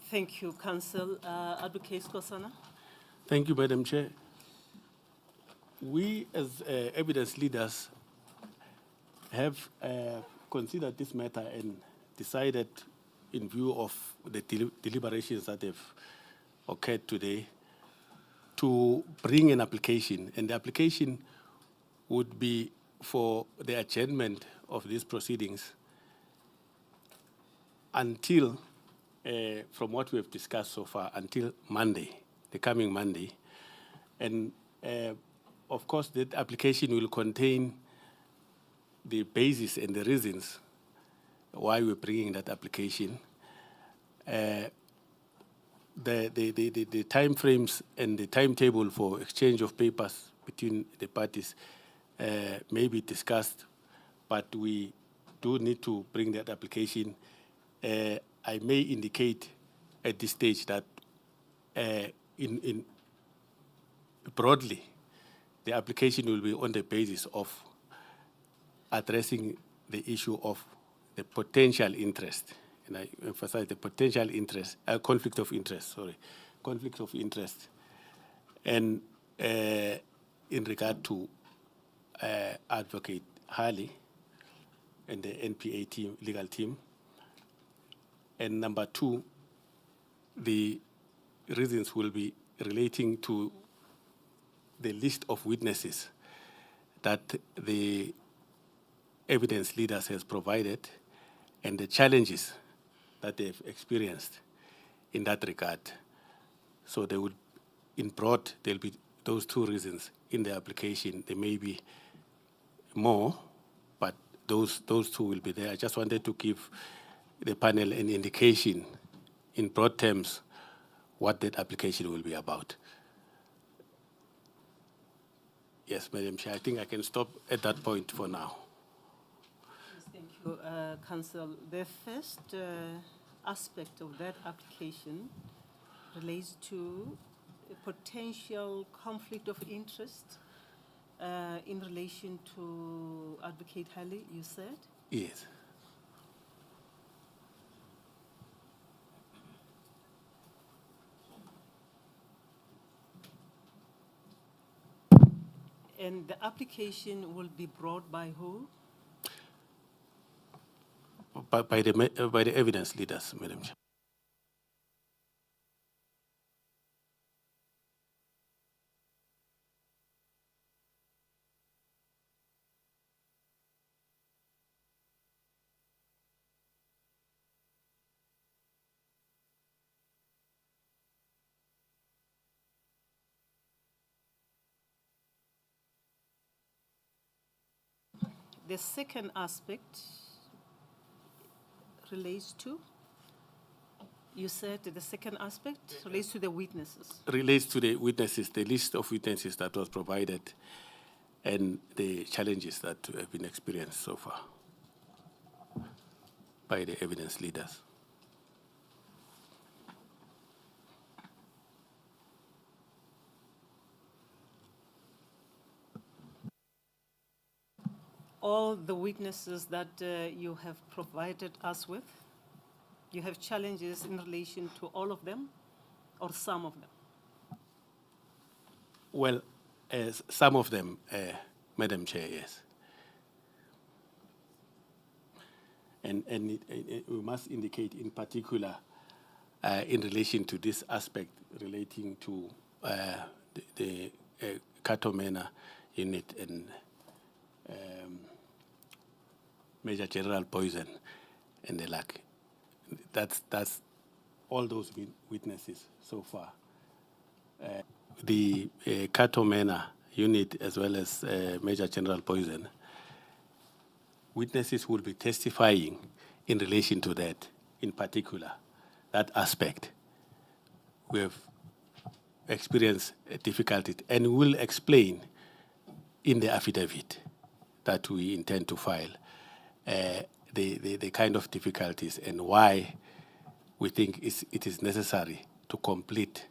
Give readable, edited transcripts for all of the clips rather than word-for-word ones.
Thank you, Counsel. Advocate Kosana. Thank you, Madam Chair. We, as evidence leaders, have considered this matter and decided, in view of the deliberations that have occurred today, to bring an application. And the application would be for the adjournment of these proceedings until, from what we have discussed so far, until Monday, the coming Monday. And of course, that application will contain the basis and the reasons why we're bringing that application. The time frames and the timetable for exchange of papers between the parties may be discussed, but we do need to bring that application. I may indicate at this stage that in broadly, the application will be on the basis of addressing the issue of the potential interest. And I emphasize the potential interest, conflict of interest, and in regard to Advocate Harley and the NPA team, legal team. And number two, the reasons will be relating to the list of witnesses that the evidence leaders has provided and the challenges that they've experienced in that regard. So they would, in broad, there'll be those two reasons in the application. There may be more, but those two will be there. I just wanted to give the panel an indication in broad terms what that application will be about. Yes, Madam Chair, I think I can stop at that point for now. Thank you, Counsel. The first aspect of that application relates to a potential conflict of interest in relation to Advocate Harley, you said? Yes. And the application will be brought by who? By the evidence leaders, Madam Chair. The second aspect relates to, you said the second aspect relates to the witnesses. Relates to the witnesses, the list of witnesses that was provided and the challenges that have been experienced so far by the evidence leaders. All the witnesses that you have provided us with, you have challenges in relation to all of them or some of them? Well, some of them, Madam Chair, yes. And we must indicate in particular in relation to this aspect relating to the Katomena unit and Major General Poison and the like. That's all those witnesses so far. The Katomena unit as well as Major General Poison, witnesses will be testifying in relation to that, in particular, that aspect. We have experienced difficulties and will explain in the affidavit that we intend to file the kind of difficulties and why we think it is necessary to complete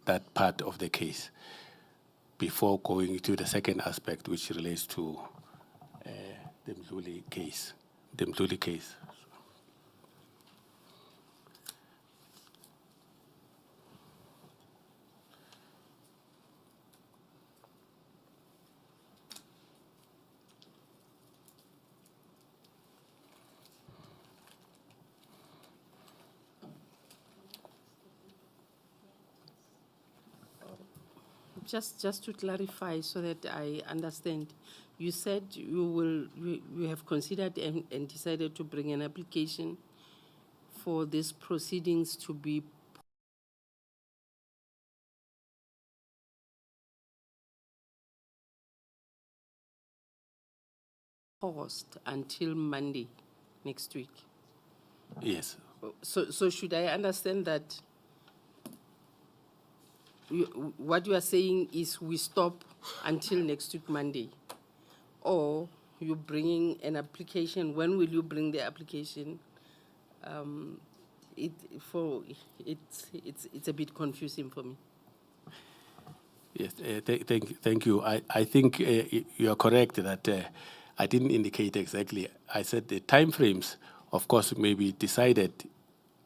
that part of the case before going to the second aspect, which relates to the Mdluli case. Just to clarify so that I understand, you said you have considered and decided to bring an application for these proceedings to be paused until Monday next week. Yes. So should I understand that what you are saying is we stop until next week Monday, or you're bringing an application? When will you bring the application? It's a bit confusing for me. Yes, thank you. I think you are correct that I didn't indicate exactly. I said the timeframes, of course, may be decided,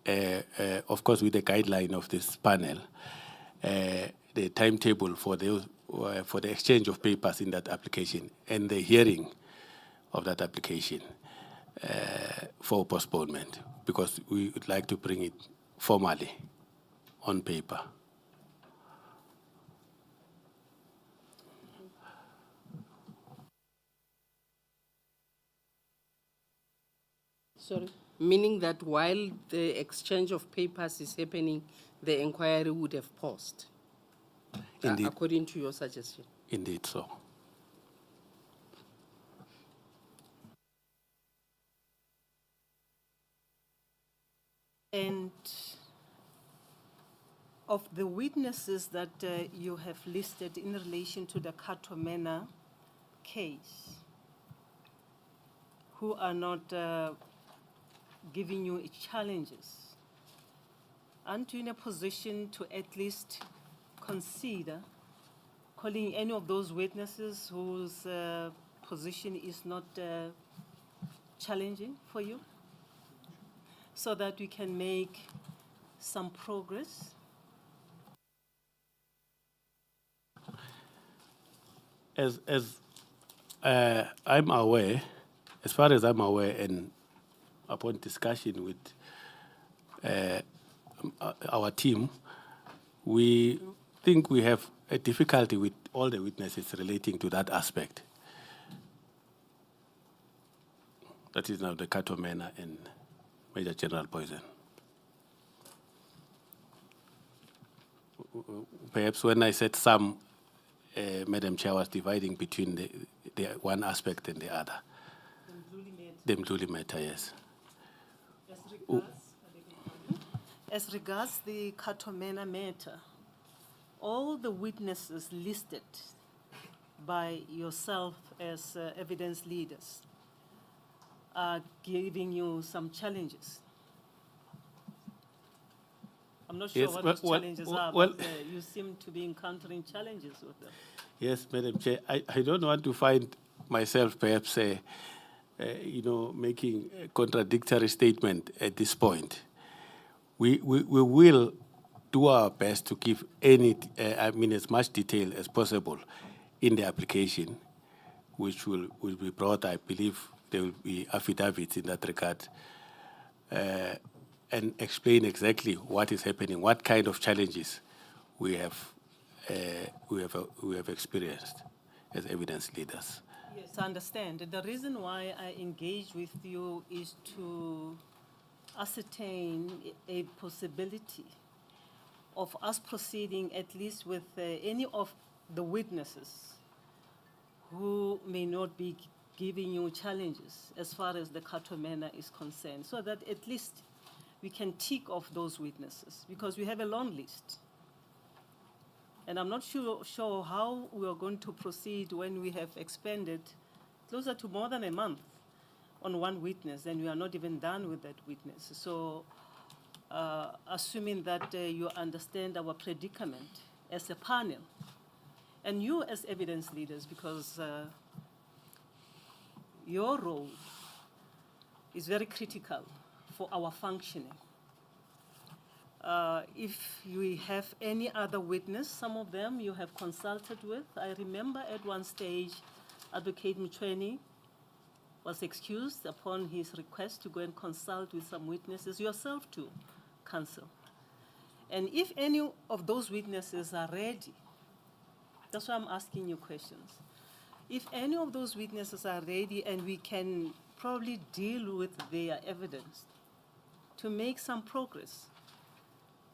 of course, with the guideline of this panel, the timetable for the exchange of papers in that application and the hearing of that application for postponement, because we would like to bring it formally on paper. Sorry? Meaning that while the exchange of papers is happening, the inquiry would have paused, Indeed. according to your suggestion. Indeed so. And of the witnesses that you have listed in relation to the Katomena case, who are not giving you challenges, aren't you in a position to at least consider calling any of those witnesses whose position is not challenging for you, so that we can make some progress? As I'm aware, as far as I'm aware, and upon discussion with our team, we think we have a difficulty with all the witnesses relating to that aspect. That is now the Katomena and Major General Poison. Perhaps when I said some, Madam Chair, was dividing between the one aspect and the other. The Mdluli matter, yes. As regards the Katomena matter, all the witnesses listed by yourself as evidence leaders are giving you some challenges. I'm not sure what those challenges are, but you seem to be encountering challenges with them. Yes, Madam Chair. I don't want to find myself perhaps, making a contradictory statement at this point. We will do our best to give as much detail as possible in the application, which will be brought. I believe there will be affidavits in that regard, and explain exactly what is happening, what kind of challenges we have experienced as evidence leaders. Yes, I understand. The reason why I engage with you is to ascertain a possibility of us proceeding at least with any of the witnesses who may not be giving you challenges as far as the Katomena is concerned, so that at least we can tick off those witnesses, because we have a long list. And I'm not sure how we are going to proceed when we have expended closer to more than a month on one witness, and we are not even done with that witness. So assuming that you understand our predicament as a panel, and you as evidence leaders, because your role is very critical for our functioning. If you have any other witness, some of them you have consulted with. I remember at one stage, Advocate Mchweni was excused upon his request to go and consult with some witnesses, yourself too, counsel. And if any of those witnesses are ready That's why I'm asking you questions. If any of those witnesses are ready and we can probably deal with their evidence to make some progress,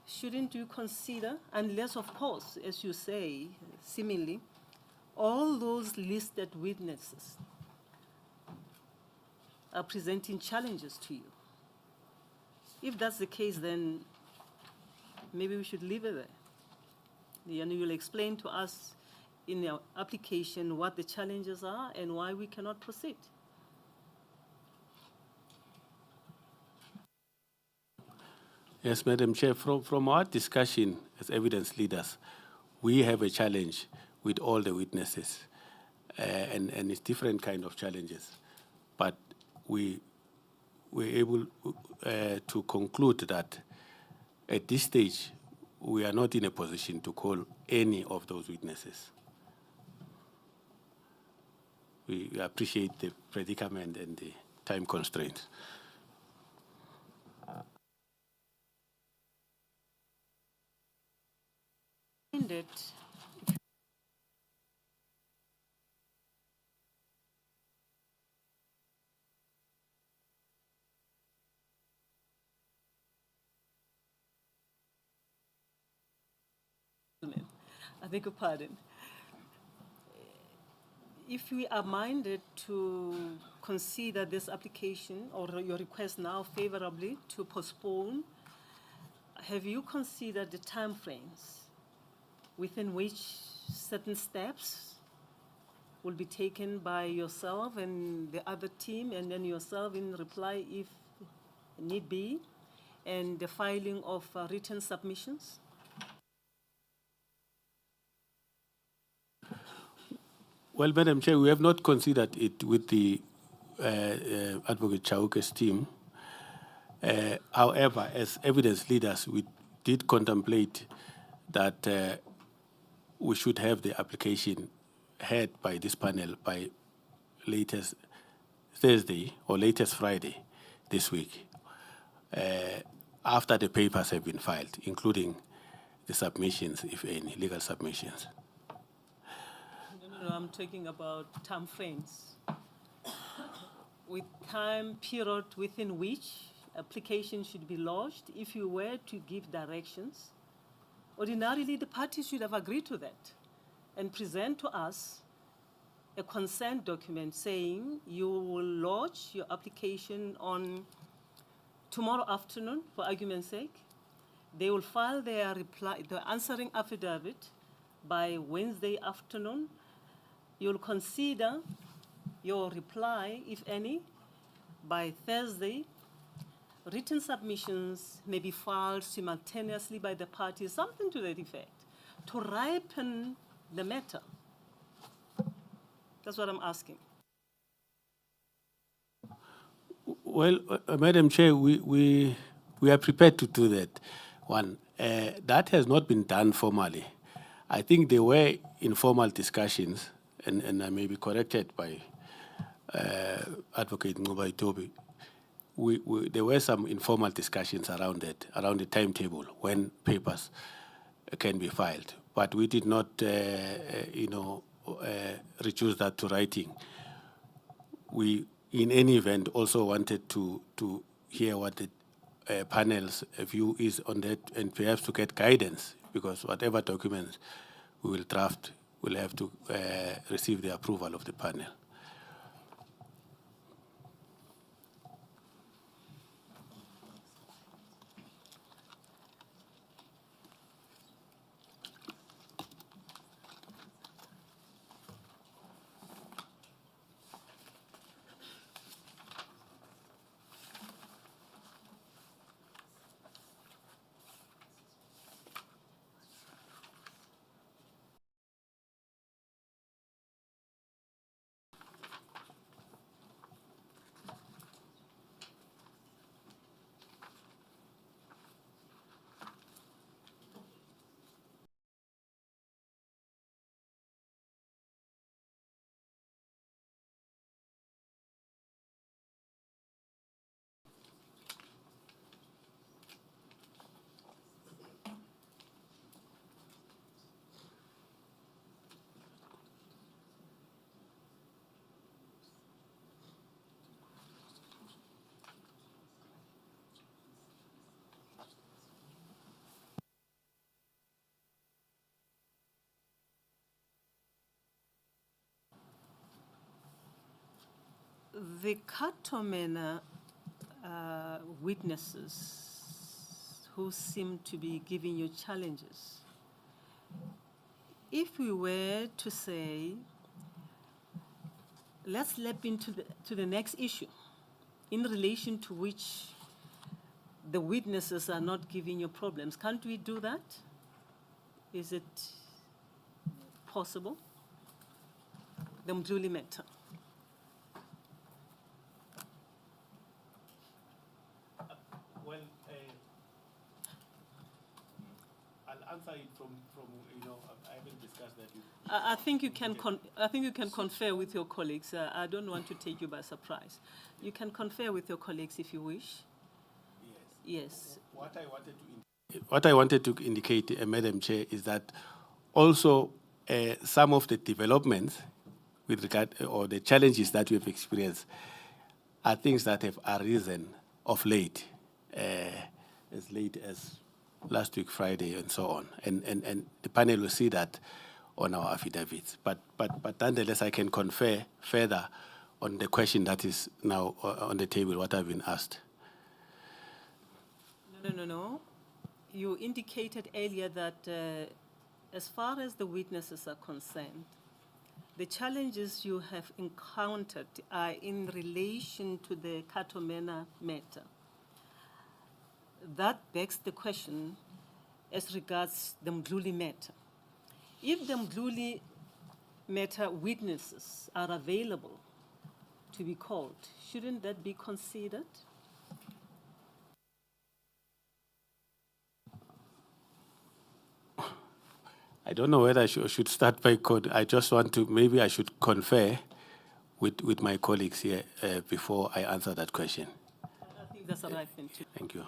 shouldn't you consider, unless, of course, as you say, seemingly, all those listed witnesses are presenting challenges to you? If that's the case, then maybe we should leave it there. And you'll explain to us in your application what the challenges are and why we cannot proceed. Yes, Madam Chair, from our discussion as evidence leaders, we have a challenge with all the witnesses, and it's different kind of challenges. But we were able to conclude that at this stage, we are not in a position to call any of those witnesses. We appreciate the predicament and the time constraints. I beg your pardon. If we are minded to consider this application or your request now favorably to postpone, have you considered the timeframes within which certain steps will be taken by yourself and the other team, and then yourself in reply if need be, and the filing of written submissions? Well, Madam Chair, we have not considered it with the Advocate Chauke's team. However, as evidence leaders, we did contemplate that we should have the application heard by this panel by latest Thursday or latest Friday this week, after the papers have been filed, including the submissions, if any, legal submissions. No, I'm talking about time frames. With time period within which application should be lodged, if you were to give directions, ordinarily the parties should have agreed to that and present to us a consent document saying you will lodge your application on tomorrow afternoon, for argument's sake. They will file their reply, the answering affidavit by Wednesday afternoon. You'll consider your reply, if any, by Thursday. Written submissions may be filed simultaneously by the parties, something to that effect, to ripen the matter. That's what I'm asking. Well, Madam Chair, we are prepared to do that. One, that has not been done formally. I think there were informal discussions, and I may be corrected by Advocate Nkabinde. There were some informal discussions around that, around the timetable when papers can be filed, but we did not, reduce that to writing. We, in any event, also wanted to hear what the panel's view is on that, and perhaps to get guidance, because whatever documents we will draft will have to receive the approval of the panel. The Katomena witnesses who seem to be giving you challenges, if we were to say, let's leap into the next issue in relation to which the witnesses are not giving you problems, can't we do that? Is it possible? The Mdluli matter. Well, I'll answer it from I haven't discussed that with. I think you can. I think you can confer with your colleagues. I don't want to take you by surprise. You can confer with your colleagues if you wish. Yes. What I wanted to indicate, Madam Chair, is that also some of the developments with regard or the challenges that we have experienced are things that have arisen of late, as late as last week Friday and so on, and the panel will see that on our affidavits. But nonetheless, I can confer further on the question that is now on the table, what I've been asked. No. You indicated earlier that as far as the witnesses are concerned, the challenges you have encountered are in relation to the Katomena matter. That begs the question as regards the Mdluli matter. If the Mdluli matter witnesses are available to be called, shouldn't that be considered? I don't know whether I should start by code. I just want to, maybe I should confer with my colleagues here before I answer that question. I think that's the right thing to do. Thank you.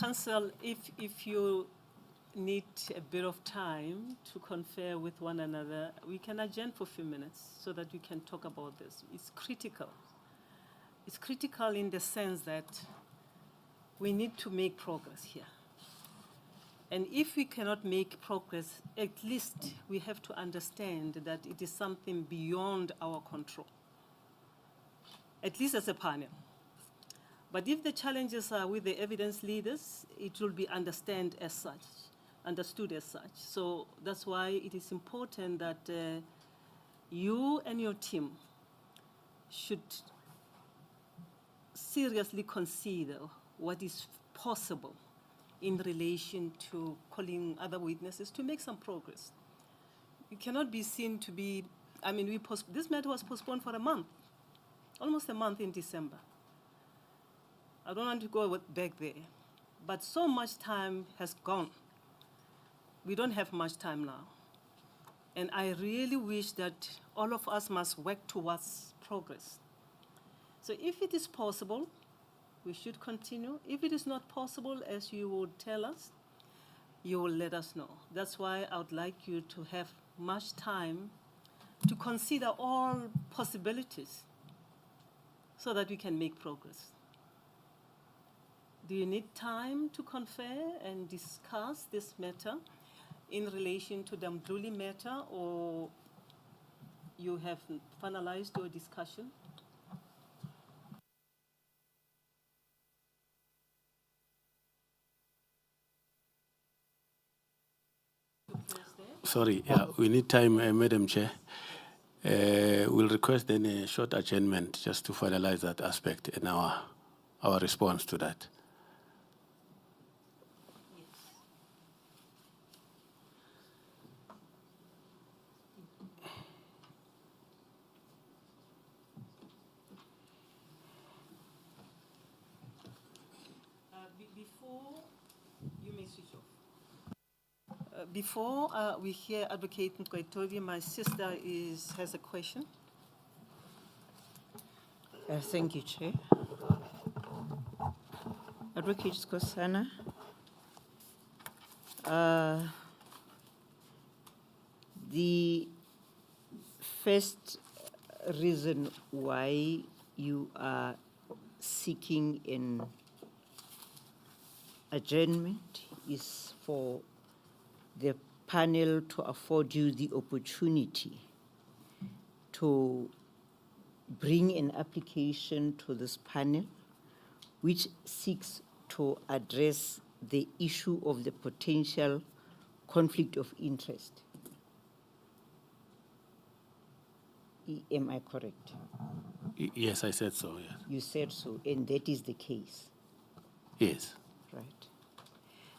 Counsel, if you need a bit of time to confer with one another, we can adjourn for a few minutes so that we can talk about this. It's critical. It's critical in the sense that we need to make progress here. And if we cannot make progress, at least we have to understand that it is something beyond our control, at least as a panel. But if the challenges are with the evidence leaders, it will be understood as such. So that's why it is important that you and your team should seriously consider what is possible in relation to calling other witnesses to make some progress. You cannot be seen to be I mean, this matter was postponed for a month, almost a month in December. I don't want to go back there, but so much time has gone. We don't have much time now. And I really wish that all of us must work towards progress. So if it is possible, we should continue. If it is not possible, as you would tell us, you will let us know. That's why I would like you to have much time to consider all possibilities so that we can make progress. Do you need time to confer and discuss this matter in relation to the Mdluli matter, or you have finalized your discussion? Sorry, yeah, we need time, Madam Chair. We'll request then a short adjournment just to finalize that aspect in our response to that. Before we hear Advocate Nkabinde, my sister has a question. Thank you, Chair. Advocate Skosana, the first reason why you are seeking an adjournment is for the panel to afford you the opportunity to bring an application to this panel which seeks to address the issue of the potential conflict of interest. Am I correct? Yes, I said so, yes. You said so, and that is the case. Yes. Right.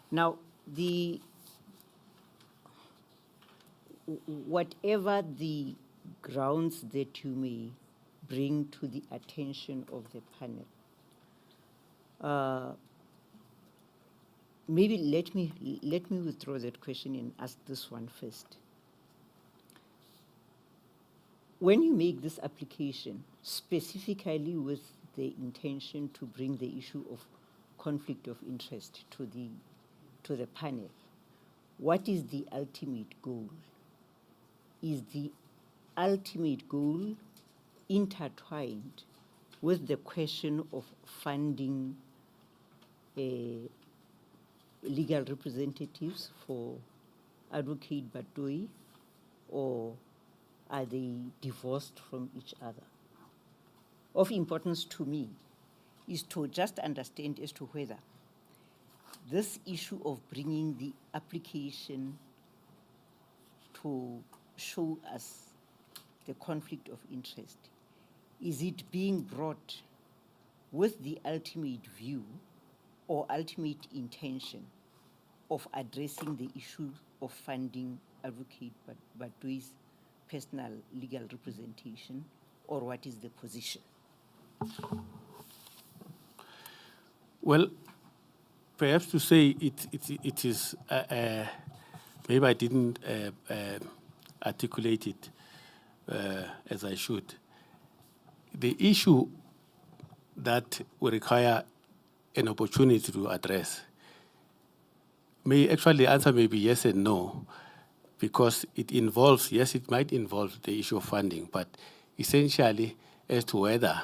Now, whatever the grounds that you may bring to the attention of the panel, maybe let me withdraw that question and ask this one first. When you make this application, specifically with the intention to bring the issue of conflict of interest to the panel, what is the ultimate goal? Is the ultimate goal intertwined with the question of funding legal representatives for Advocate Batohi, or are they divorced from each other? Of importance to me is to just understand as to whether this issue of bringing the application to show us the conflict of interest, is it being brought with the ultimate view or ultimate intention of addressing the issue of funding Advocate Batohi's personal legal representation, or what is the position? Well, perhaps to say it is, maybe I didn't articulate it as I should. The issue that will require an opportunity to address may actually answer maybe yes and no, because it involves, yes, it might involve the issue of funding, but essentially as to whether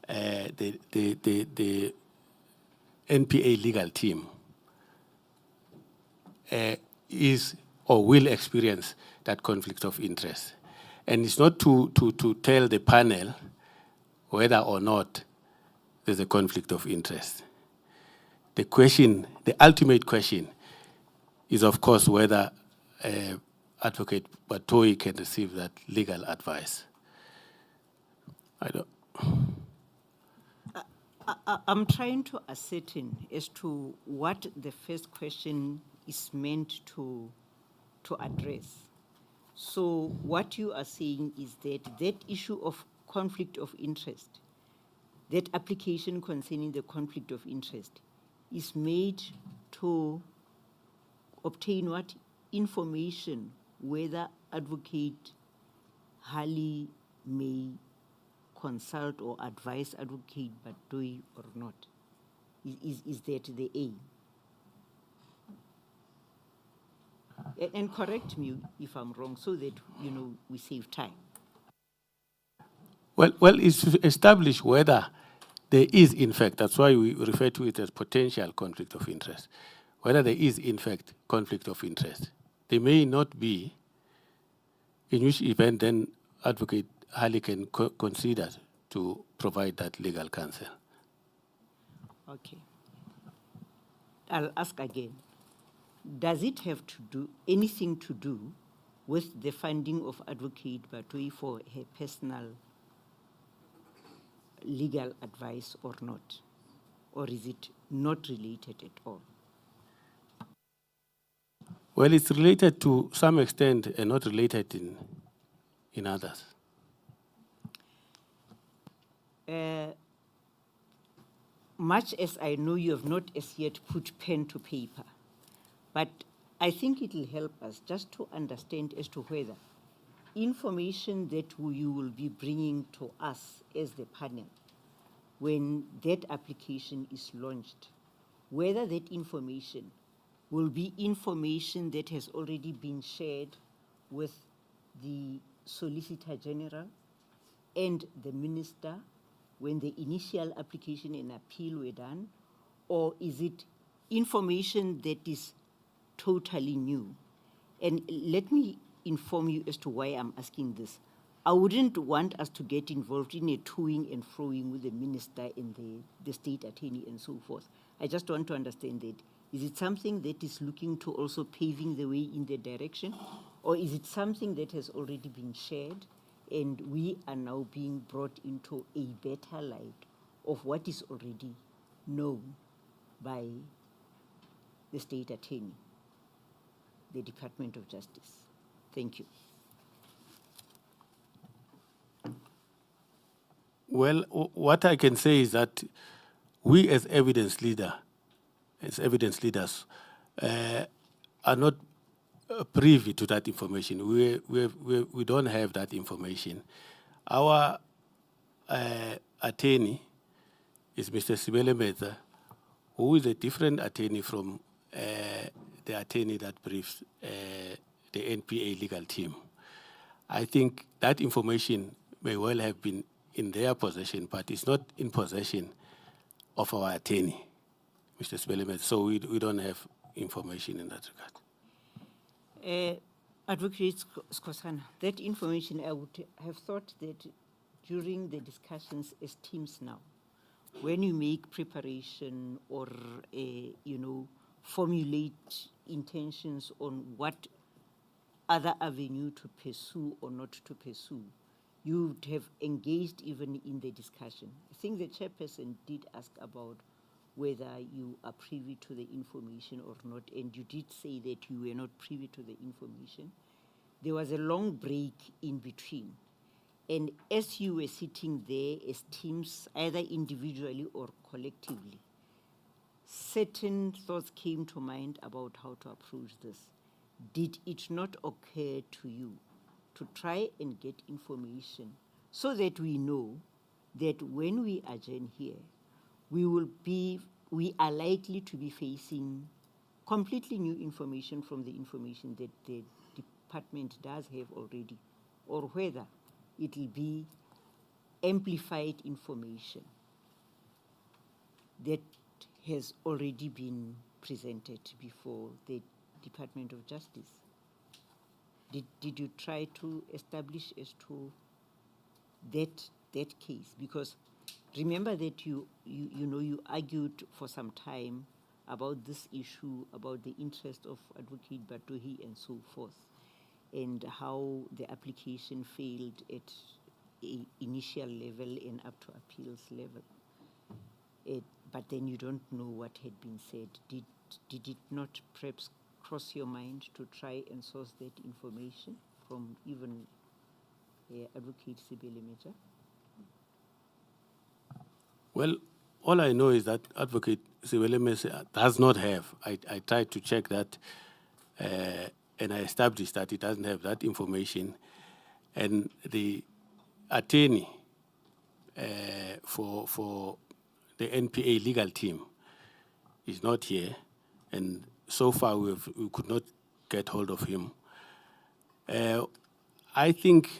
the NPA legal team is or will experience that conflict of interest. And it's not to tell the panel whether or not there's a conflict of interest. The question, the ultimate question, is of course whether Advocate Batohi can receive that legal advice. I'm trying to ascertain as to what the first question is meant to address. So what you are saying is that that issue of conflict of interest, that application concerning the conflict of interest, is made to obtain what information whether Advocate Hali may consult or advise Advocate Batohi or not. Is that the aim? And correct me if I'm wrong, so that we save time. Well, it's to establish whether there is, in fact, that's why we refer to it as potential conflict of interest, whether there is, in fact, conflict of interest. There may not be, in which event then Advocate Hali can consider to provide that legal counsel. Okay. I'll ask again. Does it have to do anything to do with the funding of Advocate Batohi for her personal legal advice or not? Or is it not related at all? Well, it's related to some extent and not related in others. Much as I know you have not as yet put pen to paper, but I think it will help us just to understand as to whether information that you will be bringing to us as the panel when that application is launched, whether that information will be information that has already been shared with the Solicitor General and the Minister when the initial application and appeal were done, or is it information that is totally new? And let me inform you as to why I'm asking this. I wouldn't want us to get involved in a toing and froing with the minister and the state attorney and so forth. I just want to understand that. Is it something that is looking to also paving the way in the direction? Or is it something that has already been shared and we are now being brought into a better light of what is already known by the state attorney, the Department of Justice? Thank you. Well, what I can say is that we as evidence leaders, are not privy to that information. We don't have that information. Our attorney is Mr. Sibele, who is a different attorney from the attorney that briefs the NPA legal team. I think that information may well have been in their possession, but it's not in possession of our attorney, Mr. Sibele. So we don't have information in that regard. Advocate Skosana, that information I would have thought that during the discussions as teams now, when you make preparation or formulate intentions on what other avenue to pursue or not to pursue, you would have engaged even in the discussion. I think the chairperson did ask about whether you are privy to the information or not, and you did say that you were not privy to the information. There was a long break in between. And as you were sitting there as teams, either individually or collectively, certain thoughts came to mind about how to approach this. Did it not occur to you to try and get information so that we know that when we adjourn here, we are likely to be facing completely new information from the information that the department does have already, or whether it will be amplified information that has already been presented before the Department of Justice? Did you try to establish as to that case? Because remember that you argued for some time about this issue, about the interest of Advocate Batohi and so forth, and how the application failed at a initial level and up to appeals level. But then you don't know what had been said. Did it not perhaps cross your mind to try and source that information? from even Advocate Sibelemecha? Well, all I know is that Advocate Sibelemecha does not have. I tried to check that, and I established that it doesn't have that information. And the attorney for the NPA legal team is not here, and so far we could not get hold of him. I think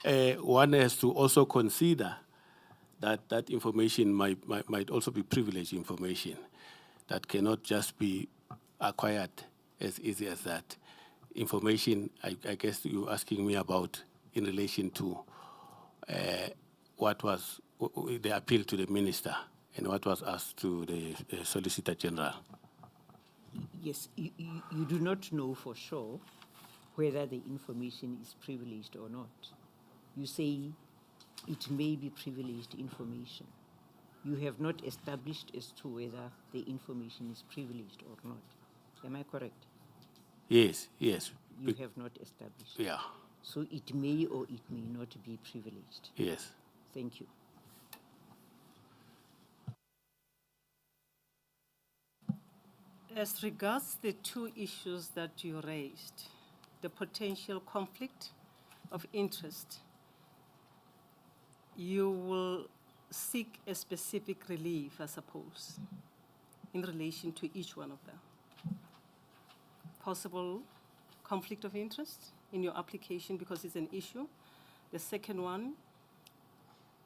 one has to also consider that that information might also be privileged information that cannot just be acquired as easy as that. Information, I guess you're asking me about in relation to what was the appeal to the minister and what was asked to the Solicitor General. Yes, you do not know for sure whether the information is privileged or not. You say it may be privileged information. You have not established as to whether the information is privileged or not. Am I correct? Yes, yes. You have not established. Yeah. So it may or it may not be privileged. Yes. Thank you. As regards the two issues that you raised, the potential conflict of interest, you will seek a specific relief, I suppose, in relation to each one of them. Possible conflict of interest in your application because it's an issue. The second one,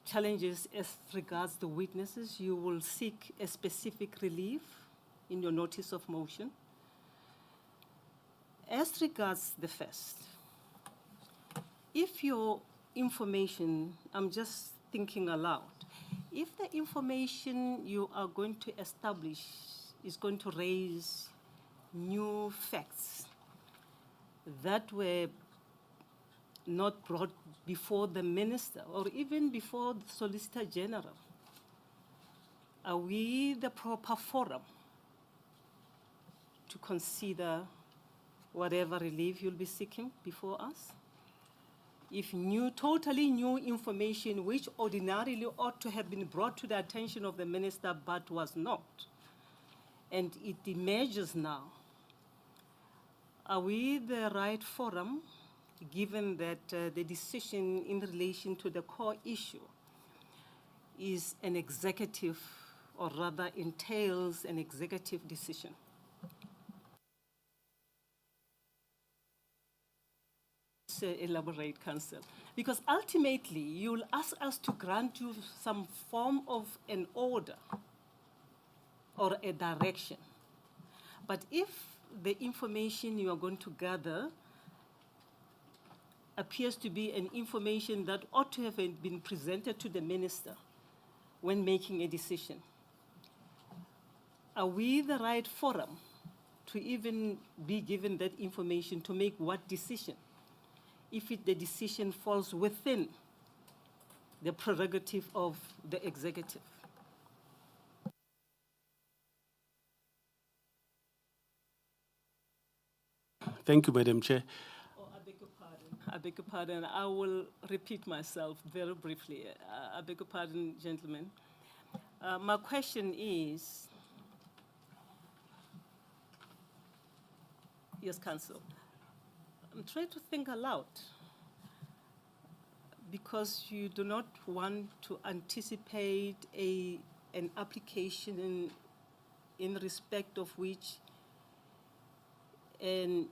challenges as regards the witnesses, you will seek a specific relief in your notice of motion. As regards the first, if your information, I'm just thinking aloud, if the information you are going to establish is going to raise new facts that were not brought before the minister or even before the Solicitor General, are we the proper forum to consider whatever relief you'll be seeking before us? If totally new information which ordinarily ought to have been brought to the attention of the minister but was not, and it emerges now, are we the right forum, given that the decision in relation to the core issue is an executive, or rather entails an executive decision? Elaborate, counsel, because ultimately you'll ask us to grant you some form of an order or a direction. But if the information you are going to gather appears to be an information that ought to have been presented to the minister when making a decision, are we the right forum to even be given that information to make what decision, if the decision falls within the prerogative of the executive? Thank you, Madam Chair. Oh, I beg your pardon. I beg your pardon. I will repeat myself very briefly. I beg your pardon, gentlemen. My question is, yes, counsel. I'm trying to think aloud because you do not want to anticipate an application in respect of which an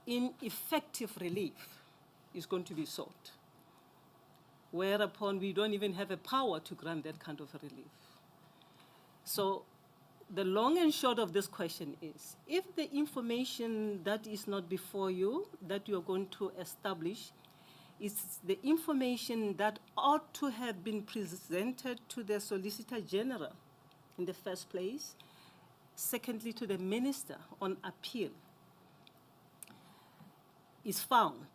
ineffective relief is going to be sought, whereupon we don't even have a power to grant that kind of a relief. So the long and short of this question is, if the information that is not before you, that you are going to establish, is the information that ought to have been presented to the Solicitor General in the first place, secondly to the Minister on appeal, is found,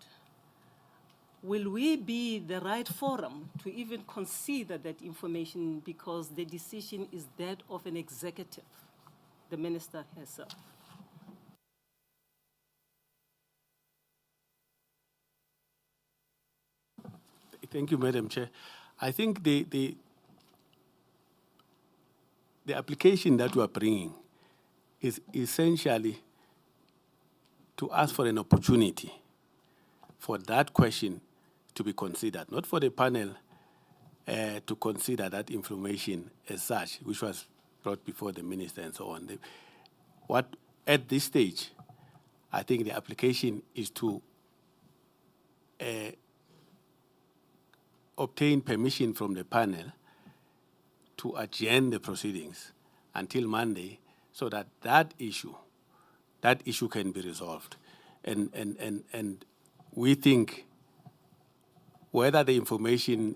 will we be the right forum to even consider that information, because the decision is that of an executive, the minister herself? Thank you, Madam Chair. I think the application that we are bringing is essentially to ask for an opportunity for that question to be considered, not for the panel to consider that information as such, which was brought before the minister and so on. At this stage, I think the application is to obtain permission from the panel to adjourn the proceedings until Monday so that that issue can be resolved. And we think whether the information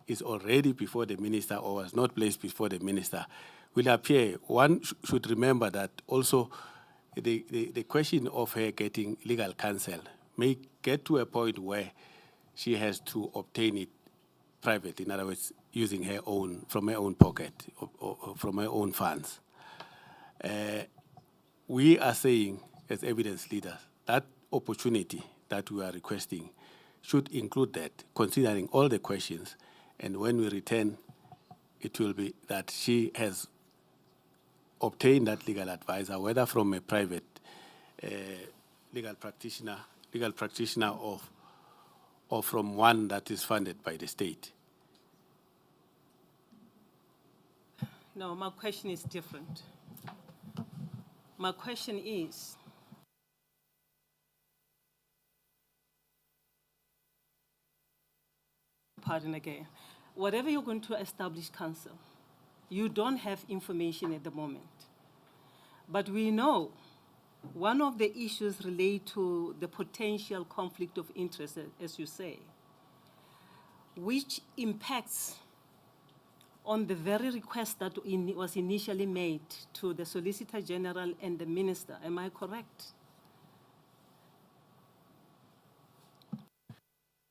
is already before the minister or was not placed before the minister will appear. One should remember that also the question of her getting legal counsel may get to a point where she has to obtain it privately, in other words, using from her own pocket or from her own funds. We are saying, as evidence leaders, that opportunity that we are requesting should include that, considering all the questions, and when we return, it will be that she has obtained that legal advisor, whether from a private legal practitioner or from one that is funded by the state. No, my question is different. My question is, pardon again, whatever you're going to establish counsel, you don't have information at the moment. But we know one of the issues relate to the potential conflict of interest, as you say, which impacts on the very request that was initially made to the Solicitor General and the Minister. Am I correct?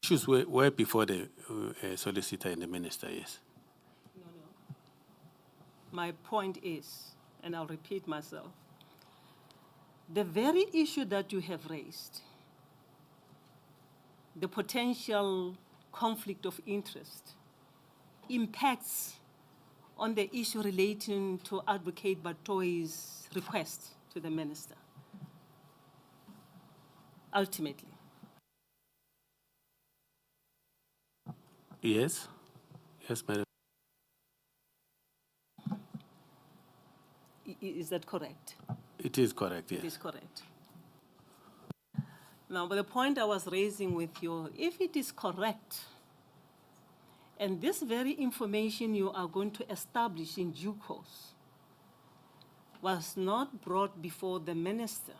Issues were before the Solicitor and the Minister, yes. No. My point is, and I'll repeat myself, the very issue that you have raised, the potential conflict of interest, impacts on the issue relating to Advocate Batohi's request to the Minister, ultimately. Yes, Madam. Is that correct? It is correct, yes. It is correct. Now, but the point I was raising with you, if it is correct, and this very information you are going to establish in due course was not brought before the Minister,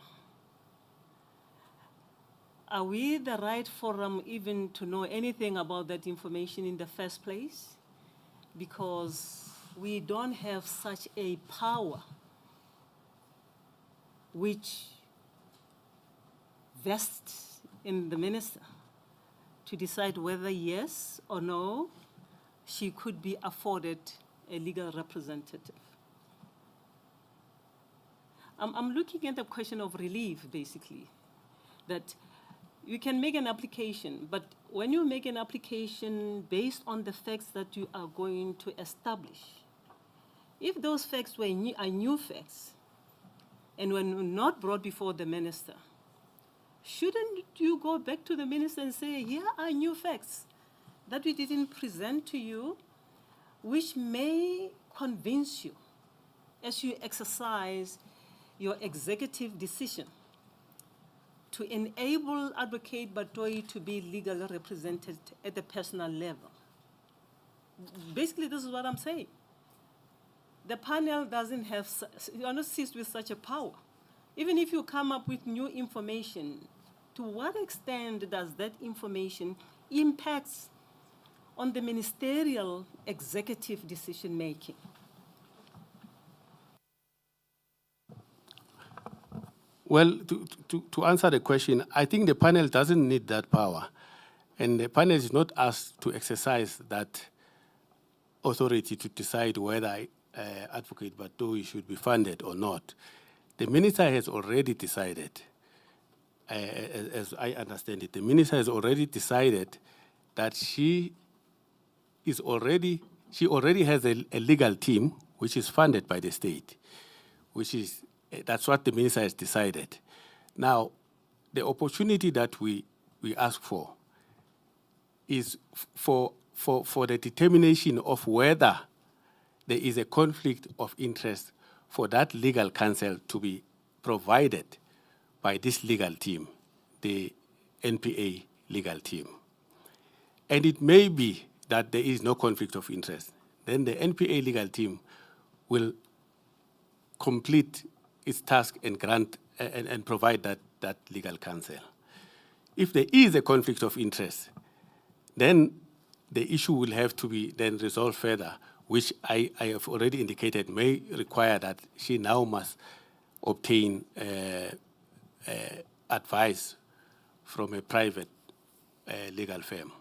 are we the right forum even to know anything about that information in the first place? Because we don't have such a power which vests in the Minister to decide whether yes or no she could be afforded a legal representative. I'm looking at the question of relief, basically, that you can make an application, but when you make an application based on the facts that you are going to establish, if those facts are new facts and were not brought before the Minister, shouldn't you go back to the Minister and say, here are new facts that we didn't present to you, which may convince you as you exercise your executive decision to enable Advocate Batohi to be legally represented at the personal level. Basically, this is what I'm saying. The panel doesn't have, you are not seized with such a power. Even if you come up with new information, to what extent does that information impact on the ministerial executive decision-making? Well, to answer the question, I think the panel doesn't need that power. And the panel is not asked to exercise that authority to decide whether Advocate Batohi should be funded or not. The Minister has already decided, as I understand it, the Minister has already decided that she already has a legal team which is funded by the state, that's what the minister has decided. Now, the opportunity that we ask for is for the determination of whether there is a conflict of interest for that legal counsel to be provided by this legal team, the NPA legal team. And it may be that there is no conflict of interest. Then the NPA legal team will complete its task and grant and provide that legal counsel. If there is a conflict of interest, then the issue will have to be then resolved further, which I have already indicated may require that she now must obtain advice from a private legal firm.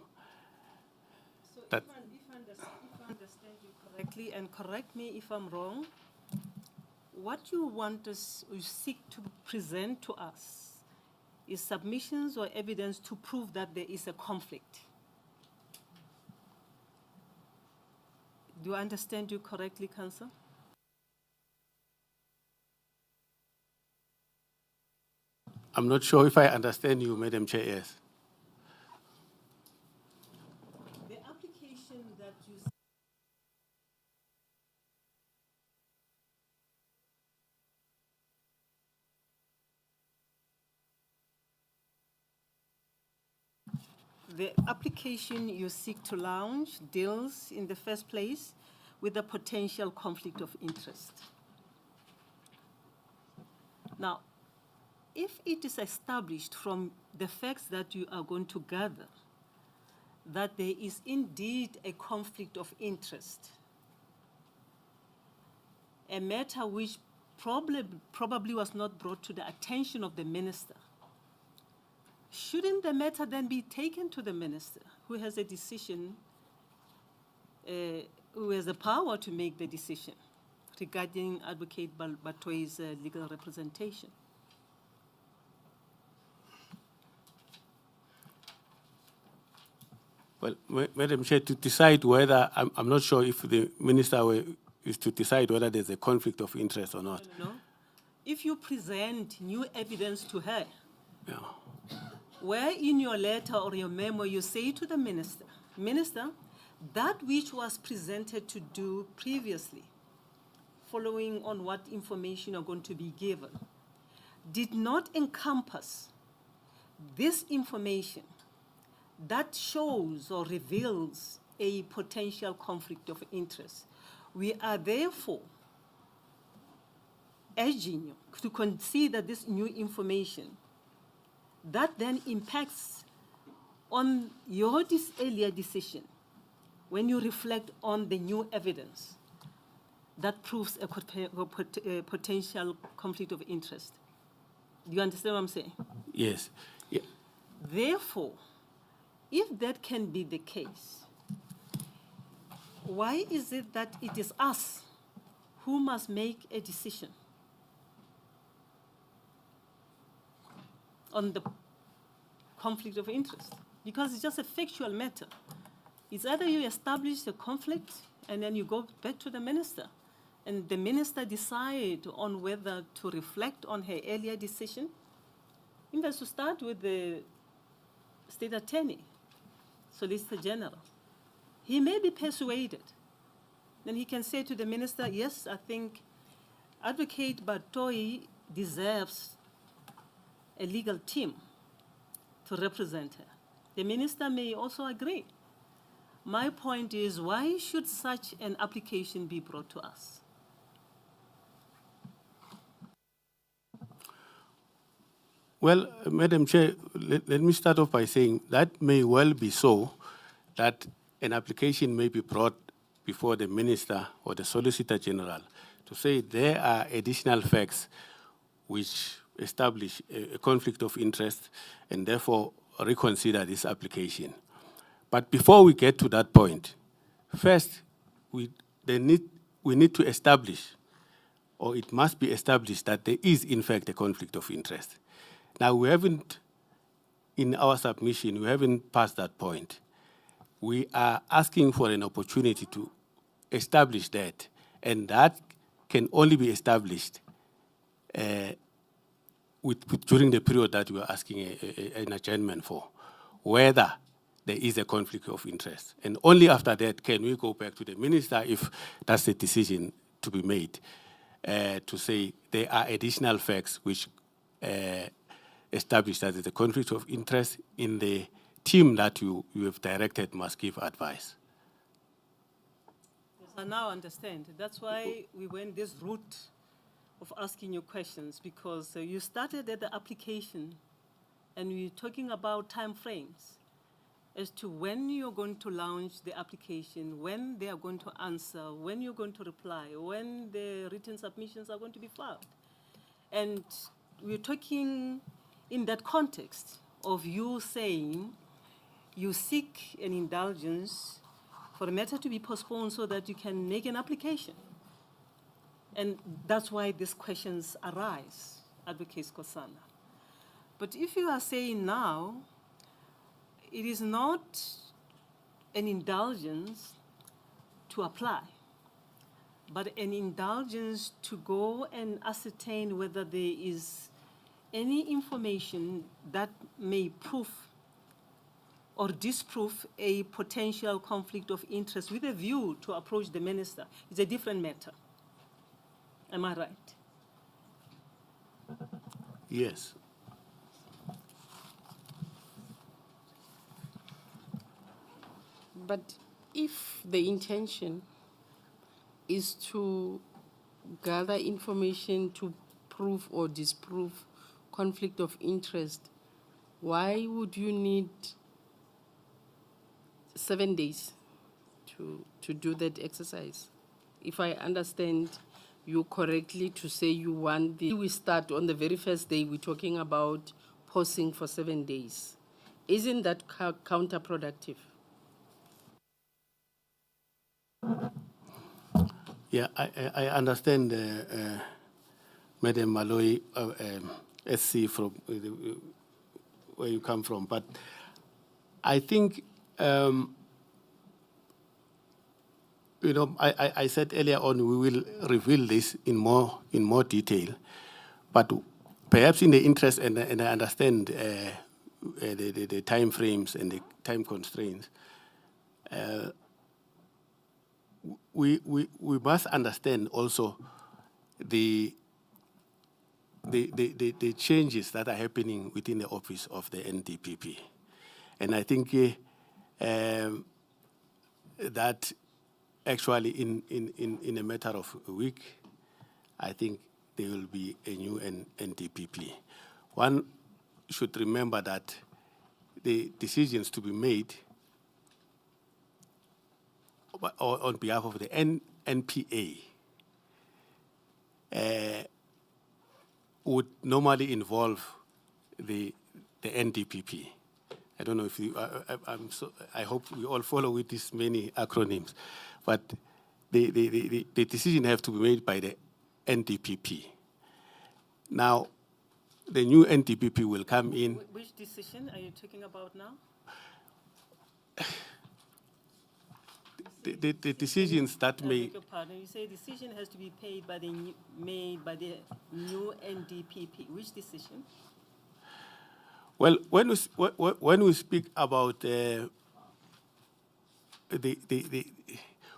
So if I understand you correctly, and correct me if I'm wrong, what you want us, you seek to present to us is submissions or evidence to prove that there is a conflict. Do I understand you correctly, Counsel? I'm not sure if I understand you, Madam Chair, yes. The application that you The application you seek to launch deals in the first place with the potential conflict of interest. Now, if it is established from the facts that you are going to gather that there is indeed a conflict of interest, a matter which probably was not brought to the attention of the minister, shouldn't the matter then be taken to the minister, who has a decision, who has the power to make the decision regarding Advocate Batohi's legal representation? Well, Madam Chair, to decide whether, I'm not sure if the minister is to decide whether there's a conflict of interest or not. No. If you present new evidence to her, Yeah. where in your letter or your memo you say to the minister, Minister, that which was presented to do previously, following on what information are going to be given, did not encompass this information that shows or reveals a potential conflict of interest. We are therefore urging you to consider this new information that then impacts on your earlier decision when you reflect on the new evidence that proves a potential conflict of interest. Do you understand what I'm saying? Yes. Yeah. Therefore, if that can be the case, why is it that it is us who must make a decision on the conflict of interest? Because it's just a factual matter. It's either you establish a conflict and then you go back to the minister, and the minister decide on whether to reflect on her earlier decision. I think that's to start with the state attorney, Solicitor General. He may be persuaded. Then he can say to the minister, yes, I think Advocate Batohi deserves a legal team to represent her. The minister may also agree. My point is, why should such an application be brought to us? Well, Madam Chair, let me start off by saying that may well be so, that an application may be brought before the minister or the Solicitor General to say there are additional facts which establish a conflict of interest and therefore reconsider this application. But before we get to that point, first, we need to establish, or it must be established, that there is in fact a conflict of interest. Now, we haven't, in our submission, we haven't passed that point. we are asking for an opportunity to establish that, and that can only be established during the period that we are asking an adjournment for, whether there is a conflict of interest. And only after that can we go back to the minister, if that's the decision to be made, to say there are additional facts which establish that there's a conflict of interest in the team that you have directed must give advice. Yes, I now understand. That's why we went this route of asking you questions, because you started at the application and we're talking about time frames as to when you're going to launch the application, when they are going to answer, when you're going to reply, when the written submissions are going to be filed. And we're talking in that context of you saying you seek an indulgence for a matter to be postponed so that you can make an application. And that's why these questions arise, Advocate Nkosana. But if you are saying now, it is not an indulgence to apply, but an indulgence to go and ascertain whether there is any information that may prove or disprove a potential conflict of interest with a view to approach the minister. It's a different matter. Am I right? Yes. But if the intention is to gather information to prove or disprove conflict of interest, why would you need 7 days to do that exercise? If I understand you correctly, to say you want we start on the very first day, we're talking about pausing for 7 days. Isn't that counterproductive? Yeah, I understand, Madam Malloy, SC, from where you come from, but I think, I said earlier on we will reveal this in more detail, but perhaps in the interest, and I understand the time frames and the time constraints, we must understand also the changes that are happening within the office of the NDPP. And I think that actually in a matter of a week, I think there will be a new NDPP. One should remember that the decisions to be made on behalf of the NPA would normally involve the NDPP. I don't know if you, I hope we all follow with these many acronyms, but the decision has to be made by the NDPP. Now, the new NDPP will come in. Which decision are you talking about now? The decisions that may... Your partner, you say decision has to be made by the new NDPP. Which decision? Well, when we speak about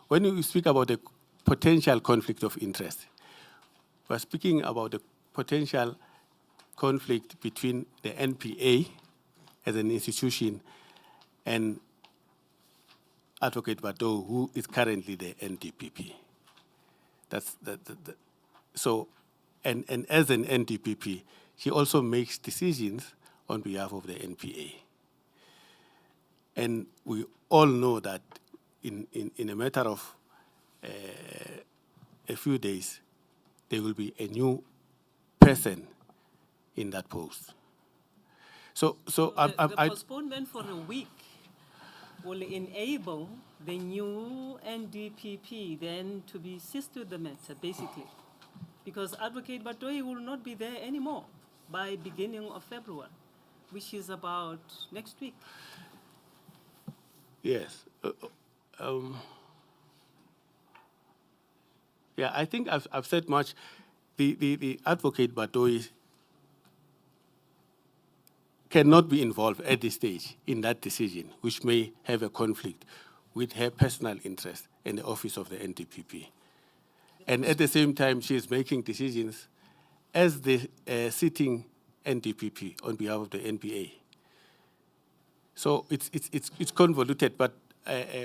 when we speak about the potential conflict of interest, we're speaking about the potential conflict between the NPA as an institution and Advocate Batohi, who is currently the NDPP. So, and as an NDPP, he also makes decisions on behalf of the NPA. And we all know that in a matter of a few days, there will be a new person in that post. So the postponement for a week will enable the new NDPP then to be seized with the matter, basically, because Advocate Batohi will not be there anymore by beginning of February, which is about next week. Yes. Yeah, I think I've said much. The advocate Batohi cannot be involved at this stage in that decision, which may have a conflict with her personal interest in the office of the NDPP. And at the same time, she is making decisions as the sitting NDPP on behalf of the NPA. So it's convoluted, but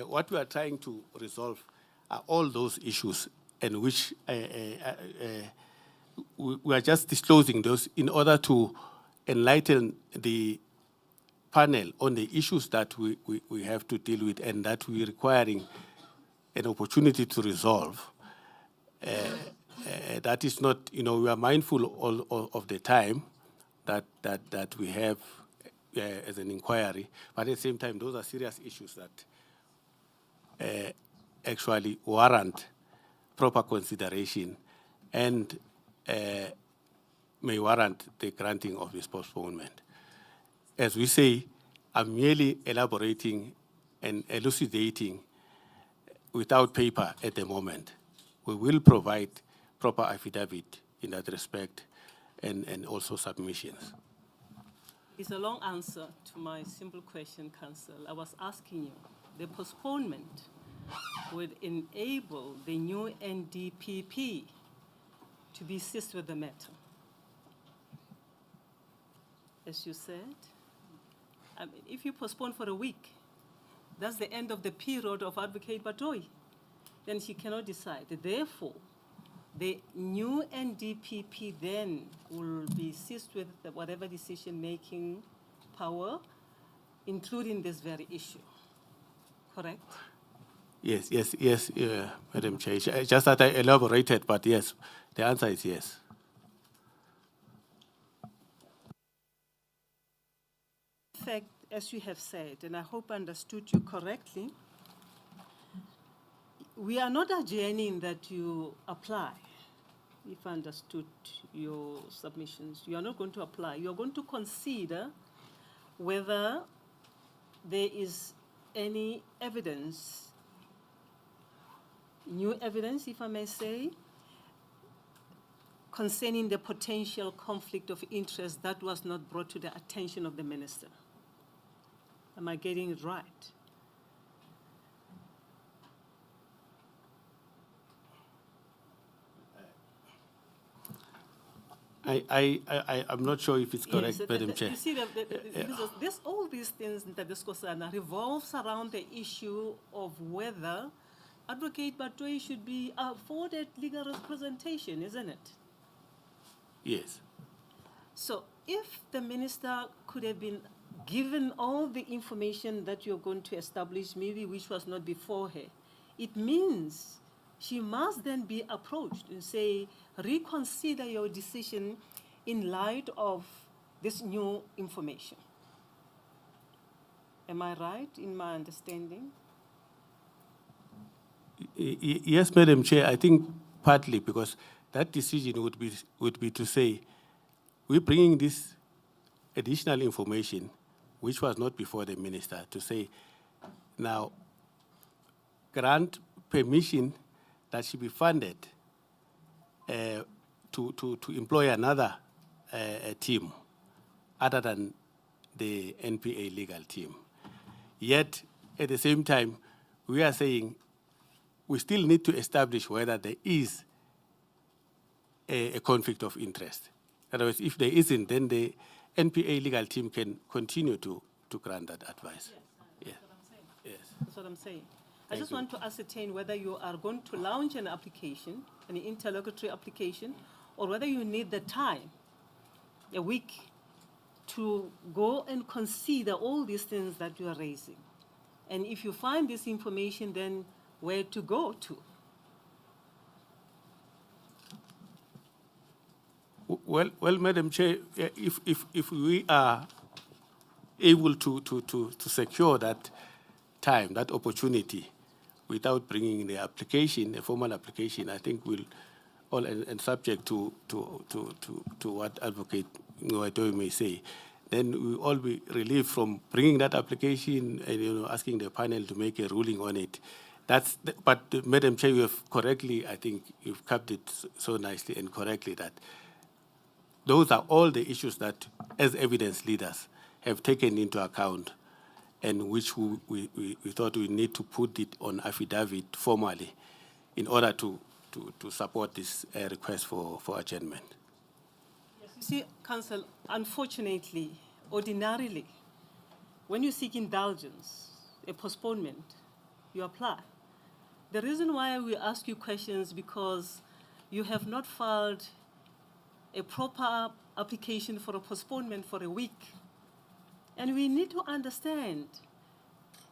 what we are trying to resolve are all those issues, and which we are just disclosing those in order to enlighten the panel on the issues that we have to deal with and that we're requiring an opportunity to resolve. That is not, we are mindful all of the time that we have as an inquiry, but at the same time, those are serious issues that actually warrant proper consideration and may warrant the granting of this postponement. As we say, I'm merely elaborating and elucidating without paper at the moment. We will provide proper affidavit in that respect and also submissions. It's a long answer to my simple question, Counsel. I was asking you, the postponement would enable the new NDPP to be seized with the matter. As you said, I mean, if you postpone for a week, that's the end of the period of Advocate Batohi. Then she cannot decide. Therefore, the new NDPP then will be seized with whatever decision-making power, including this very issue. Correct? Yes, Madam Chair. Just that I elaborated, but yes, the answer is yes. In fact, as you have said, and I hope I understood you correctly, we are not adjourning that you apply. If I understood your submissions, you are not going to apply. You are going to consider whether there is any evidence, new evidence, if I may say, concerning the potential conflict of interest that was not brought to the attention of the minister. Am I getting it right? I'm not sure if it's correct, Yes, Madam Chair. You see, all these things that this concern revolves around the issue of whether Advocate Batohi should be afforded legal representation, isn't it? Yes. So if the minister could have been given all the information that you're going to establish, maybe which was not before her, it means she must then be approached and say, reconsider your decision in light of this new information. Am I right in my understanding? Yes, Madam Chair, I think partly because that decision would be to say, we're bringing this additional information, which was not before the minister, to say, now, grant permission that she be funded to employ another team other than the NPA legal team. Yet, at the same time, we are saying we still need to establish whether there is a conflict of interest. Otherwise, if there isn't, then the NPA legal team can continue to grant that advice. Yes, Yes. that's what I'm saying. I Thank just you. want to ascertain whether you are going to launch an application, an interlocutory application, or whether you need the time, a week, to go and consider all these things that you are raising. And if you find this information, then where to go to? Well, Madam Chair, if we are able to secure that time, that opportunity, without bringing the application, a formal application, I think we'll all and subject to what Advocate Batohi may say, then we will all be relieved from bringing that application and asking the panel to make a ruling on it. But Madam Chair, you have correctly, I think you've capped it so nicely and correctly that those are all the issues that, as evidence leaders, have taken into account, and which we thought we need to put it on affidavit formally in order to support this request for adjournment. You see, Counsel, unfortunately, ordinarily, when you seek indulgence, a postponement, you apply. The reason why we ask you questions because you have not filed a proper application for a postponement for a week. And we need to understand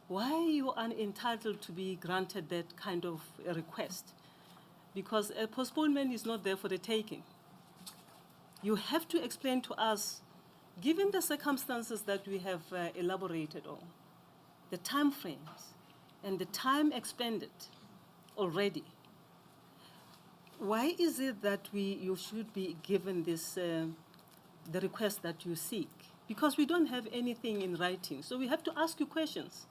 why you are entitled to be granted that kind of a request. Because a postponement is not there for the taking. You have to explain to us, given the circumstances that we have elaborated on, the time frames and the time expended already, why is it that you should be given this, the request that you seek? Because we don't have anything in writing. So we have to ask you questions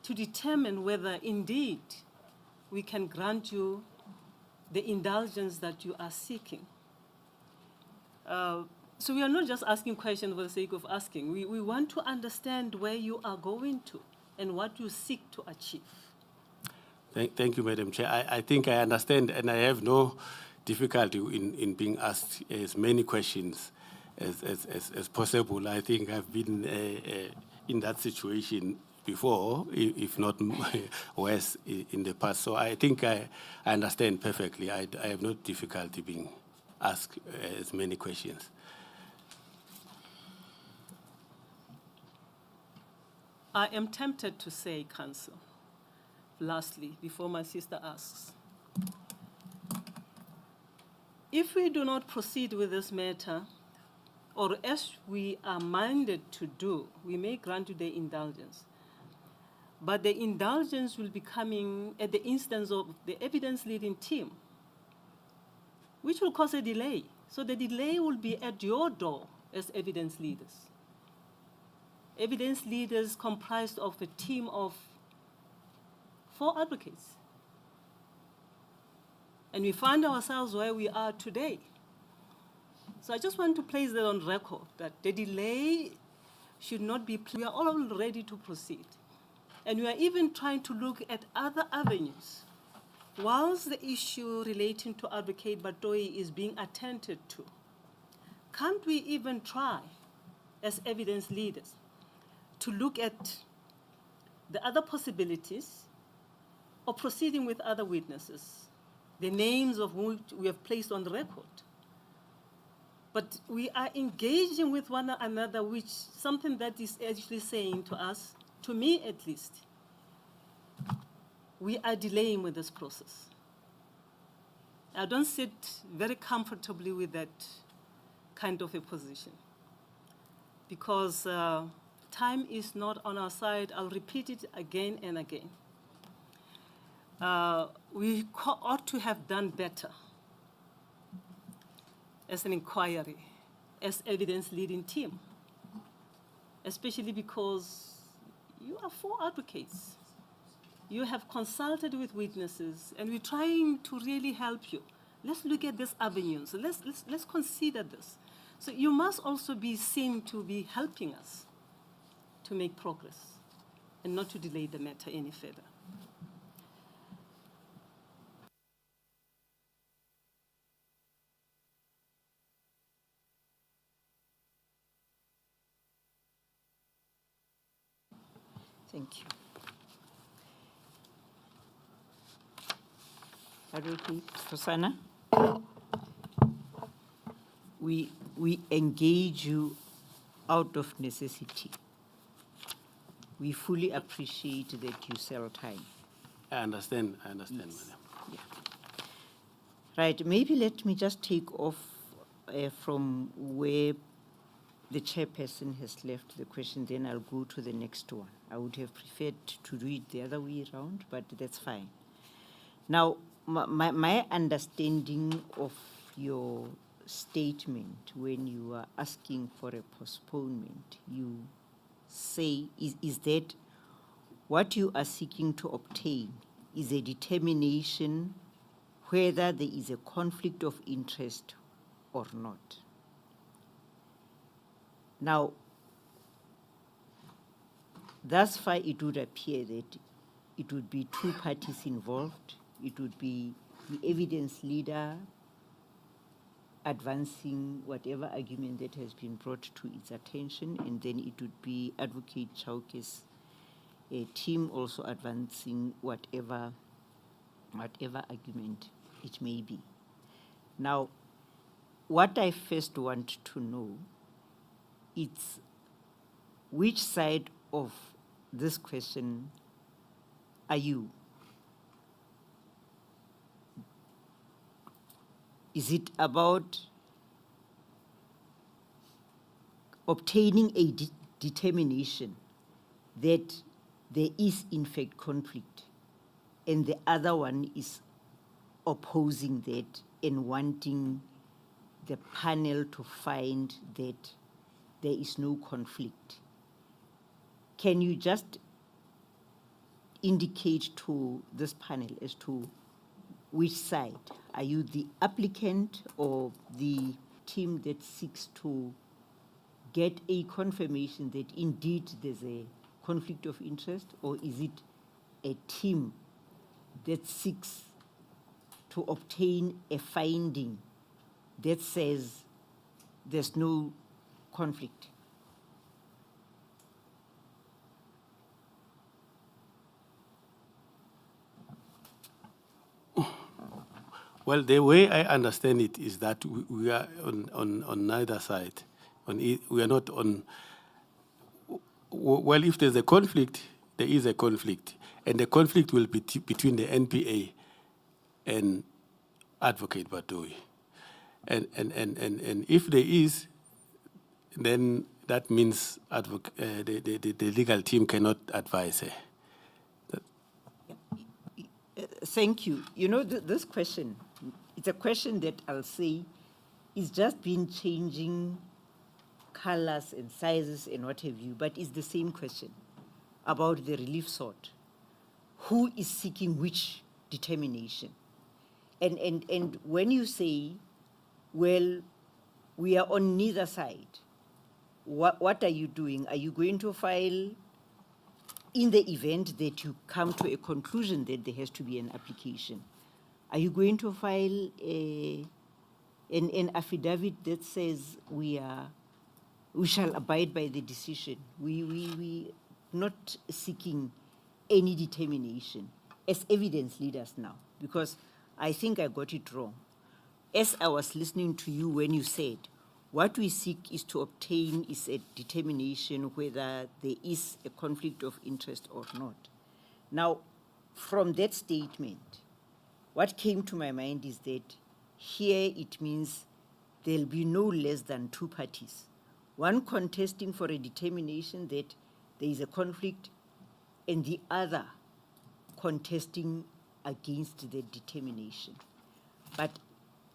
to determine whether indeed we can grant you the indulgence that you are seeking. So we are not just asking questions for the sake of asking. We want to understand where you are going to and what you seek to achieve. Thank you, Madam Chair. I think I understand, and I have no difficulty in being asked as many questions as possible. I think I've been in that situation before, if not worse, in the past. So I think I understand perfectly. I have no difficulty being asked as many questions. I am tempted to say, Counsel, lastly, before my sister asks, if we do not proceed with this matter, or as we are minded to do, we may grant you the indulgence. But the indulgence will be coming at the instance of the evidence-leading team, which will cause a delay. So the delay will be at your door as evidence leaders. Evidence leaders comprised of a team of 4 advocates. And we find ourselves where we are today. So I just want to place that on record, that the delay should not be, we are all ready to proceed. And we are even trying to look at other avenues. Whilst the issue relating to Advocate Batohi is being attended to, can't we even try, as evidence leaders, to look at the other possibilities of proceeding with other witnesses, the names of which we have placed on the record? But we are engaging with one another, which something that is actually saying to us, to me at least, we are delaying with this process. I don't sit very comfortably with that kind of a position because time is not on our side. I'll repeat it again and again. We ought to have done better as an inquiry, as evidence-leading team, especially because you are 4 advocates. You have consulted with witnesses, and we're trying to really help you. Let's look at these avenues. Let's consider this. So you must also be seen to be helping us to make progress and not to delay the matter any further. Thank you. Advocate Fosana, we engage you out of necessity. We fully appreciate that you sell time. I understand, Yes. Madam. Yeah. Right, maybe let me just take off from where the chairperson has left the question, then I'll go to the next one. I would have preferred to do it the other way around, but that's fine. Now, my understanding of your statement, when you are asking for a postponement, you say, is that what you are seeking to obtain is a determination whether there is a conflict of interest or not. Now, thus far it would appear that it would be two parties involved. It would be the evidence leader advancing whatever argument that has been brought to its attention, and then it would be Advocate Chauke's team also advancing whatever argument it may be. Now, what I first want to know is which side of this question are you? Is it about obtaining a determination that there is in fact conflict, and the other one is opposing that and wanting the panel to find that there is no conflict? Can you just indicate to this panel as to which side? Are you the applicant or the team that seeks to get a confirmation that indeed there's a conflict of interest, or is it a team that seeks to obtain a finding that says there's no conflict? Well, the way I understand it is that we are on neither side. We are not on. Well, if there's a conflict, there is a conflict, and the conflict will be between the NPA and Advocate Batohi. And if there is, then that means the legal team cannot advise her. Thank you. You know, this question, it's a question that I'll say is just been changing colors and sizes and what have you, but it's the same question about the relief sought. Who is seeking which determination? And when you say, well, we are on neither side, what are you doing? Are you going to file, in the event that you come to a conclusion that there has to be an application, are you going to file an affidavit that says we shall abide by the decision? We not seeking any determination as evidence leaders now, because I think I got it wrong. As I was listening to you when you said, what we seek is to obtain is a determination whether there is a conflict of interest or not. Now, from that statement, what came to my mind is that here it means there'll be no less than two parties, one contesting for a determination that there is a conflict, and the other contesting against the determination. But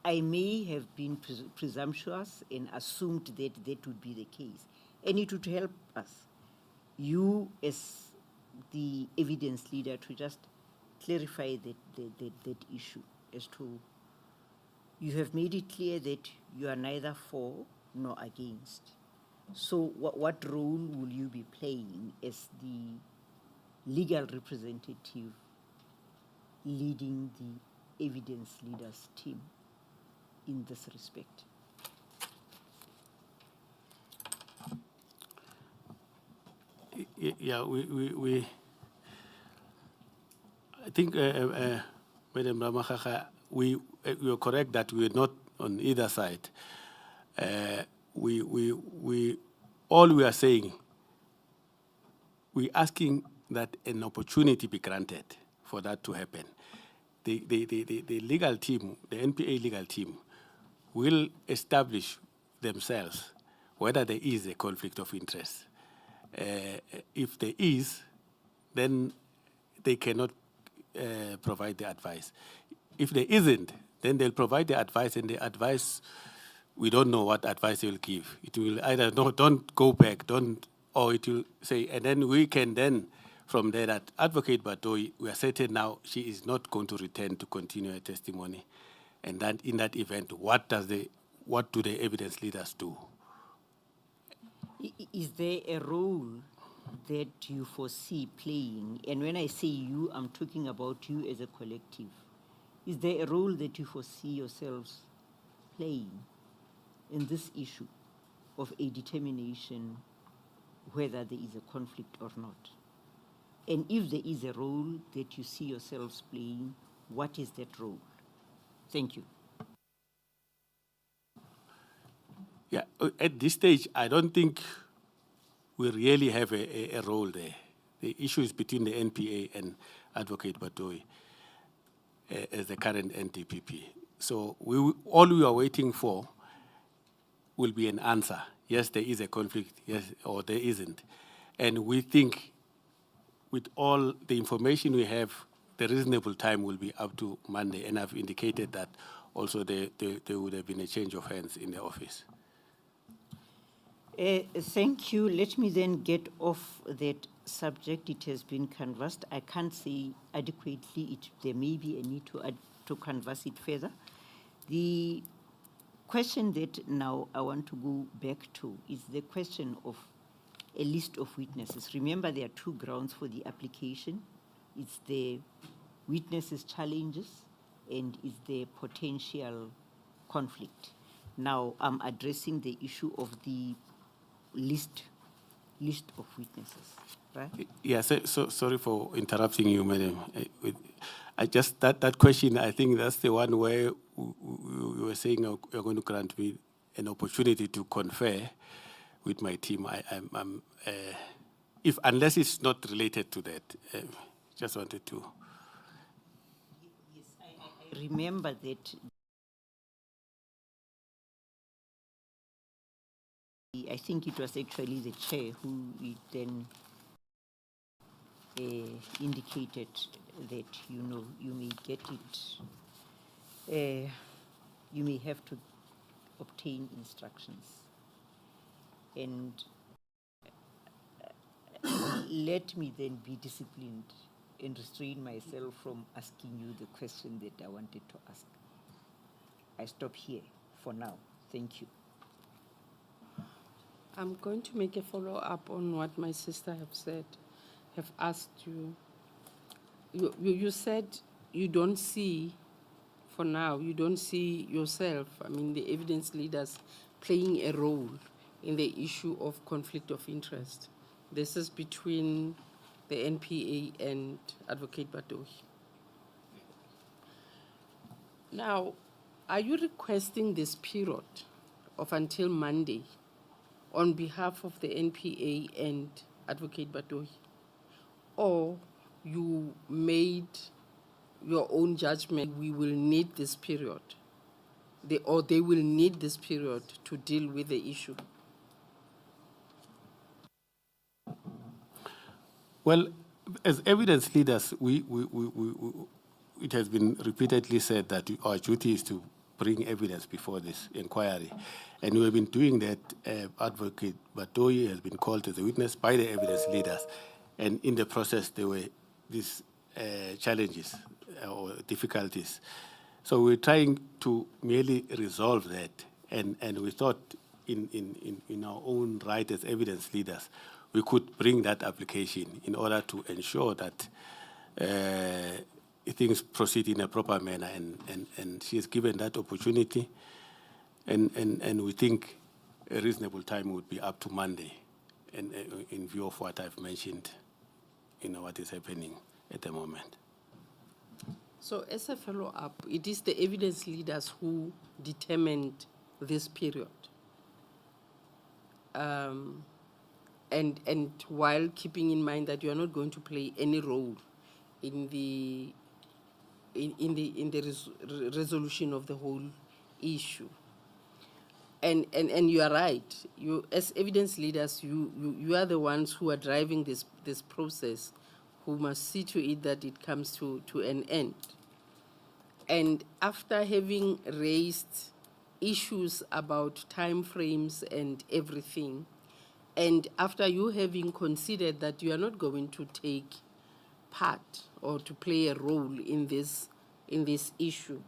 I may have been presumptuous and assumed that that would be the case. And it would help us, you as the evidence leader, to just clarify that issue as to, you have made it clear that you are neither for nor against. So what role will you be playing as the legal representative leading the evidence leaders team in this respect? Yeah, I think, Madam Ramachaka, we are correct that we are not on either side. All we are saying, we're asking that an opportunity be granted for that to happen. The legal team, the NPA legal team, will establish themselves whether there is a conflict of interest. If there is, then they cannot provide the advice. If there isn't, then they'll provide the advice, and the advice we don't know what advice he will give. It will either, no, don't go back, don't, or it will say, and then we can then, from there, that Advocate Batohi, we are certain now she is not going to return to continue her testimony. And then in that event, what do the evidence leaders do? Is there a role that you foresee playing? And when I say you, I'm talking about you as a collective. Is there a role that you foresee yourselves playing in this issue of a determination whether there is a conflict or not? And if there is a role that you see yourselves playing, what is that role? Thank you. Yeah, at this stage, I don't think we really have a role there. The issue is between the NPA and Advocate Batohi as the current NDPP. So all we are waiting for will be an answer. Yes, there is a conflict, yes, or there isn't. And we think with all the information we have, the reasonable time will be up to Monday. And I've indicated that also there would have been a change of hands in the office. Thank you. Let me then get off that subject. It has been canvassed. I can't say adequately. There may be a need to canvass it further. The question that now I want to go back to is the question of a list of witnesses. Remember, there are two grounds for the application. It's the witnesses' challenges and it's the potential conflict. Now, I'm addressing the issue of the list of witnesses, right? Yeah, so sorry for interrupting you, madam. I just, that question, I think that's the one where you were saying you're going to grant me an opportunity to confer with my team. Unless it's not related to that, just wanted to. Yes, I remember that. I think it was actually the chair who then indicated that, you may get it, you may have to obtain instructions. And let me then be disciplined and restrain myself from asking you the question that I wanted to ask. I stop here for now. Thank you. I'm going to make a follow-up on what my sister have asked you. You said you don't see, for now, you don't see yourself, the evidence leaders, playing a role in the issue of conflict of interest. This is between the NPA and Advocate Batohi. Now, are you requesting this period of until Monday on behalf of the NPA and Advocate Batohi? Or you made your own judgment, we will need this period, they will need this period to deal with the issue? Well, as evidence leaders, it has been repeatedly said that our duty is to bring evidence before this inquiry. And we have been doing that. Advocate Batohi has been called as a witness by the evidence leaders. And in the process, there were these challenges or difficulties. So we're trying to merely resolve that. And we thought in our own right as evidence leaders, we could bring that application in order to ensure that things proceed in a proper manner. And she is given that opportunity. And we think a reasonable time would be up to Monday, and in view of what I've mentioned, what is happening at the moment. So as a follow-up, it is the evidence leaders who determined this period. And while keeping in mind that you are not going to play any role in the resolution of the whole issue. And you are right. You, as evidence leaders, you are the ones who are driving this process, who must see to it that it comes to an end. And after having raised issues about timeframes and everything, and after you having considered that you are not going to take part or to play a role in this issue,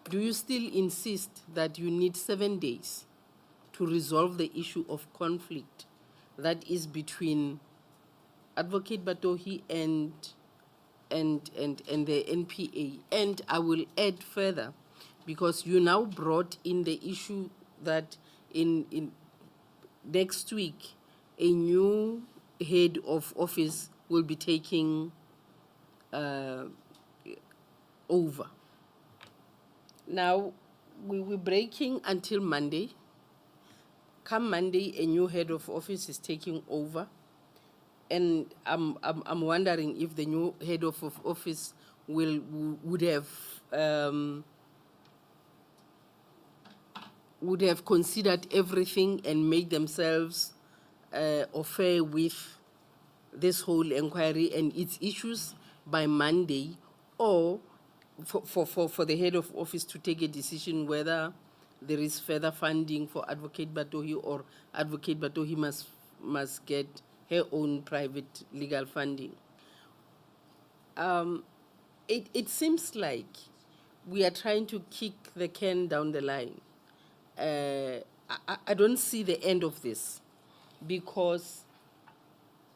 do you still insist that you need 7 days to resolve the issue of conflict that is between Advocate Batohi and the NPA? And I will add further, because you now brought in the issue that in next week a new head of office will be taking over. Now, we're breaking until Monday. Come Monday, a new head of office is taking over. And I'm wondering if the new head of office would have considered everything and made themselves au fait with this whole inquiry and its issues by Monday, or for the head of office to take a decision whether there is further funding for Advocate Batohi, or Advocate Batohi must get her own private legal funding. It seems like we are trying to kick the can down the line. I don't see the end of this, because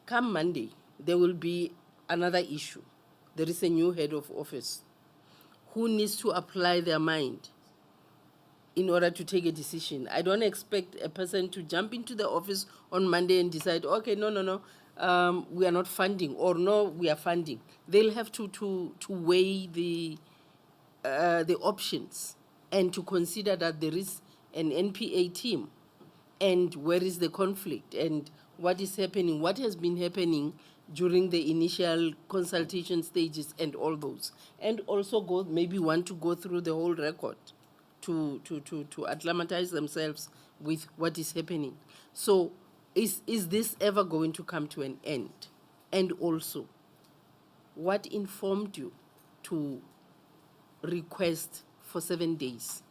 come Monday, there will be another issue. There is a new head of office who needs to apply their mind in order to take a decision. I don't expect a person to jump into the office on Monday and decide, okay, no, we are not funding, or no, we are funding. They'll have to weigh the options and to consider that there is an NPA team, and where is the conflict, and what is happening, what has been happening during the initial consultation stages and all those. And also maybe want to go through the whole record to acclimatize themselves with what is happening. So is this ever going to come to an end? And also, what informed you to request for 7 days?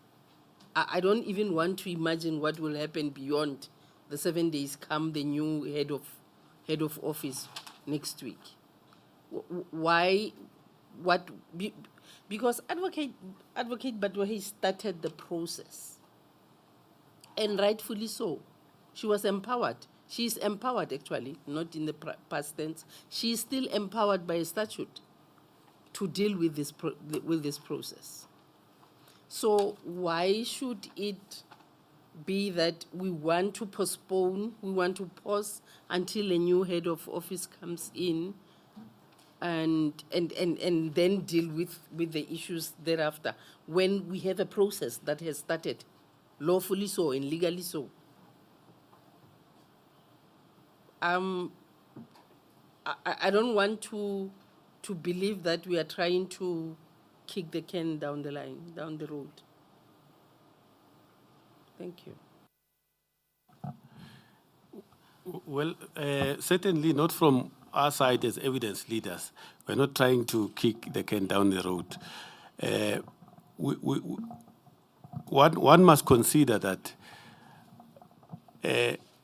I don't even want to imagine what will happen beyond the 7 days come the new head of office next week. Why? What? Because Advocate Batohi started the process, and rightfully so. She was empowered. She is empowered, actually, not in the past tense. She is still empowered by a statute to deal with this process. So why should it be that we want to postpone, we want to pause until a new head of office comes in and then deal with the issues thereafter, when we have a process that has started, lawfully so and legally so? I don't want to believe that we are trying to kick the can down the line, down the road. Thank you. Well, certainly not from our side as evidence leaders. We're not trying to kick the can down the road. One must consider that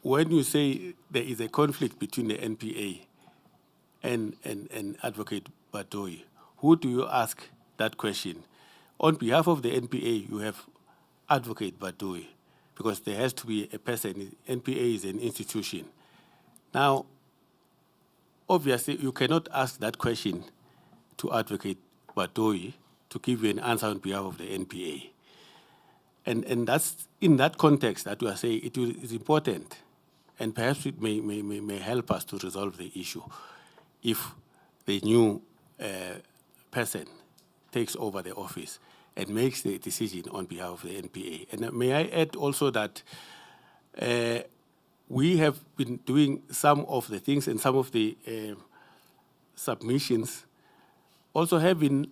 when you say there is a conflict between the NPA and Advocate Batohi, who do you ask that question? On behalf of the NPA, you have Advocate Batohi, because there has to be a person. NPA is an institution. Now, obviously, you cannot ask that question to Advocate Batohi to give you an answer on behalf of the NPA. And that's in that context that we are saying it is important, and perhaps it may help us to resolve the issue if the new person takes over the office and makes the decision on behalf of the NPA. And may I add also that we have been doing some of the things, and some of the submissions also have been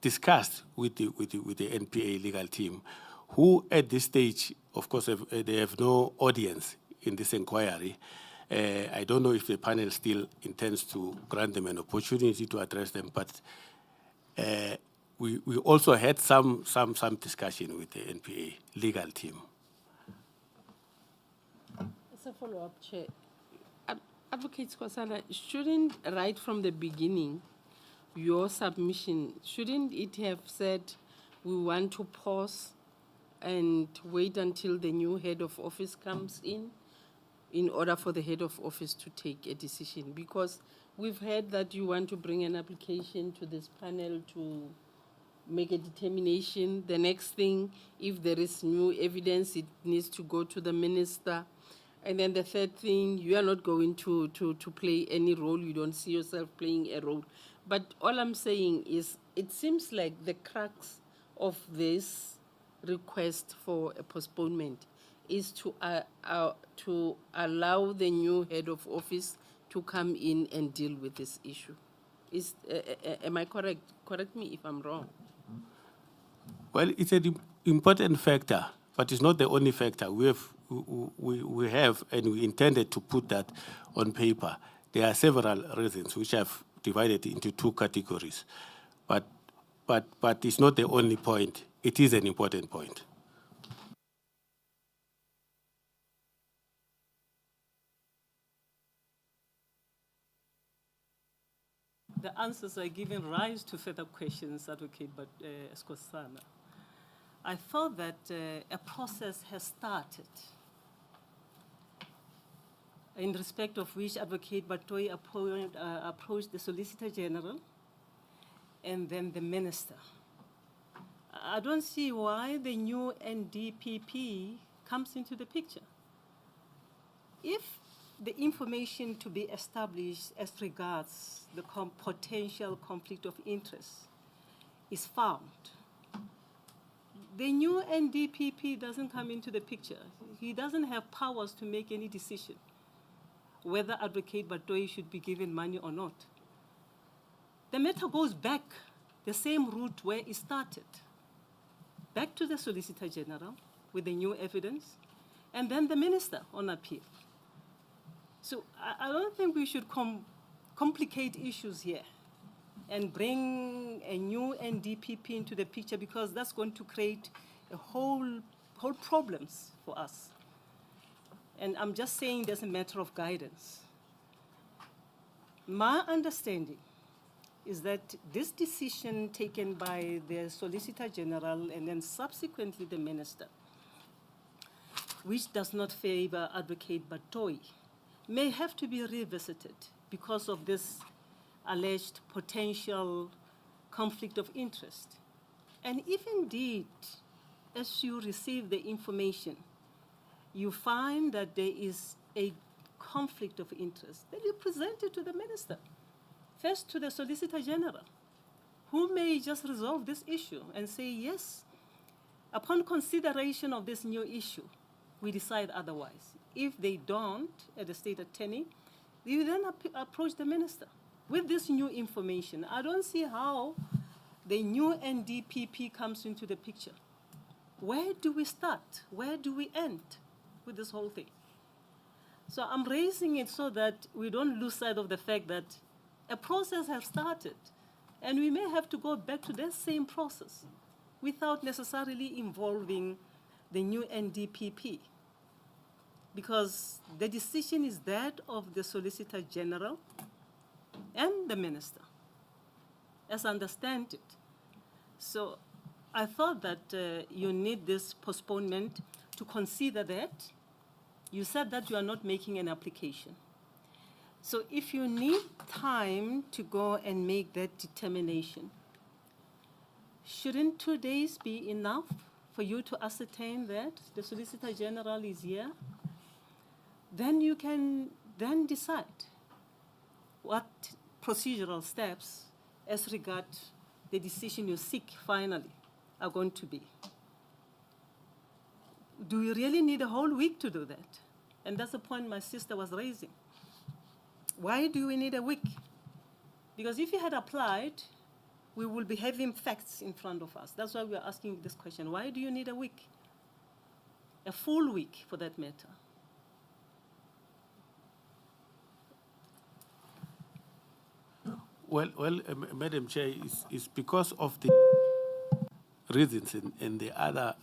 discussed with the NPA legal team, who at this stage, of course, they have no audience in this inquiry. I don't know if the panel still intends to grant them an opportunity to address them, but we also had some discussion with the NPA legal team. As a follow-up, Chair, Advocate Skwasana, shouldn't right from the beginning, your submission, shouldn't it have said we want to pause and wait until the new head of office comes in order for the head of office to take a decision? Because we've heard that you want to bring an application to this panel to make a determination. The next thing, if there is new evidence, it needs to go to the minister. And then the third thing, you are not going to play any role. You don't see yourself playing a role. But all I'm saying is, it seems like the crux of this request for a postponement is to allow the new head of office to come in and deal with this issue. Am I correct? Correct me if I'm wrong. Well, it's an important factor, but it's not the only factor. We have, and we intended to put that on paper. There are several reasons which I've divided into two categories, but it's not the only point. It is an important point. The answers are giving rise to further questions, Advocate Skwasana. I thought that a process has started in respect of which Advocate Batohi approached the Solicitor General and then the Minister. I don't see why the new NDPP comes into the picture. If the information to be established as regards the potential conflict of interest is found, the new NDPP doesn't come into the picture. He doesn't have powers to make any decision whether Advocate Batohi should be given money or not. The matter goes back the same route where it started, back to the Solicitor General with the new evidence, and then the Minister on appeal. So I don't think we should complicate issues here and bring a new NDPP into the picture, because that's going to create a whole problems for us. And I'm just saying there's a matter of guidance. My understanding is that this decision taken by the Solicitor General and then subsequently the Minister, which does not favor Advocate Batohi, may have to be revisited because of this alleged potential conflict of interest. And if indeed, as you receive the information, you find that there is a conflict of interest, then you present it to the Minister, first to the Solicitor General, who may just resolve this issue and say, yes, upon consideration of this new issue, we decide otherwise. If they don't, at the State Attorney, you then approach the Minister with this new information. I don't see how the new NDPP comes into the picture. Where do we start? Where do we end with this whole thing? So I'm raising it so that we don't lose sight of the fact that a process has started, and we may have to go back to that same process without necessarily involving the new NDPP, because the decision is that of the Solicitor General and the Minister, as I understand it. So I thought that you need this postponement to consider that. You said that you are not making an application. So if you need time to go and make that determination, shouldn't 2 days be enough for you to ascertain that the Solicitor General is here? Then you can then decide what procedural steps as regard the decision you seek finally are going to be. Do you really need a whole week to do that? And that's the point my sister was raising. Why do we need a week? Because if you had applied, we will be having facts in front of us. That's why we are asking this question. Why do you need a week? A full week, for that matter. Well, Madam Chair, it's because of the reasons and the other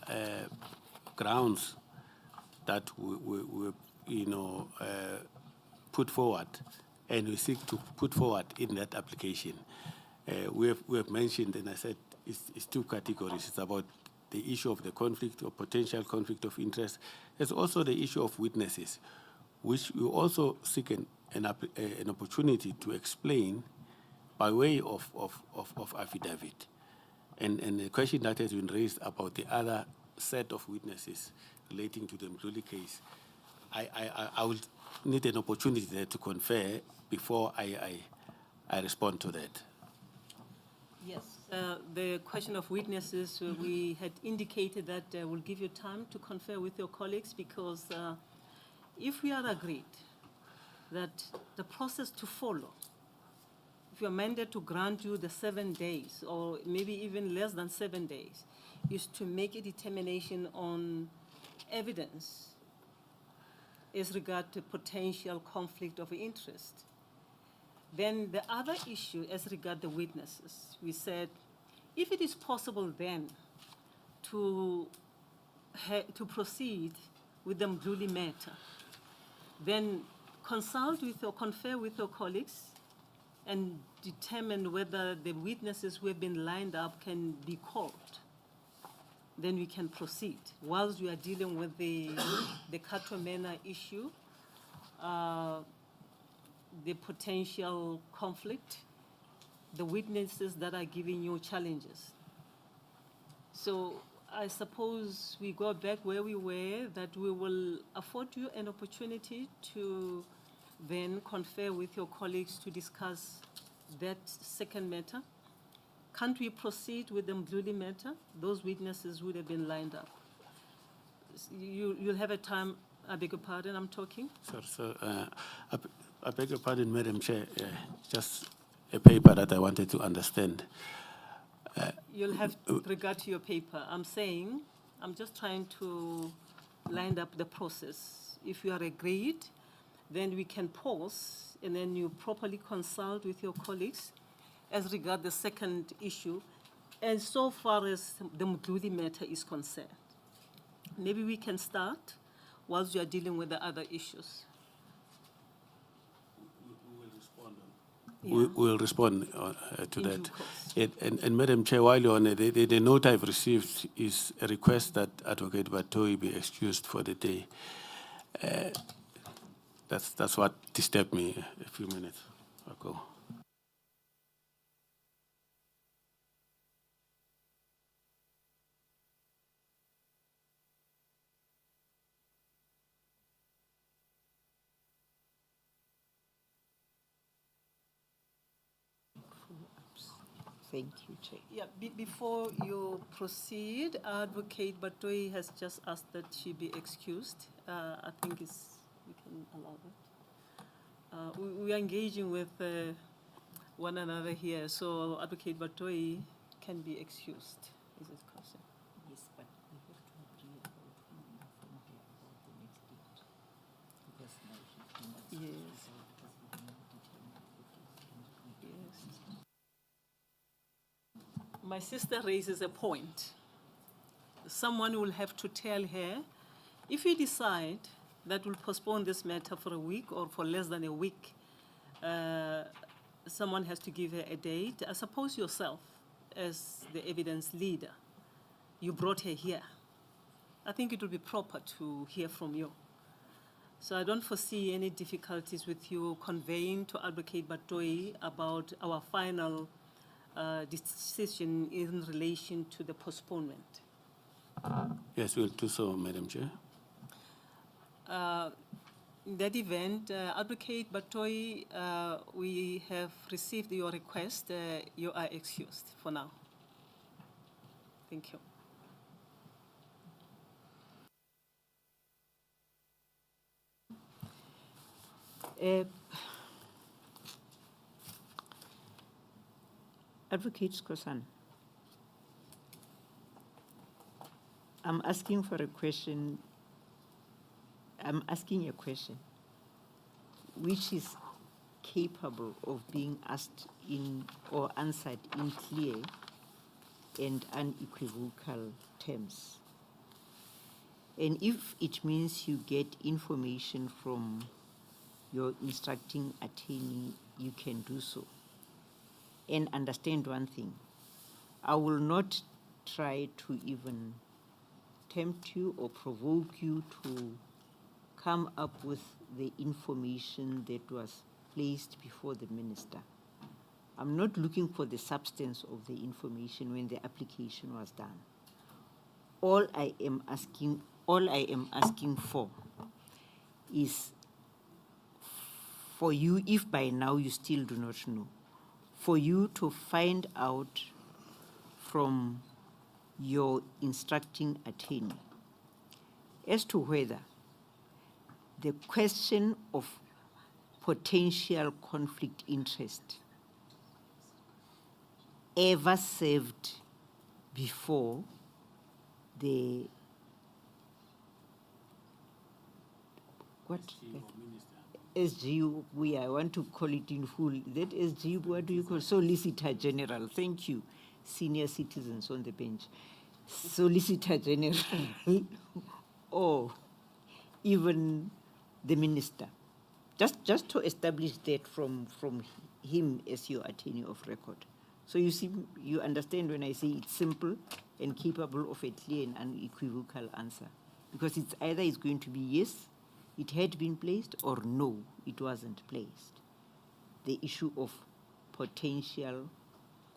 grounds that we put forward and we seek to put forward in that application. We have mentioned, and I said it's two categories. It's about the issue of the conflict or potential conflict of interest. There's also the issue of witnesses, which we also seek an opportunity to explain by way of affidavit. And the question that has been raised about the other set of witnesses relating to the Mdluli case, I will need an opportunity there to confer before I respond to that. Yes, the question of witnesses, we had indicated that we'll give you time to confer with your colleagues, because if we are agreed that the process to follow, if you're mandated to grant you the 7 days, or maybe even less than 7 days, is to make a determination on evidence as regard to potential conflict of interest. Then the other issue as regard the witnesses, we said, if it is possible then to proceed with the Mdluli matter, then consult with or confer with your colleagues and determine whether the witnesses who have been lined up can be called. Then we can proceed. Whilst we are dealing with the Katomena issue, the potential conflict, the witnesses that are giving you challenges. So I suppose we go back where we were, that we will afford you an opportunity to then confer with your colleagues to discuss that second matter. Can't we proceed with the Mdluli matter? Those witnesses would have been lined up. You'll have a time, I beg your pardon, I'm talking? I beg your pardon, Madam Chair, just a paper that I wanted to understand. You'll have regard to your paper. I'm saying, I'm just trying to line up the process. If you are agreed, then we can pause, and then you properly consult with your colleagues as regard the second issue, and so far as the Mdluli matter is concerned. Maybe we can start whilst you are dealing with the other issues. We will respond to In that. due course. And Madam Chair, while you're on it, the note I've received is a request that Advocate Batohi be excused for the day. That's what disturbed me a few minutes ago. Thank you, Chair. Yeah, before you proceed, Advocate Batohi has just asked that she be excused. I think we can allow that. We are engaging with one another here, so Advocate Batohi can be excused. Is it correct? Yes, but we have to agree about who inform her about the next date. Because now she cannot Yes. Yes. My sister raises a point. Someone will have to tell her, if we decide that we'll postpone this matter for a week or for less than a week, someone has to give her a date. I suppose yourself, as the evidence leader, you brought her here. I think it would be proper to hear from you. So I don't foresee any difficulties with you conveying to Advocate Batohi about our final decision in relation to the postponement. Yes, we'll do so, Madam Chair. In that event, Advocate Batohi, we have received your request. You are excused for now. Thank you. Advocate Skosan, I'm asking a question which is capable of being asked in or answered in clear and unequivocal terms. And if it means you get information from your instructing attorney, you can do so. And understand one thing, I will not try to even tempt you or provoke you to come up with the information that was placed before the minister. I'm not looking for the substance of the information when the application was done. All I am asking for is for you, if by now you still do not know, for you to find out from your instructing attorney as to whether the question of potential conflict interest ever served before the SG, I want to call it in full. That SG, what do you call? Solicitor General. Thank you, senior citizens on the bench. Solicitor General, or even the minister. Just to establish that from him as your attorney of record. So you see, you understand when I say it's simple and capable of a clear and unequivocal answer. Because it's either it's going to be yes, it had been placed, or no, it wasn't placed. The issue of potential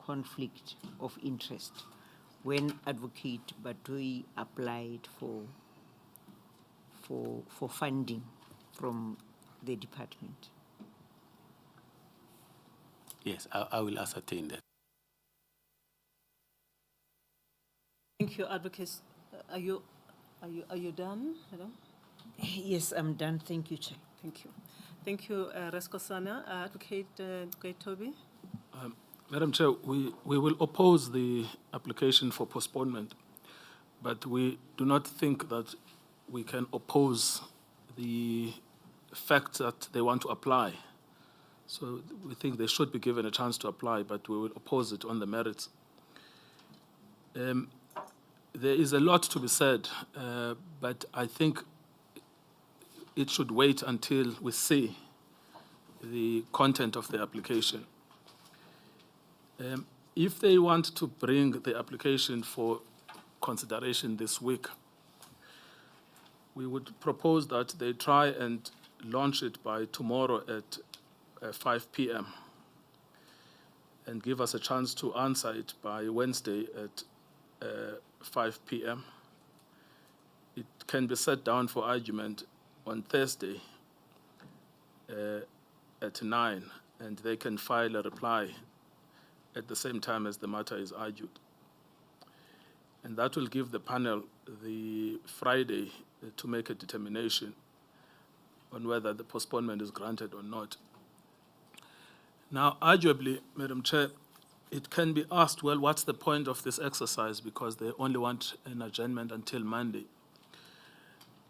conflict of interest when Advocate Batohi applied for funding from the department. Yes, I will ascertain that. Thank you, advocates. Are you done, madam? Yes, I'm done. Thank you, Chair. Thank you. Thank you, Reskosana. Advocate Toby. Madam Chair, we will oppose the application for postponement, but we do not think that we can oppose the fact that they want to apply. So we think they should be given a chance to apply, but we will oppose it on the merits. There is a lot to be said, but I think it should wait until we see the content of the application. If they want to bring the application for consideration this week, we would propose that they try and launch it by tomorrow at 5 p.m. and give us a chance to answer it by Wednesday at 5 p.m. It can be set down for argument on Thursday at 9, and they can file a reply at the same time as the matter is argued. And that will give the panel the Friday to make a determination on whether the postponement is granted or not. Now, arguably, Madam Chair, it can be asked, well, what's the point of this exercise, because they only want an adjournment until Monday.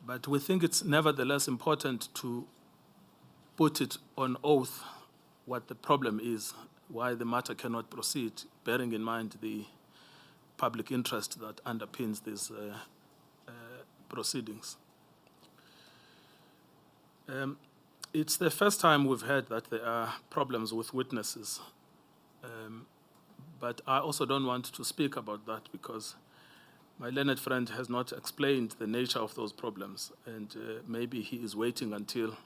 But we think it's nevertheless important to put it on oath what the problem is, why the matter cannot proceed, bearing in mind the public interest that underpins these proceedings. It's the first time we've heard that there are problems with witnesses. But I also don't want to speak about that because my learned friend has not explained the nature of those problems, and maybe he is waiting until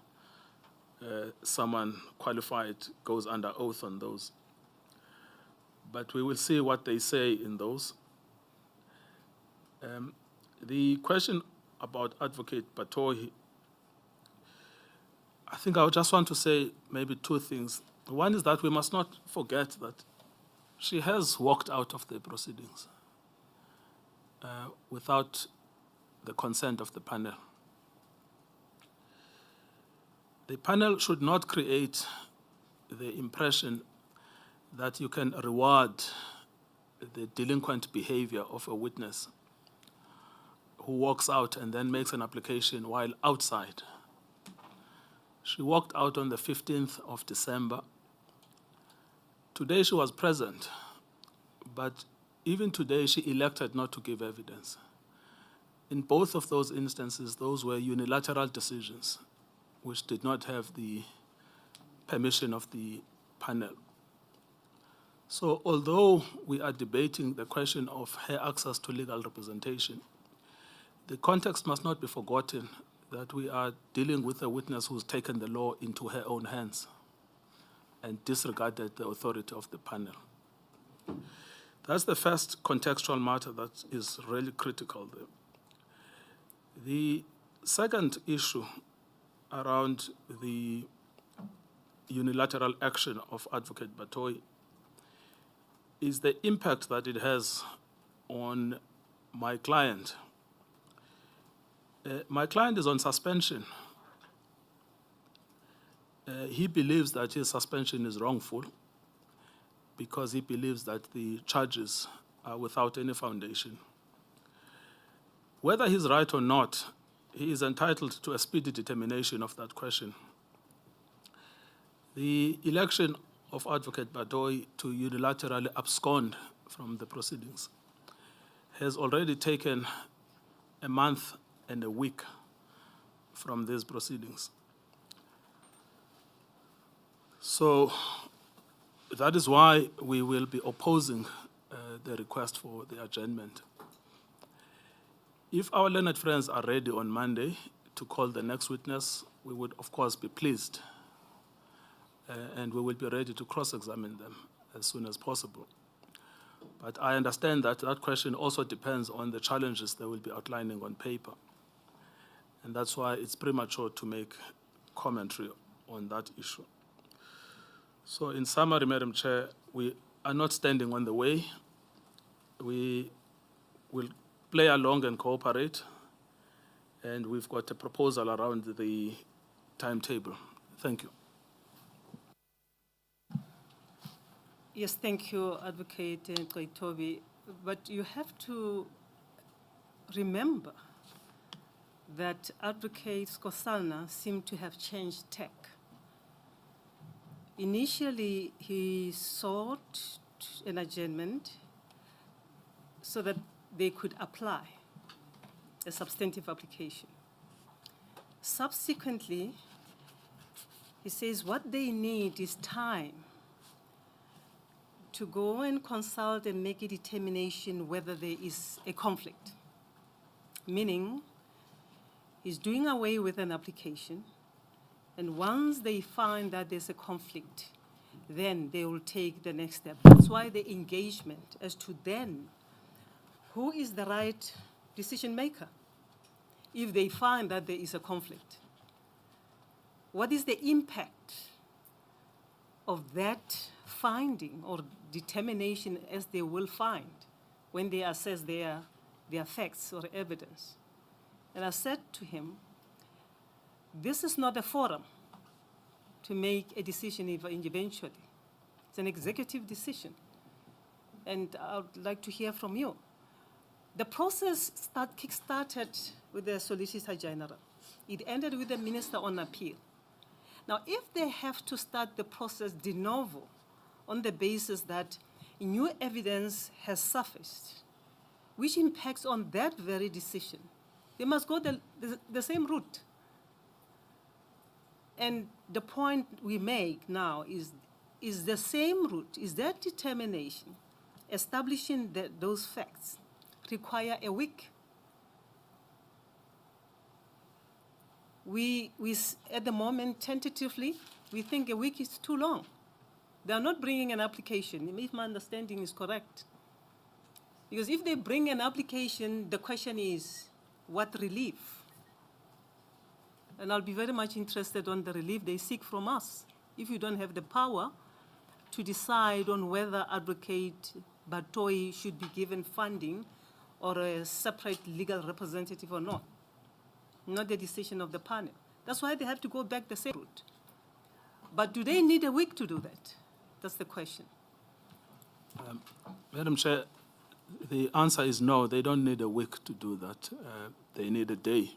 someone qualified goes under oath on those. But we will see what they say in those. The question about Advocate Batohi, I think I just want to say maybe two things. One is that we must not forget that she has walked out of the proceedings without the consent of the panel. The panel should not create the impression that you can reward the delinquent behavior of a witness who walks out and then makes an application while outside. She walked out on the 15th of December. Today she was present, but even today, she elected not to give evidence. In both of those instances, those were unilateral decisions which did not have the permission of the panel. So although we are debating the question of her access to legal representation, the context must not be forgotten that we are dealing with a witness who's taken the law into her own hands and disregarded the authority of the panel. That's the first contextual matter that is really critical there. The second issue around the unilateral action of Advocate Batohi is the impact that it has on my client. My client is on suspension. He believes that his suspension is wrongful because he believes that the charges are without any foundation. Whether he's right or not, he is entitled to a speedy determination of that question. The election of Advocate Batohi to unilaterally abscond from the proceedings has already taken a month and a week from these proceedings. So that is why we will be opposing the request for the adjournment. If our learned friends are ready on Monday to call the next witness, we would, of course, be pleased. And we will be ready to cross-examine them as soon as possible. But I understand that that question also depends on the challenges they will be outlining on paper. And that's why it's premature to make commentary on that issue. So in summary, Madam Chair, we are not standing on the way. We will play along and cooperate. And we've got a proposal around the timetable. Thank you. Yes, thank you, Advocate Nkabinde. But you have to remember that Advocate Nkosana seemed to have changed tack. Initially, he sought an adjournment so that they could apply a substantive application. Subsequently, he says what they need is time to go and consult and make a determination whether there is a conflict. Meaning, he's doing away with an application, and once they find that there's a conflict, then they will take the next step. That's why the engagement as to then who is the right decision maker if they find that there is a conflict. What is the impact of that finding or determination as they will find when they assess their facts or evidence? And I said to him, this is not a forum to make a decision eventually. It's an executive decision. And I would like to hear from you. The process kick-started with the Solicitor General. It ended with the Minister on Appeal. Now, if they have to start the process de novo on the basis that new evidence has surfaced, which impacts on that very decision, they must go the same route. And the point we make now is the same route, is that determination, establishing those facts, require a week. We at the moment, tentatively, we think a week is too long. They are not bringing an application, if my understanding is correct. Because if they bring an application, the question is, what relief? And I'll be very much interested on the relief they seek from us. If you don't have the power to decide on whether Advocate Batohi should be given funding or a separate legal representative or not the decision of the panel. That's why they have to go back the same route. But do they need a week to do that? That's the question. Madam Chair, the answer is no, they don't need a week to do that. They need a day.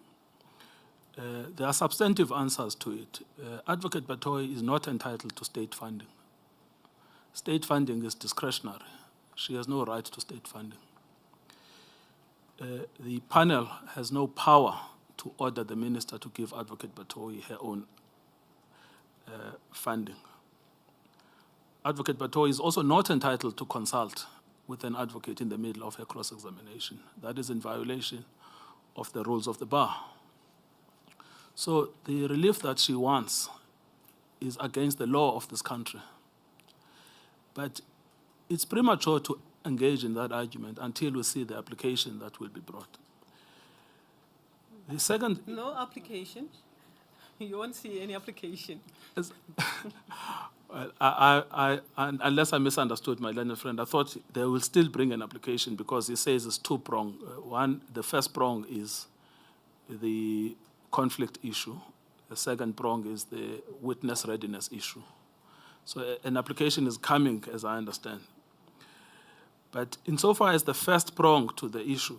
There are substantive answers to it. Advocate Batohi is not entitled to state funding. State funding is discretionary. She has no right to state funding. The panel has no power to order the minister to give Advocate Batohi her own funding. Advocate Batohi is also not entitled to consult with an advocate in the middle of her cross-examination. That is in violation of the rules of the bar. So the relief that she wants is against the law of this country. But it's premature to engage in that argument until we see the application that will be brought. The second... No application? You won't see any application. Well, unless I misunderstood my learned friend, I thought they will still bring an application because he says it's two-pronged. The first prong is the conflict issue. The second prong is the witness readiness issue. So an application is coming, as I understand. But insofar as the first prong to the issue,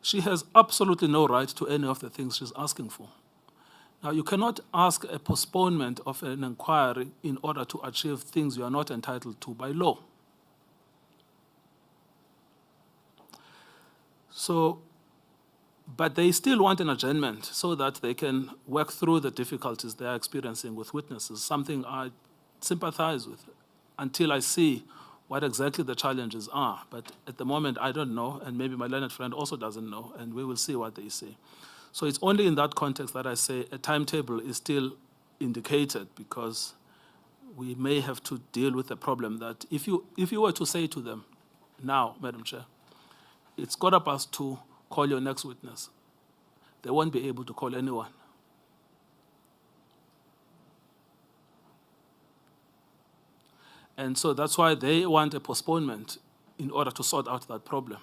she has absolutely no right to any of the things she's asking for. Now, you cannot ask a postponement of an inquiry in order to achieve things you are not entitled to by law. So, but they still want an adjournment so that they can work through the difficulties they are experiencing with witnesses, something I sympathize with until I see what exactly the challenges are. But at the moment, I don't know, and maybe my learned friend also doesn't know, and we will see what they say. So it's only in that context that I say a timetable is still indicated, because we may have to deal with the problem that if you were to say to them, now, Madam Chair, it's 2:15, call your next witness, they won't be able to call anyone. And so that's why they want a postponement in order to sort out that problem,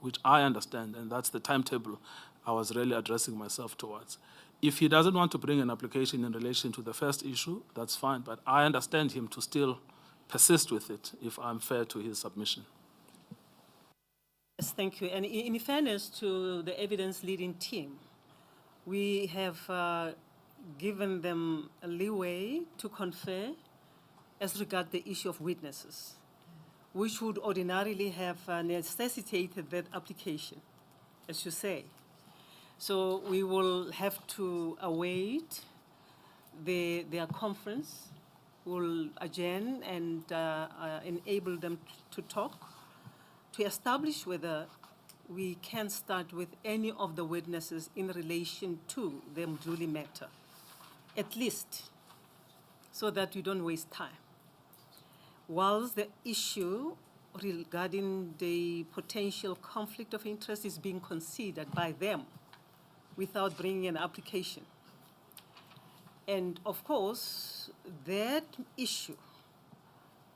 which I understand, and that's the timetable I was really addressing myself towards. If he doesn't want to bring an application in relation to the first issue, that's fine, but I understand him to still persist with it if I'm fair to his submission. Yes, thank you. And in fairness to the evidence-leading team, we have given them a leeway to confer as regards the issue of witnesses, which would ordinarily have necessitated that application, as you say. So we will have to await their conference. We'll adjourn and enable them to talk, to establish whether we can start with any of the witnesses in relation to the Mdluli matter, at least, so that we don't waste time. Whilst the issue regarding the potential conflict of interest is being considered by them without bringing an application. And of course, that issue,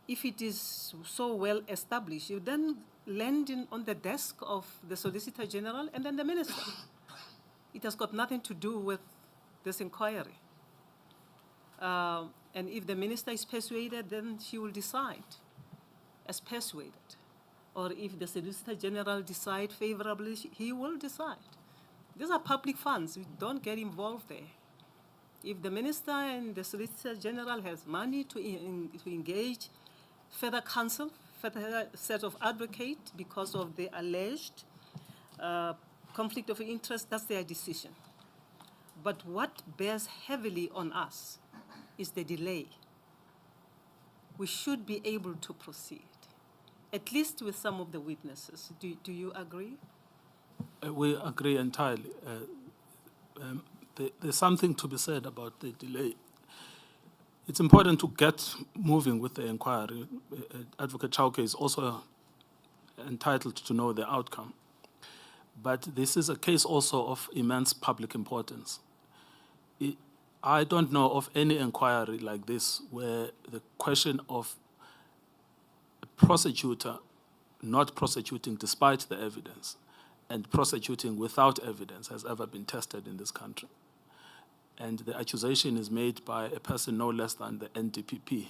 if it is so well established, you then land on the desk of the Solicitor General and then the Minister. It has got nothing to do with this inquiry. And if the Minister is persuaded, then she will decide as persuaded. Or if the Solicitor General decides favorably, he will decide. These are public funds. We don't get involved there. If the Minister and the Solicitor General has money to engage further counsel, further set of advocates because of the alleged conflict of interest, that's their decision. But what bears heavily on us is the delay. We should be able to proceed, at least with some of the witnesses. Do you agree? We agree entirely. There's something to be said about the delay. It's important to get moving with the inquiry. Advocate Chauke is also entitled to know the outcome. But this is a case also of immense public importance. I don't know of any inquiry like this where the question of a prosecutor not prosecuting despite the evidence and prosecuting without evidence has ever been tested in this country. And the accusation is made by a person no less than the DPP,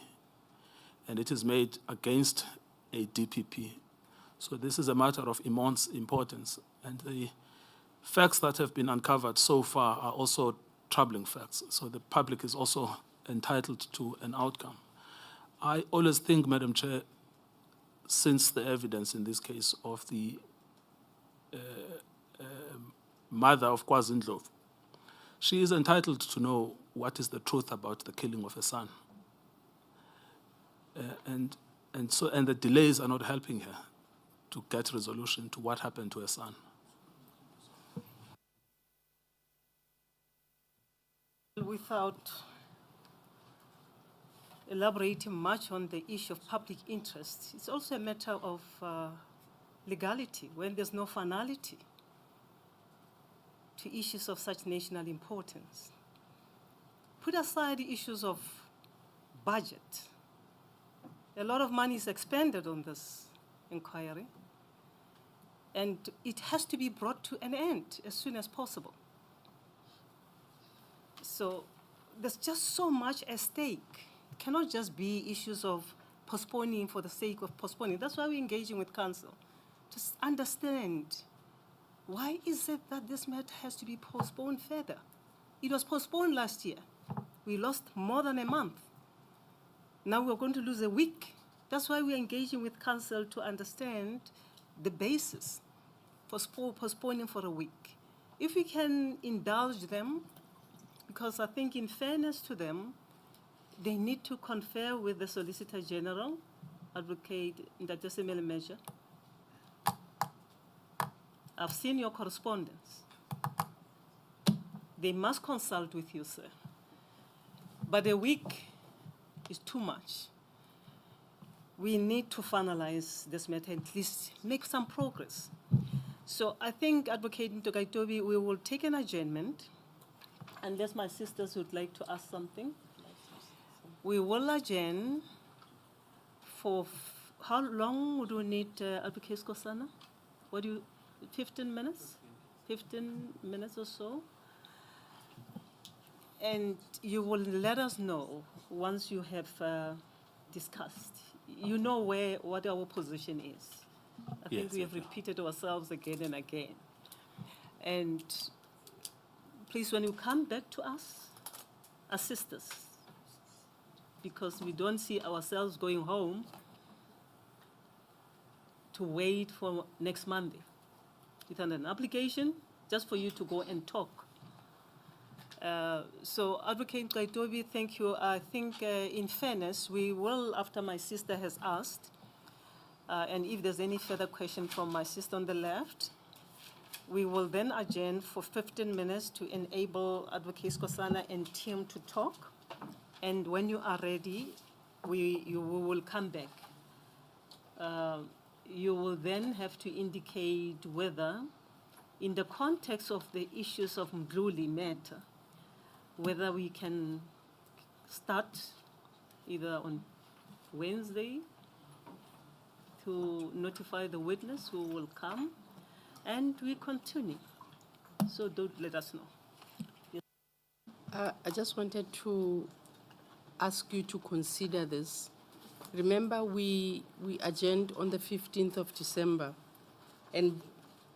and it is made against a DPP. So this is a matter of immense importance, and the facts that have been uncovered so far are also troubling facts, so the public is also entitled to an outcome. I always think, Madam Chair, since the evidence in this case of the mother of KwaZindlovu, she is entitled to know what is the truth about the killing of her son. And the delays are not helping her to get resolution to what happened to her son. Without elaborating much on the issue of public interest, it's also a matter of legality when there's no finality to issues of such national importance. Put aside the issues of budget. A lot of money is expended on this inquiry, and it has to be brought to an end as soon as possible. So there's just so much at stake. It cannot just be issues of postponing for the sake of postponing. That's why we're engaging with counsel. Just understand, why is it that this matter has to be postponed further? It was postponed last year. We lost more than a month. Now we're going to lose a week. That's why we're engaging with counsel to understand the basis for postponing for a week. If we can indulge them, because I think in fairness to them, they need to confer with the Solicitor General, Advocate Andrew Chauke. I've seen your correspondence. They must consult with you, sir. But a week is too much. We need to finalize this matter and at least make some progress. So I think, Advocate Andrew, we will take an adjournment, unless my sisters would like to ask something. We will adjourn for, how long do we need, Advocate Nkosana? What do you, 15 minutes? 15 minutes or so? And you will let us know once you have discussed. You know what our position is. I think we have repeated ourselves again and again. And please, when you come back to us, assist us, because we don't see ourselves going home to wait for next Monday. It's an application just for you to go and talk. So, Advocate Nkabinde, thank you. I think, in fairness, we will, after my sister has asked, and if there's any further question from my sister on the left, we will then adjourn for 15 minutes to enable Advocate Nkosana and team to talk. And when you are ready, we will come back. You will then have to indicate whether, in the context of the issues of Mdluli matter, whether we can start either on Wednesday to notify the witness who will come, and we continue. So don't let us know. I just wanted to ask you to consider this. Remember, we adjourned on the 15th of December, and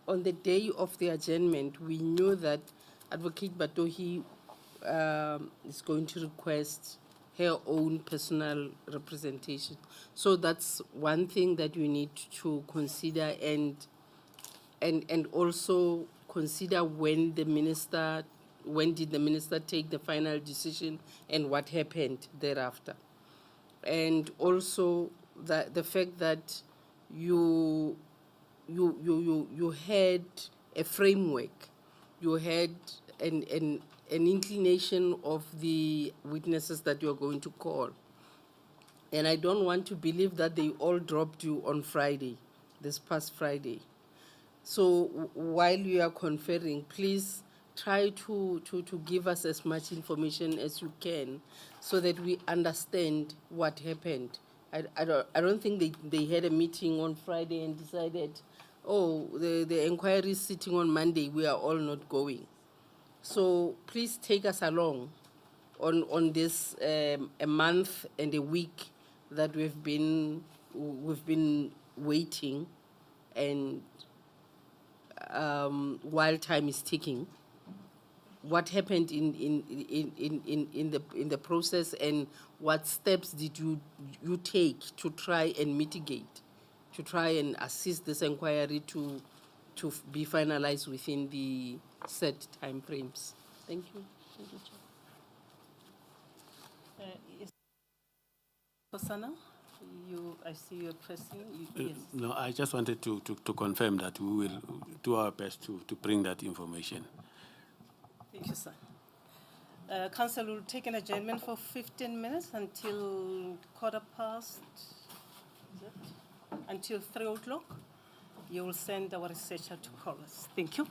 on the day of the adjournment, we knew that Advocate Batohi is going to request her own personal representation. So that's one thing that you need to consider, and also consider when did the minister take the final decision and what happened thereafter. And also the fact that you had a framework, you had an inclination of the witnesses that you're going to call. And I don't want to believe that they all dropped you on Friday, this past Friday. So while you are conferring, please try to give us as much information as you can so that we understand what happened. I don't think they had a meeting on Friday and decided, oh, the inquiry is sitting on Monday, we are all not going. So please take us along on this a month and a week that we've been waiting, and while time is ticking. What happened in the process, and what steps did you take to try and mitigate to try and assist this inquiry to be finalized within the set time frames. Thank you. Thank you, Chair. Yes. Kosana, I see you're pressing. Yes. No, I just wanted to confirm that we will do our best to bring that information. Thank you, sir. Council will take an adjournment for 15 minutes until until 3 o'clock. You will send our researcher to call us. Thank you.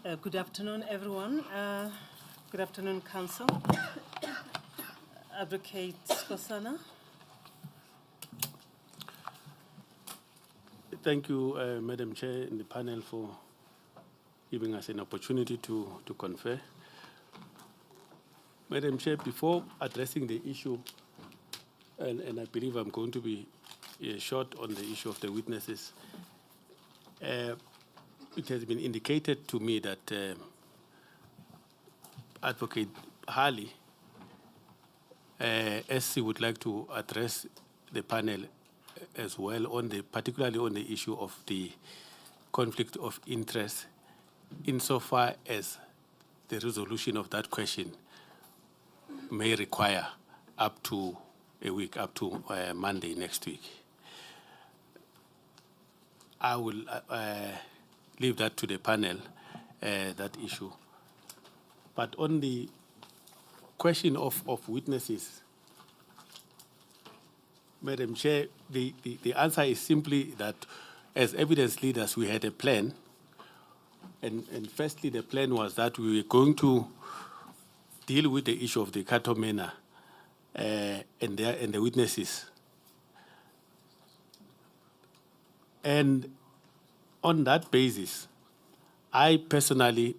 Good afternoon, everyone. Good afternoon, Counsel. Advocate Skosana. Thank you, Madam Chair and the panel for giving us an opportunity to confer. Madam Chair, before addressing the issue, and I believe I'm going to be short on the issue of the witnesses, it has been indicated to me that Advocate Harley, SC, would like to address the panel as well, particularly on the issue of the conflict of interest, insofar as the resolution of that question may require up to a week, up to Monday next week. I will leave that to the panel, that issue. But on the question of witnesses, Madam Chair, the answer is simply that as evidence leaders, we had a plan. And firstly, the plan was that we were going to deal with the issue of the Katomena and the witnesses. And on that basis, I personally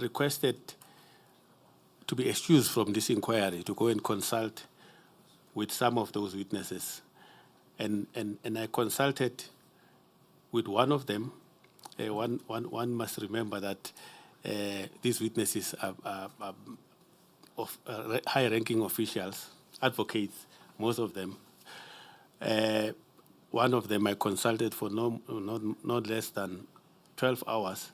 requested to be excused from this inquiry, to go and consult with some of those witnesses. And I consulted with one of them. One must remember that these witnesses are of high-ranking officials, advocates, most of them. One of them I consulted for not less than 12 hours.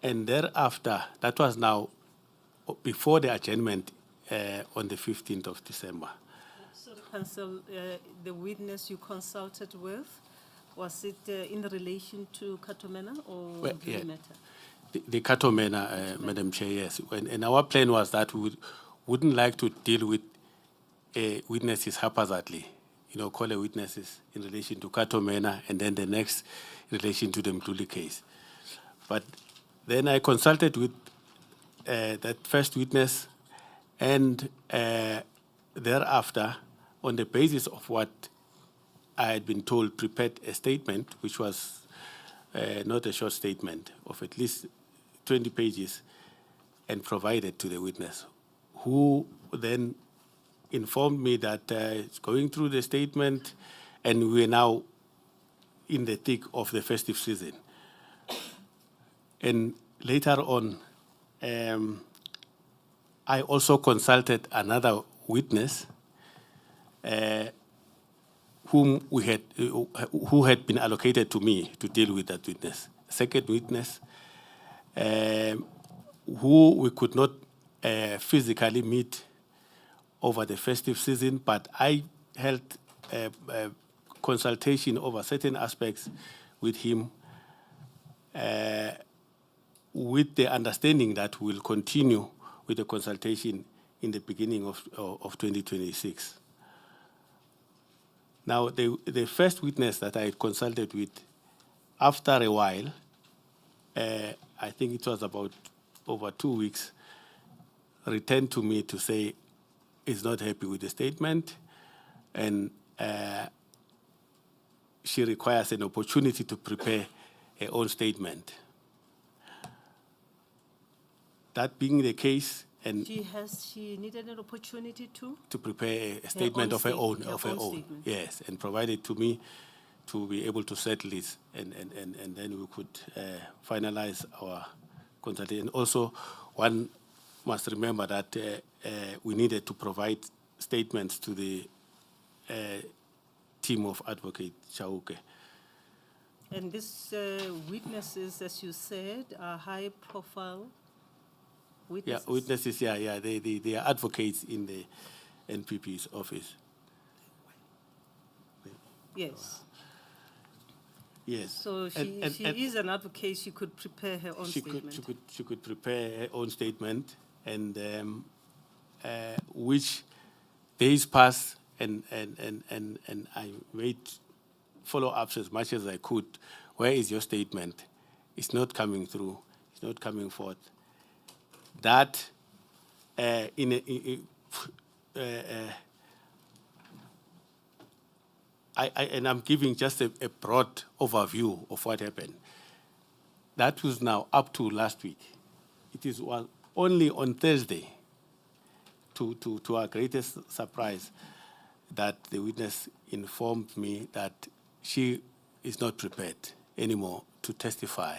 And thereafter, that was now before the adjournment on the 15th of December. So, Counsel, the witness you consulted with, was it in relation to Katomena or Well, the yeah. matter? The Katomena, Madam Chair, yes. And our plan was that we wouldn't like to deal with witnesses haphazardly, call a witnesses in relation to Katomena and then the next in relation to the Mtuli case. But then I consulted with that first witness, and thereafter, on the basis of what I had been told, prepared a statement, which was not a short statement, of at least 20 pages, and provided to the witness, who then informed me that it's going through the statement, and we're now in the thick of the festive season. And later on, I also consulted another witness who had been allocated to me to deal with that witness. Second witness, who we could not physically meet over the festive season, but I held a consultation over certain aspects with him, with the understanding that we'll continue with the consultation in the beginning of 2026. Now, the first witness that I consulted with, after a while, I think it was about over 2 weeks, returned to me to say is not happy with the statement, and she requires an opportunity to prepare her own statement. That being the case, and She needed an opportunity to prepare a statement of her own, statement. yes, and provide it to me to be able to settle it, and then we could finalize our consultation. And also, one must remember that we needed to provide statements to the team of Advocate Chauke. And these witnesses, as you said, are high-profile witnesses? Yeah, witnesses, they are advocates in the NPP's office. Yes. Yes. So she is an advocate. She could prepare her own statement. She could prepare her own statement, and which days passed, and I made follow-ups as much as I could. Where is your statement? is not coming through, is not coming forth. That and I'm giving just a broad overview of what happened. That was now up to last week. It is only on Thursday, to our greatest surprise, that the witness informed me that she is not prepared anymore to testify.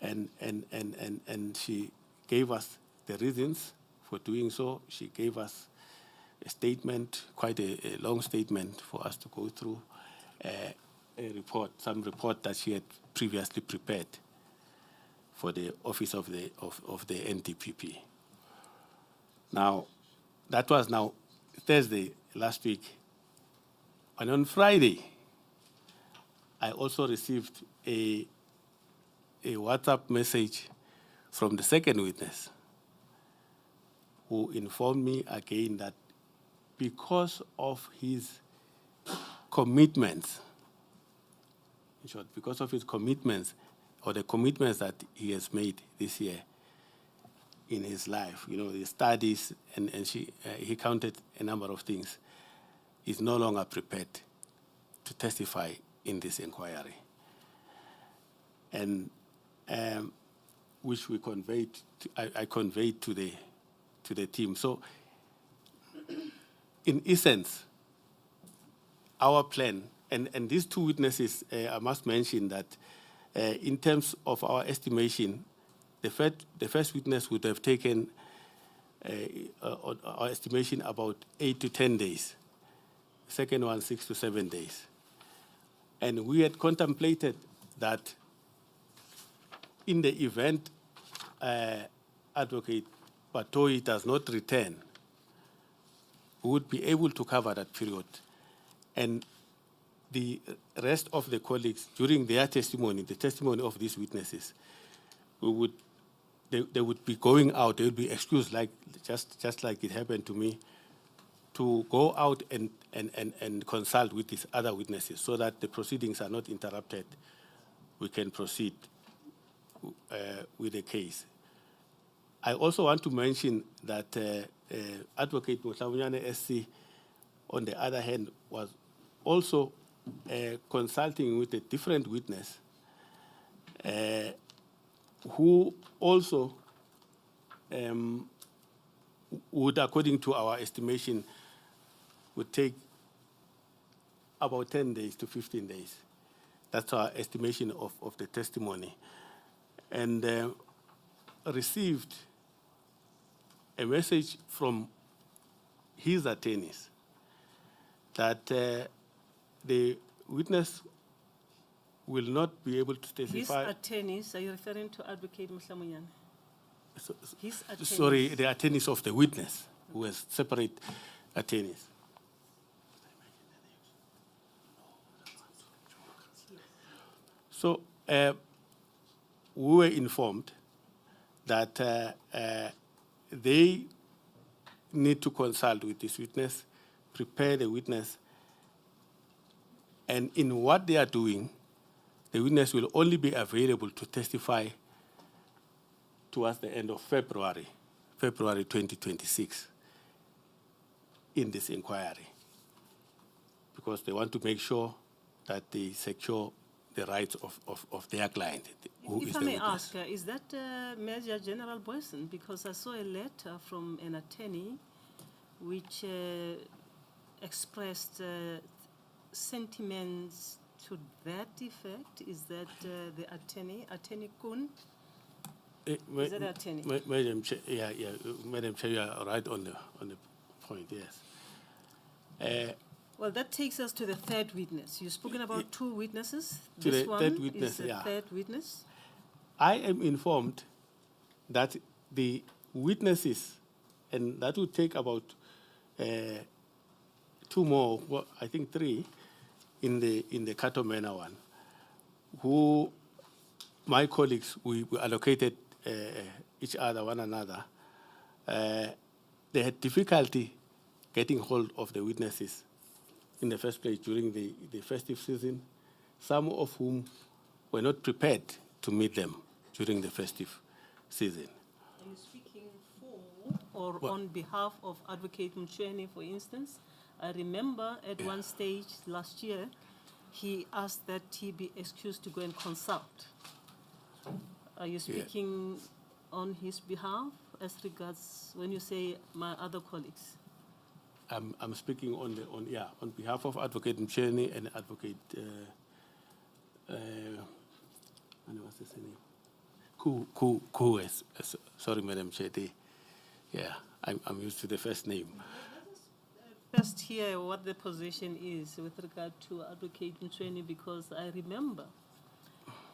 And she gave us the reasons for doing so. She gave us a statement, quite a long statement for us to go through, some report that she had previously prepared for the office of the NDPP. Now, that was now Thursday last week. And on Friday, I also received a WhatsApp message from the second witness, who informed me again that because of his commitments, in short, because of his commitments, or the commitments that he has made this year in his life, the studies, and he counted a number of things, is no longer prepared to testify in this inquiry. And which we conveyed, I conveyed to the team. So, in essence, our plan, and these two witnesses, I must mention that in terms of our estimation, the first witness would have taken our estimation about 8 to 10 days. The second one, 6 to 7 days. And we had contemplated that in the event Advocate Batohi does not return, we would be able to cover that period. And the rest of the colleagues, during their testimony, the testimony of these witnesses, they would be going out, they would be excused, like just like it happened to me, to go out and consult with these other witnesses so that the proceedings are not interrupted. We can proceed with the case. I also want to mention that Advocate Motlabunyane SC, on the other hand, was also consulting with a different witness who also would, according to our estimation, would take about 10 days to 15 days. That's our estimation of the testimony. And received a message from his attorneys that the witness will not be able to testify. His attorneys, are you referring to Advocate Mhlamunyane? His attorneys. Sorry, the attorneys of the witness, who has separate attorneys. So we were informed that they need to consult with this witness, prepare the witness, and in what they are doing, the witness will only be available to testify towards the end of February 2026, in this inquiry, because they want to make sure that they secure the rights of their client, who is If the I may witness. ask, is that Major General Boyson? Because I saw a letter from an attorney which expressed sentiments to that effect. Is that the Attorney Kun? Is that attorney? Madam Chair, Madam Chair, you are right on the point, yes. Well, that takes us to the third witness. You've spoken about two witnesses. To This the one third witness, is the yeah. third witness. I am informed that the witnesses, and that would take about two more, well, I think three, in the Katomena one, who my colleagues, we allocated each other, one another. They had difficulty getting hold of the witnesses in the first place during the festive season, some of whom were not prepared to meet them during the festive season. Are you speaking for or Well- on behalf of Advocate Mchweni, for instance? I remember at one stage last year, he asked that he be excused to go and consult. Are you speaking on his behalf as regards when you say my other colleagues? I'm speaking on behalf of Advocate Mchweni and Advocate what's his name? Sorry, Madam Chair. Yeah, I'm used to the first name. First hear what the position is with regard to Advocate Mchweni, because I remember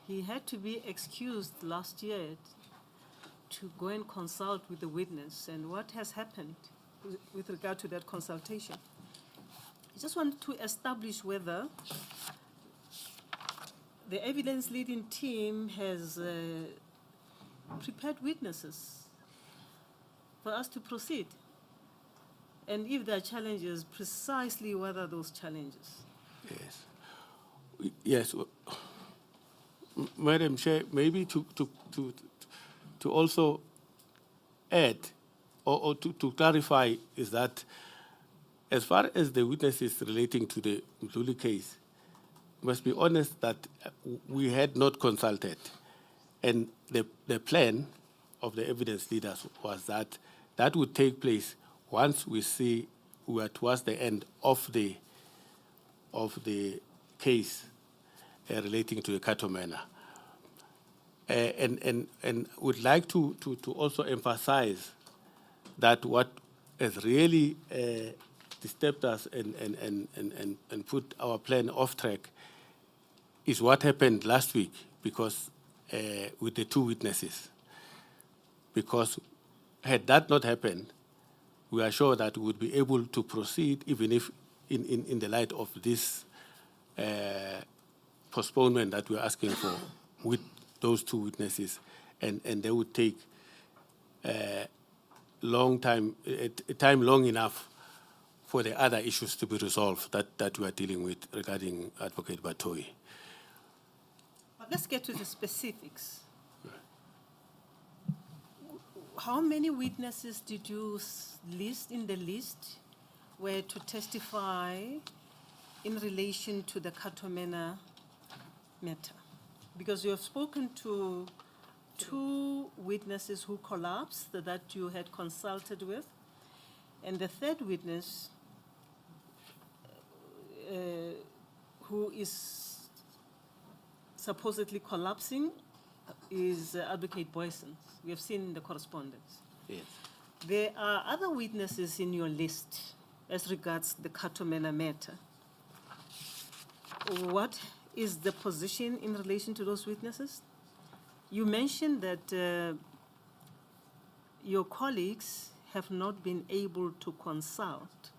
he had to be excused last year to go and consult with the witness, and what has happened with regard to that consultation. I just want to establish whether the evidence leading team has prepared witnesses for us to proceed. And if there are challenges, precisely what are those challenges? Yes. Madam Chair, maybe to also add or to clarify is that as far as the witnesses relating to the Mdluli case, must be honest that we had not consulted. And the plan of the evidence leaders was that that would take place once we see we are towards the end of the case relating to the Katomena. And would like to also emphasize that what has really disturbed us and put our plan off track is what happened last week, because with the two witnesses. Because had that not happened, we are sure that we would be able to proceed, even if in the light of this postponement that we're asking for with those two witnesses, and they would take time long enough for the other issues to be resolved that we are dealing with regarding Advocate Batohi. But let's get to the specifics. How many witnesses did you list in the list were to testify in relation to the Katomena matter? Because you have spoken to two witnesses who collapsed that you had consulted with, and the third witness who is supposedly collapsing is Advocate Boyson. We have seen the correspondence. Yes. There are other witnesses in your list as regards the Katomena matter. What is the position in relation to those witnesses? You mentioned that your colleagues have not been able to consult.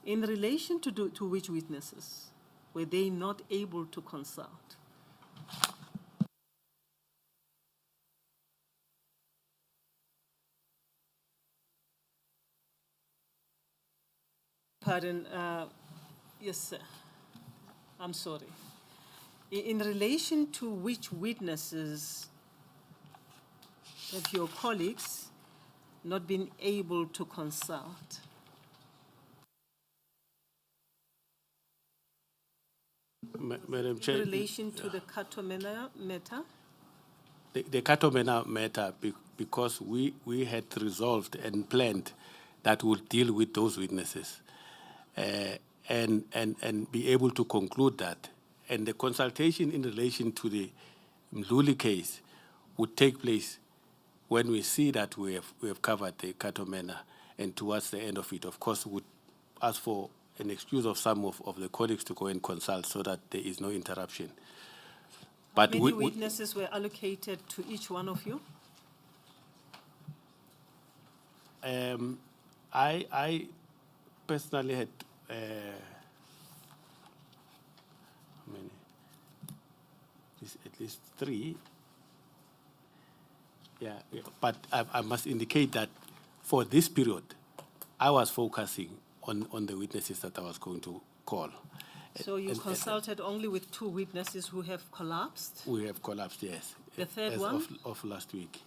In relation to which witnesses were they not able to consult? Pardon, yes, sir. I'm sorry. In relation to which witnesses have your colleagues not been able to consult? Madam Chair. In relation to the Katomena matter? The Katomena matter, because we had resolved and planned that would deal with those witnesses and be able to conclude that. And the consultation in relation to the Mdluli case would take place when we see that we have covered the Katomena, and towards the end of it, of course, would ask for an excuse of some of the colleagues to go and consult so that there is no interruption. But How many witnesses were allocated to each one of you? I personally had how many? At least 3. Yeah, but I must indicate that for this period, I was focusing on the witnesses that I was going to call. So you And- consulted only with 2 witnesses who have collapsed? We have collapsed, yes. The third as one? Of last week.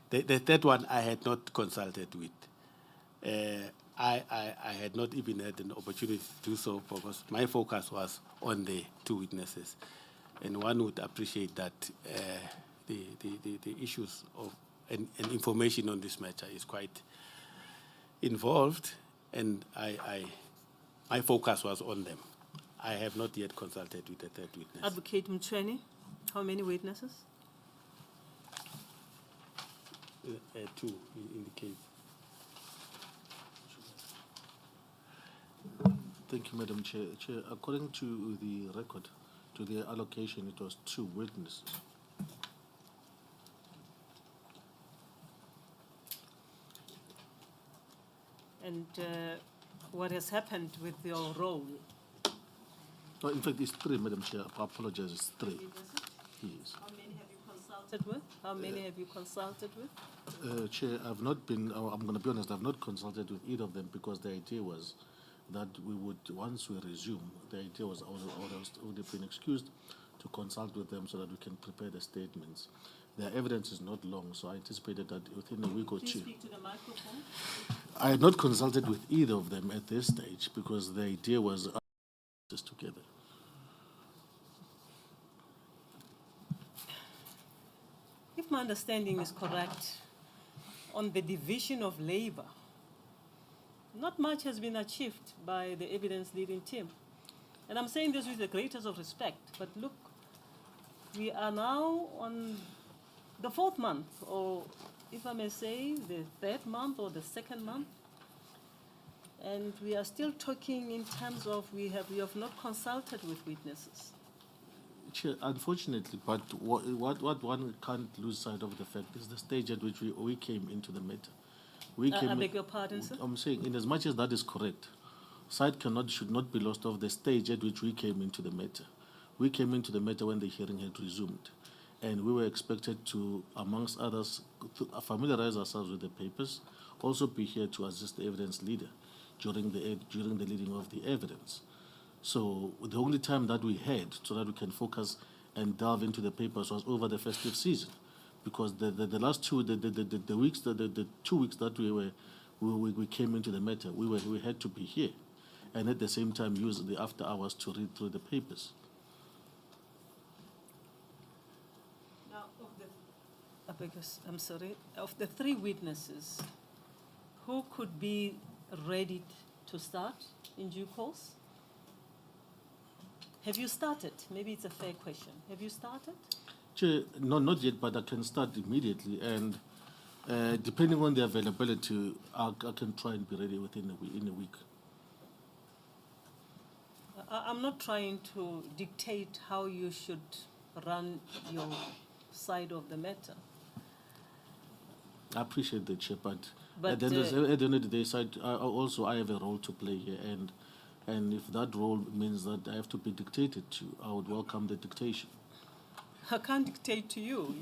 The third one I had not consulted with. I had not even had an opportunity to do so because my focus was on the 2 witnesses. And one would appreciate that the issues of and information on this matter is quite involved, and my focus was on them. I have not yet consulted with the 3rd witness. Advocate Mchweni, how many witnesses? 2 in the case. Thank you, Madam Chair. Chair, according to the record, to the allocation, it was 2 witnesses. And what has happened with your role? No, in fact, it's 3, Madam Chair. I apologize, it's 3. Yes. How many have you consulted with? How many have you consulted with? Chair, I've not been, I'm going to be honest, I've not consulted with either of them because the idea was that we would, once we resume, the idea was I would have been excused to consult with them so that we can prepare the statements. Their evidence is not long, so I anticipated that within a week or Please 2. speak to the microphone. I had not consulted with either of them at this stage because the idea was just together. If my understanding is correct, on the division of labor, not much has been achieved by the evidence leading team. And I'm saying this with the greatest of respect, but look, we are now on the 4th month, or if I may say, the 3rd month or the 2nd month. And we are still talking in terms of we have not consulted with witnesses. Chair, unfortunately, but what one can't lose sight of the fact is the stage at which we came into the matter. I beg your pardon, sir? I'm saying, in as much as that is correct, sight should not be lost of the stage at which we came into the matter. We came into the matter when the hearing had resumed, and we were expected to, amongst others, familiarize ourselves with the papers, also be here to assist the evidence leader during the leading of the evidence. So the only time that we had so that we can focus and delve into the papers was over the festive season, because the last 2 weeks, the 2 weeks that we came into the matter, we had to be here, and at the same time use the after hours to read through the papers. Now, I'm sorry, of the 3 witnesses, who could be ready to start in due course? Have you started? Maybe it's a fair question. Have you started? Chair, no, not yet, but I can start immediately, and depending on the availability, I can try and be ready within a week. I'm not trying to dictate how you should run your side of the matter. I appreciate that, Chair, but But, at the end of the day, I have a role to play here, and if that role means that I have to be dictated to, I would welcome the dictation. I can't dictate to you.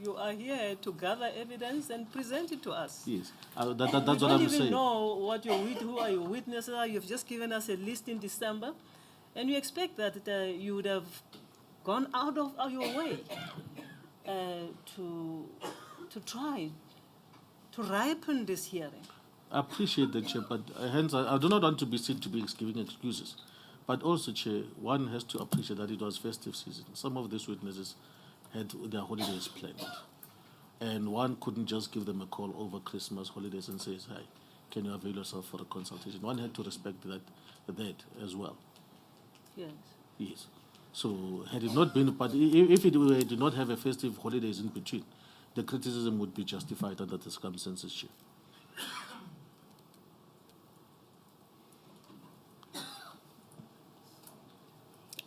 You are here to gather evidence and present it to us. Yes, that's We what don't I'm even saying. know who are your witnesses are. You've just given us a list in December, and you expect that you would have gone out of your way to try to ripen this hearing. I appreciate that, Chair, but hence I do not want to be seen to be giving excuses. But also, Chair, one has to appreciate that it was festive season. Some of these witnesses had their holidays planned, and one couldn't just give them a call over Christmas holidays and say, "Hi, can you avail yourself for a consultation?" One had to respect that as well. Yes. Yes. So had it not been, but if it did not have a festive holidays in between, the criticism would be justified under the circumstances, Chair.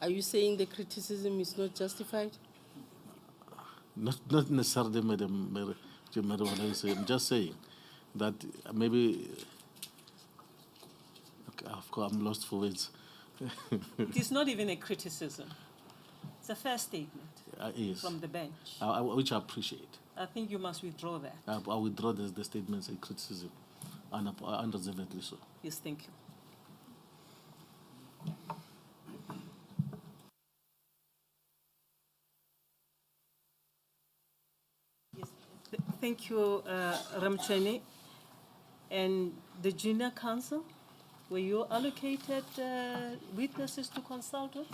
Are you saying the criticism is not justified? Not necessarily, Madam Walensee. I'm just saying that maybe. Okay, of course, I'm lost for words. It is not even a criticism. It's a fair statement Yes, from the bench. which I appreciate. I think you must withdraw that. I withdraw the statements and criticism, unreservedly so. Yes, thank you. Thank you, Ramchani. And the junior counsel, were you allocated witnesses to consult with?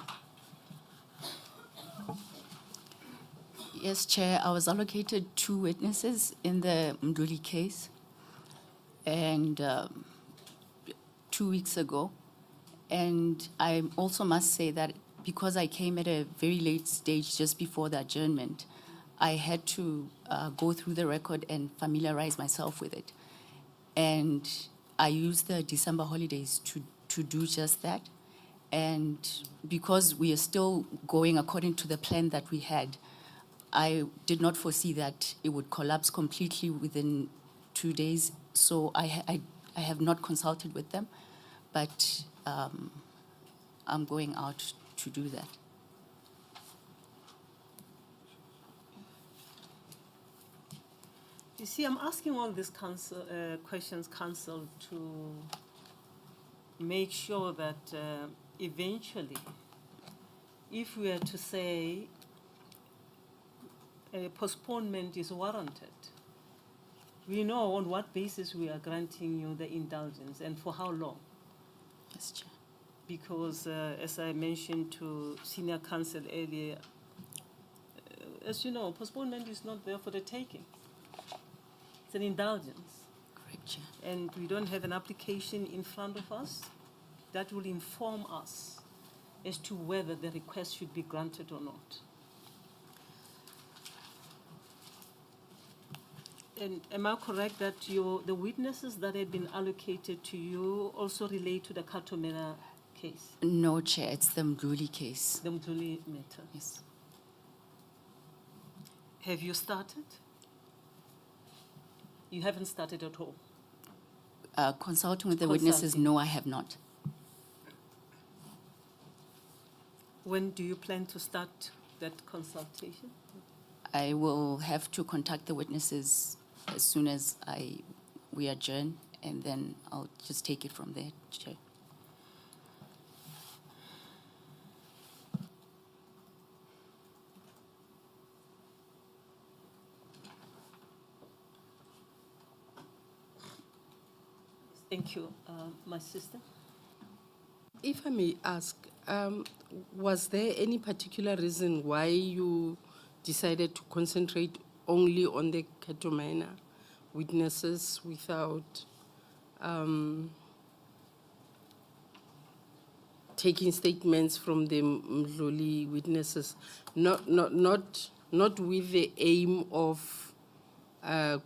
Yes, Chair, I was allocated 2 witnesses in the Mduli case, and 2 weeks ago. And I also must say that because I came at a very late stage just before the adjournment, I had to go through the record and familiarize myself with it. And I used the December holidays to do just that. And because we are still going according to the plan that we had, I did not foresee that it would collapse completely within 2 days. So I have not consulted with them, but I'm going out to do that. You see, I'm asking all these questions, counsel, to make sure that eventually, if we are to say a postponement is warranted, we know on what basis we are granting you the indulgence and for how long. Yes, Chair. Because as I mentioned to senior counsel earlier, as you know, postponement is not there for the taking. It's an indulgence. Correct, Chair. And we don't have an application in front of us that will inform us as to whether the request should be granted or not. And am I correct that the witnesses that have been allocated to you also relate to the Katomela case, No, Chair, it's the Mduli case. the Mduli matter? Yes. Have you started? You haven't started at all. Consulting with the witnesses, Consulting. no, I have not. When do you plan to start that consultation? I will have to contact the witnesses as soon as we adjourn, and then I'll just take it from there, Chair. Thank you, my sister. If I may ask, was there any particular reason why you decided to concentrate only on the Katomena witnesses without taking statements from the Mdluli witnesses? Not with the aim of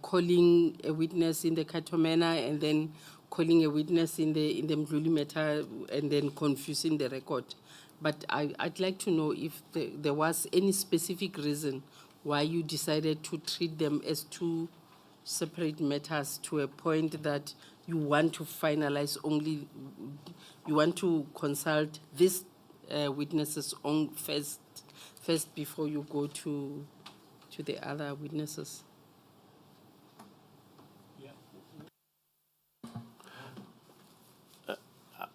calling a witness in the Katomena and then calling a witness in the Mdluli matter and then confusing the record. But I'd like to know if there was any specific reason why you decided to treat them as 2 separate matters to a point that you want to finalize only, you want to consult these witnesses on first before you go to the other witnesses.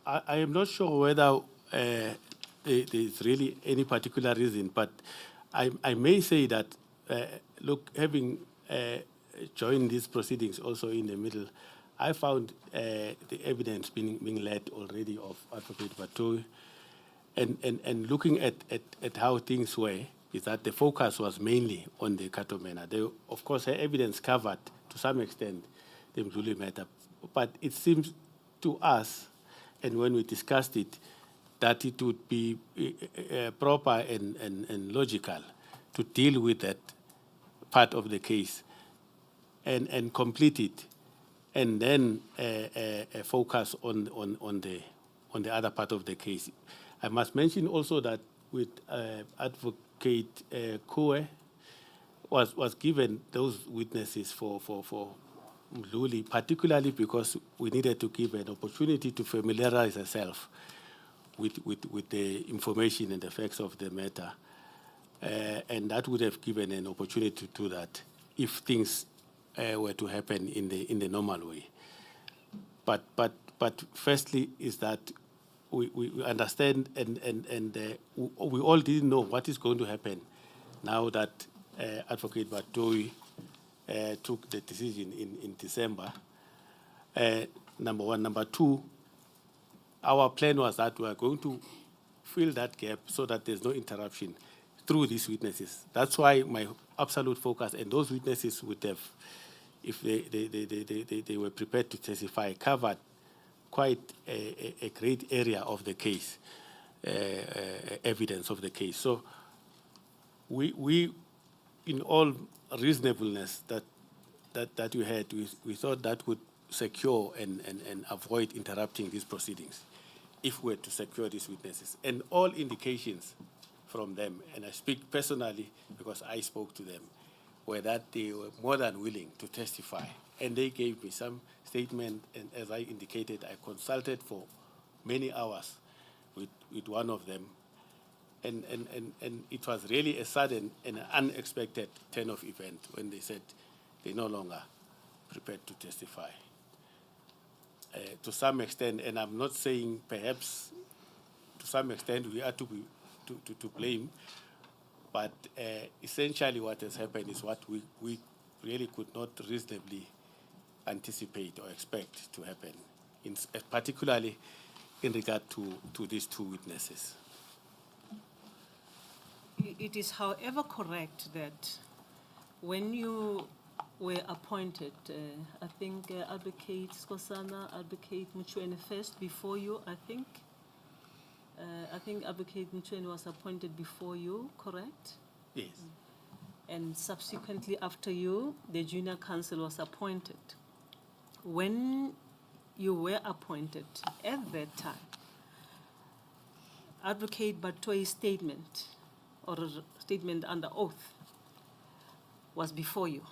I am not sure whether there is really any particular reason, but I may say that, look, having joined these proceedings also in the middle, I found the evidence being led already of Advocate Batohi, and looking at how things were, is that the focus was mainly on the Katomena. Of course, her evidence covered, to some extent, the Mdluli matter, but it seems to us, and when we discussed it, that it would be proper and logical to deal with that part of the case and complete it, and then focus on the other part of the case. I must mention also that with Advocate Chauke was given those witnesses for Mdluli, particularly because we needed to give an opportunity to familiarize herself with the information and the facts of the matter. And that would have given an opportunity to do that if things were to happen in the normal way. But firstly is that we understand and we all didn't know what is going to happen now that Advocate Batohi took the decision in December. Number one. Number two, our plan was that we are going to fill that gap so that there's no interruption through these witnesses. That's why my absolute focus, and those witnesses would have, if they were prepared to testify, covered quite a great area of the case, evidence of the case. So we in all reasonableness that we had, we thought that would secure and avoid interrupting these proceedings if we were to secure these witnesses. And all indications from them, and I speak personally because I spoke to them, were that they were more than willing to testify. And they gave me some statement, and as I indicated, I consulted for many hours with one of them. And it was really a sudden and unexpected turn of event when they said they're no longer prepared to testify. To some extent, and I'm not saying perhaps to some extent we are to blame, but essentially what has happened is what we really could not reasonably anticipate or expect to happen, particularly in regard to these two witnesses. It is, however, correct that when you were appointed, I think Advocate Skosana, Advocate Muchwene first before you, I think Advocate Muchwene was appointed before you, correct? Yes. And subsequently after you, the junior counsel was appointed. When you were appointed, at that time, Advocate Batohi's statement, or a statement under oath, was before you,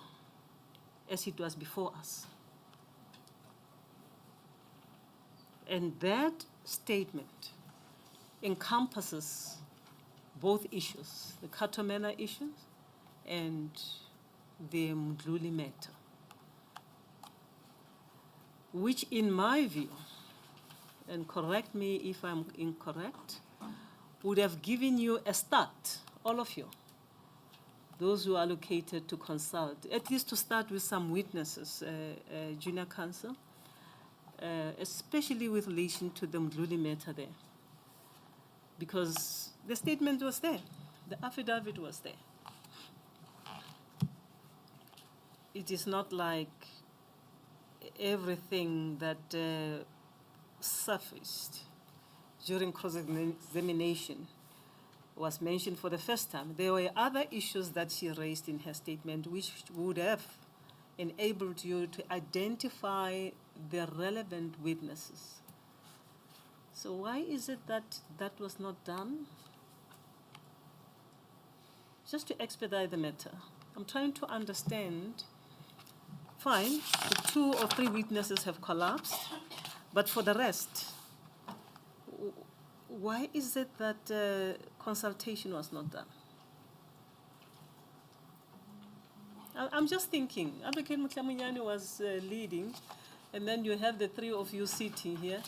as it was before us. And that statement encompasses both issues, the Katomena issues and the Mdluli matter, which in my view, and correct me if I'm incorrect, would have given you a start, all of you, those who are allocated to consult, at least to start with some witnesses, junior counsel, especially with relation to the Mdluli matter there. Because the statement was there, the affidavit was there. It is not like everything that surfaced during cross-examination was mentioned for the first time. There were other issues that she raised in her statement which would have enabled you to identify the relevant witnesses. So why is it that that was not done? Just to expedite the matter, I'm trying to understand. Fine, the 2 or 3 witnesses have collapsed, but for the rest, why is it that consultation was not done? I'm just thinking, Advocate Mutlamunyane was leading, and then you have the 3 of you sitting here,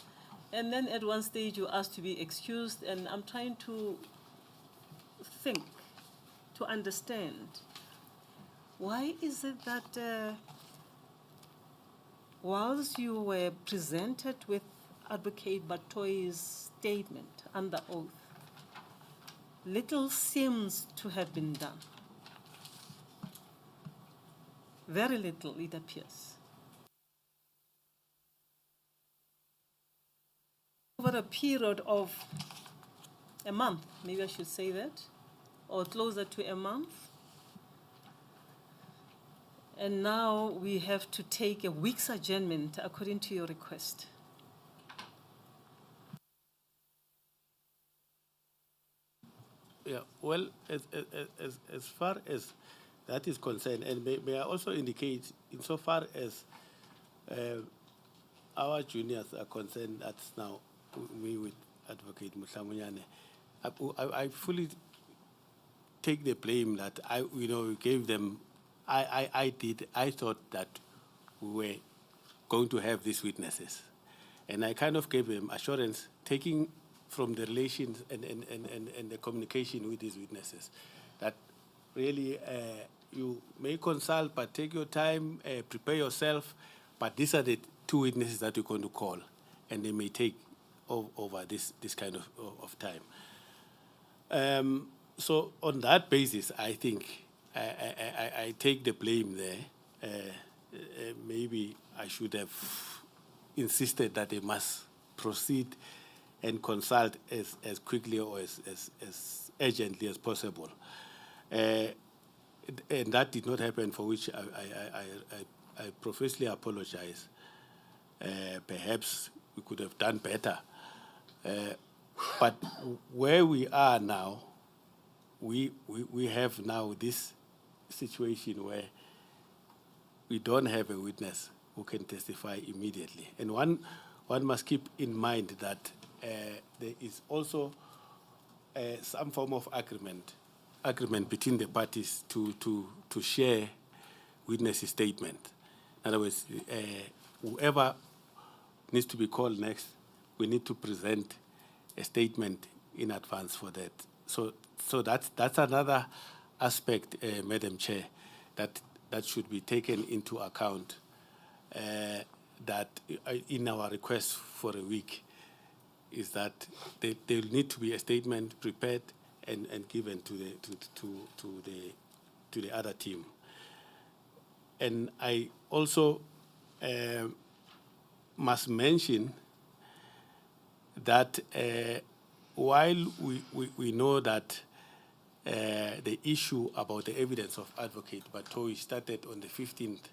and then at one stage you asked to be excused, and I'm trying to think, to understand, why is it that whilst you were presented with Advocate Batohi's statement under oath, little seems to have been done. Very little, it appears. Over a period of a month, maybe I should say that, or closer to a month, and now we have to take a week's adjournment according to your request. Yeah, well, as far as that is concerned, and may I also indicate, insofar as our juniors are concerned, that's now me with Advocate Mutlamunyane, I fully take the blame that we gave them. I thought that we were going to have these witnesses, and I kind of gave them assurance, taking from the relations and the communication with these witnesses, that really you may consult, but take your time, prepare yourself. But these are the two witnesses that you're going to call, and they may take over this kind of time. So on that basis, I think I take the blame there. Maybe I should have insisted that they must proceed and consult as quickly or as urgently as possible. And that did not happen, for which I profusely apologize. Perhaps we could have done better. But where we are now, we have now this situation where we don't have a witness who can testify immediately. And one must keep in mind that there is also some form of agreement between the parties to share witness statement. In other words, whoever needs to be called next, we need to present a statement in advance for that. So that's another aspect, Madam Chair, that should be taken into account. That in our request for a week is that there will need to be a statement prepared and given to the other team. And I also must mention that while we know that the issue about the evidence of Advocate Batohi started on the 15th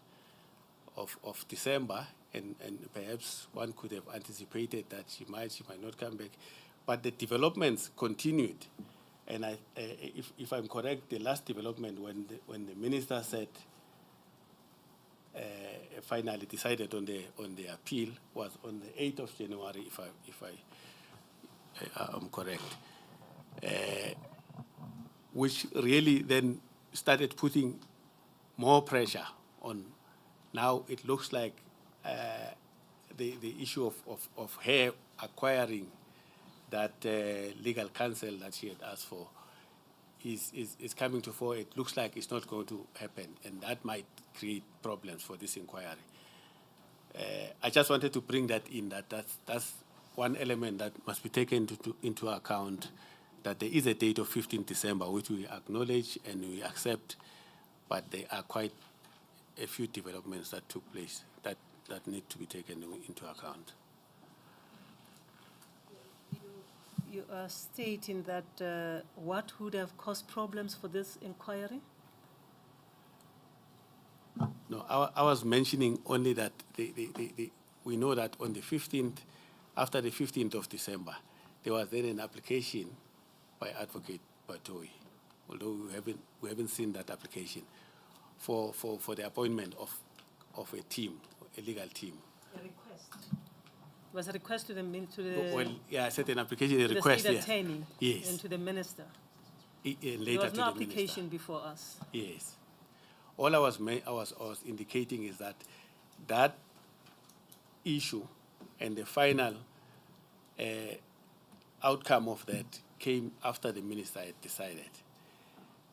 of December, and perhaps one could have anticipated that she might not come back, but the developments continued. And if I'm correct, the last development when the minister said finally decided on the appeal was on the 8th of January, if I am correct, which really then started putting more pressure on. Now it looks like the issue of her acquiring that legal counsel that she had asked for is coming to fore. It looks like it's not going to happen, and that might create problems for this inquiry. I just wanted to bring that in, that's one element that must be taken into account, that there is a date of 15 December, which we acknowledge and we accept, but there are quite a few developments that took place that need to be taken into account. You are stating that what would have caused problems for this inquiry? No, I was mentioning only that we know that on the 15th, after the 15th of December, there was then an application by Advocate Batohi, although we haven't seen that application, for the appointment of a team, a legal team. A request. It was a request to the Well, yeah, I said an application, a to request, the yes. state attorney, Yes. and to the minister. Later There was to no the application minister. before us. Yes. All I was indicating is that issue and the final outcome of that came after the minister had decided.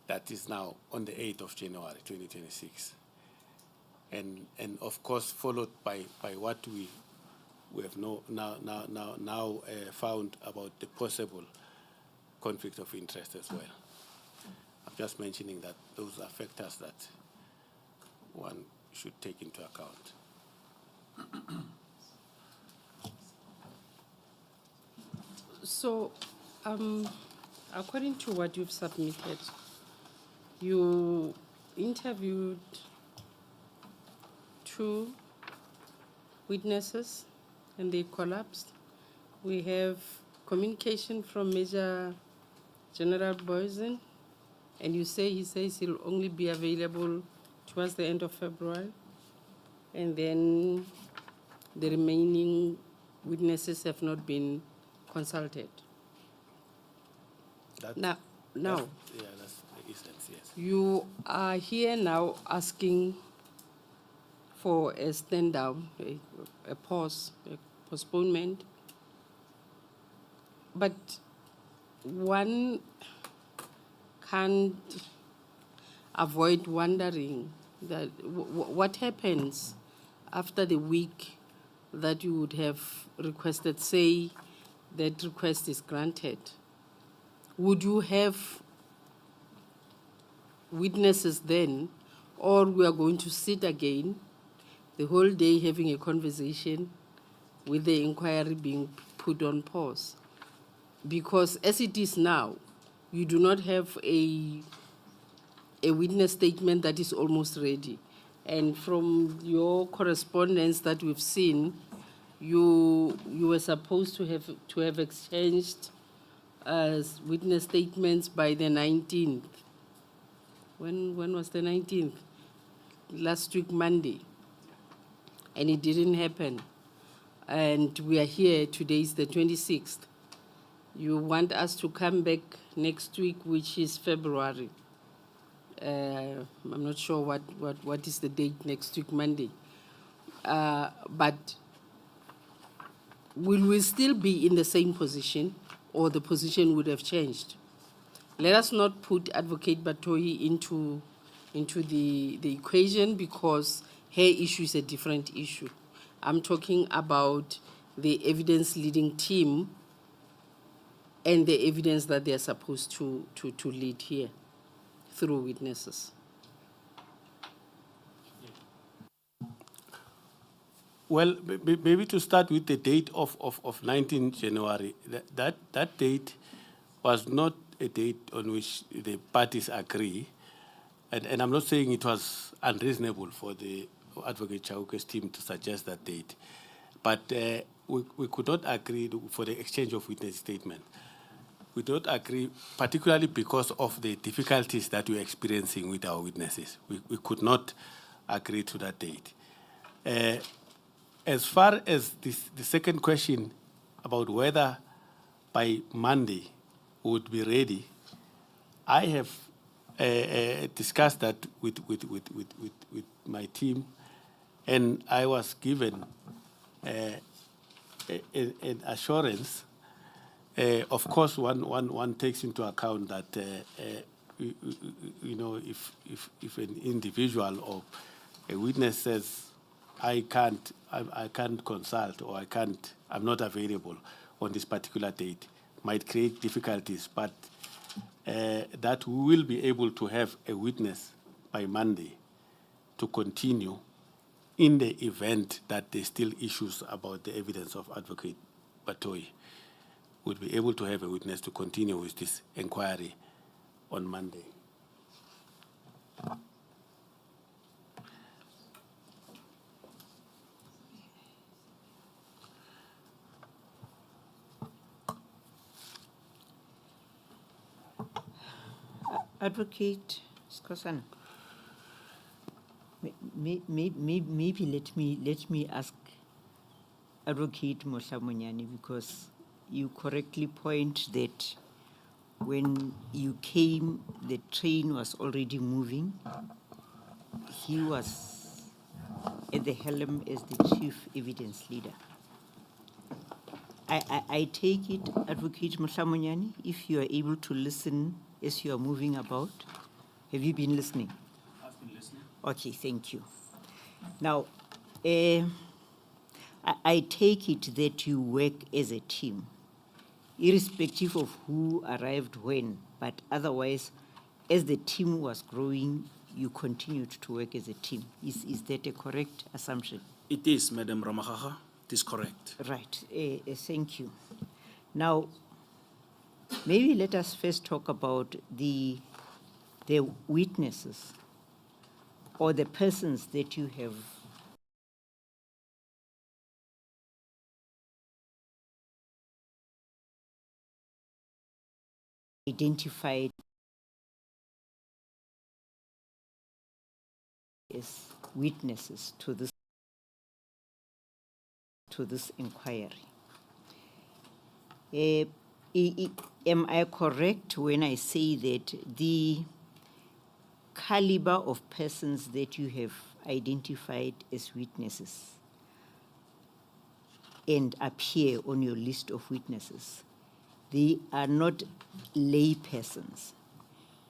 That is now on the 8th of January 2026. And of course followed by what we have now found about the possible conflict of interest as well. I'm just mentioning that those are factors that one should take into account. So, according to what you've submitted, you interviewed 2 witnesses and they collapsed. We have communication from Major General Boysen, and you say he says he'll only be available towards the end of February, and then the remaining witnesses have not been consulted. Now, That's the instance, yes. you are here now asking for a stand down, a pause, a postponement. But one can't, avoid wondering that what happens after the week that you would have requested, say that request is granted. Would you have witnesses then, or we are going to sit again the whole day having a conversation with the inquiry being put on pause? Because as it is now, you do not have a witness statement that is almost ready. And from your correspondence that we've seen, you were supposed to have exchanged witness statements by the 19th. When was the 19th? Last week, Monday. And it didn't happen. And we are here, today is the 26th. You want us to come back next week, which is February. I'm not sure what is the date next week, Monday. But will we still be in the same position, or the position would have changed? Let us not put Advocate Batohi into the equation, because her issue is a different issue. I'm talking about the evidence leading team and the evidence that they are supposed to lead here through witnesses. Well, maybe to start with the date of 19 January, that date was not a date on which the parties agree. And I'm not saying it was unreasonable for the Advocate Chauke's team to suggest that date. But we could not agree for the exchange of witness statement. We don't agree, particularly because of the difficulties that we're experiencing with our witnesses. We could not agree to that date. As far as the second question about whether by Monday we would be ready, I have discussed that with my team, and I was given an assurance. Of course, one takes into account that you know, if an individual or a witness says, I can't consult, or I'm not available on this particular date, might create difficulties, but that we will be able to have a witness by Monday to continue in the event that there's still issues about the evidence of Advocate Batohi. Would be able to have a witness to continue with this inquiry on Monday. Advocate Skosana, maybe let me ask Advocate Mohlamunyane, because you correctly point that when you came, the train was already moving. He was at the helm as the chief evidence leader. I take it, Advocate Mohlamunyane, if you are able to listen as you are moving about. Have you been listening? I've been listening. Okay, thank you. Now, I take it that you work as a team, irrespective of who arrived when, but otherwise, as the team was growing, you continued to work as a team. Is that a correct assumption? It is, Madam Ramaphosa. It is correct. Right. Thank you. Now, maybe let us first talk about the witnesses or the persons that you have identified as witnesses to this inquiry. Am I correct when I say that the caliber of persons that you have identified as witnesses and appear on your list of witnesses, they are not lay persons.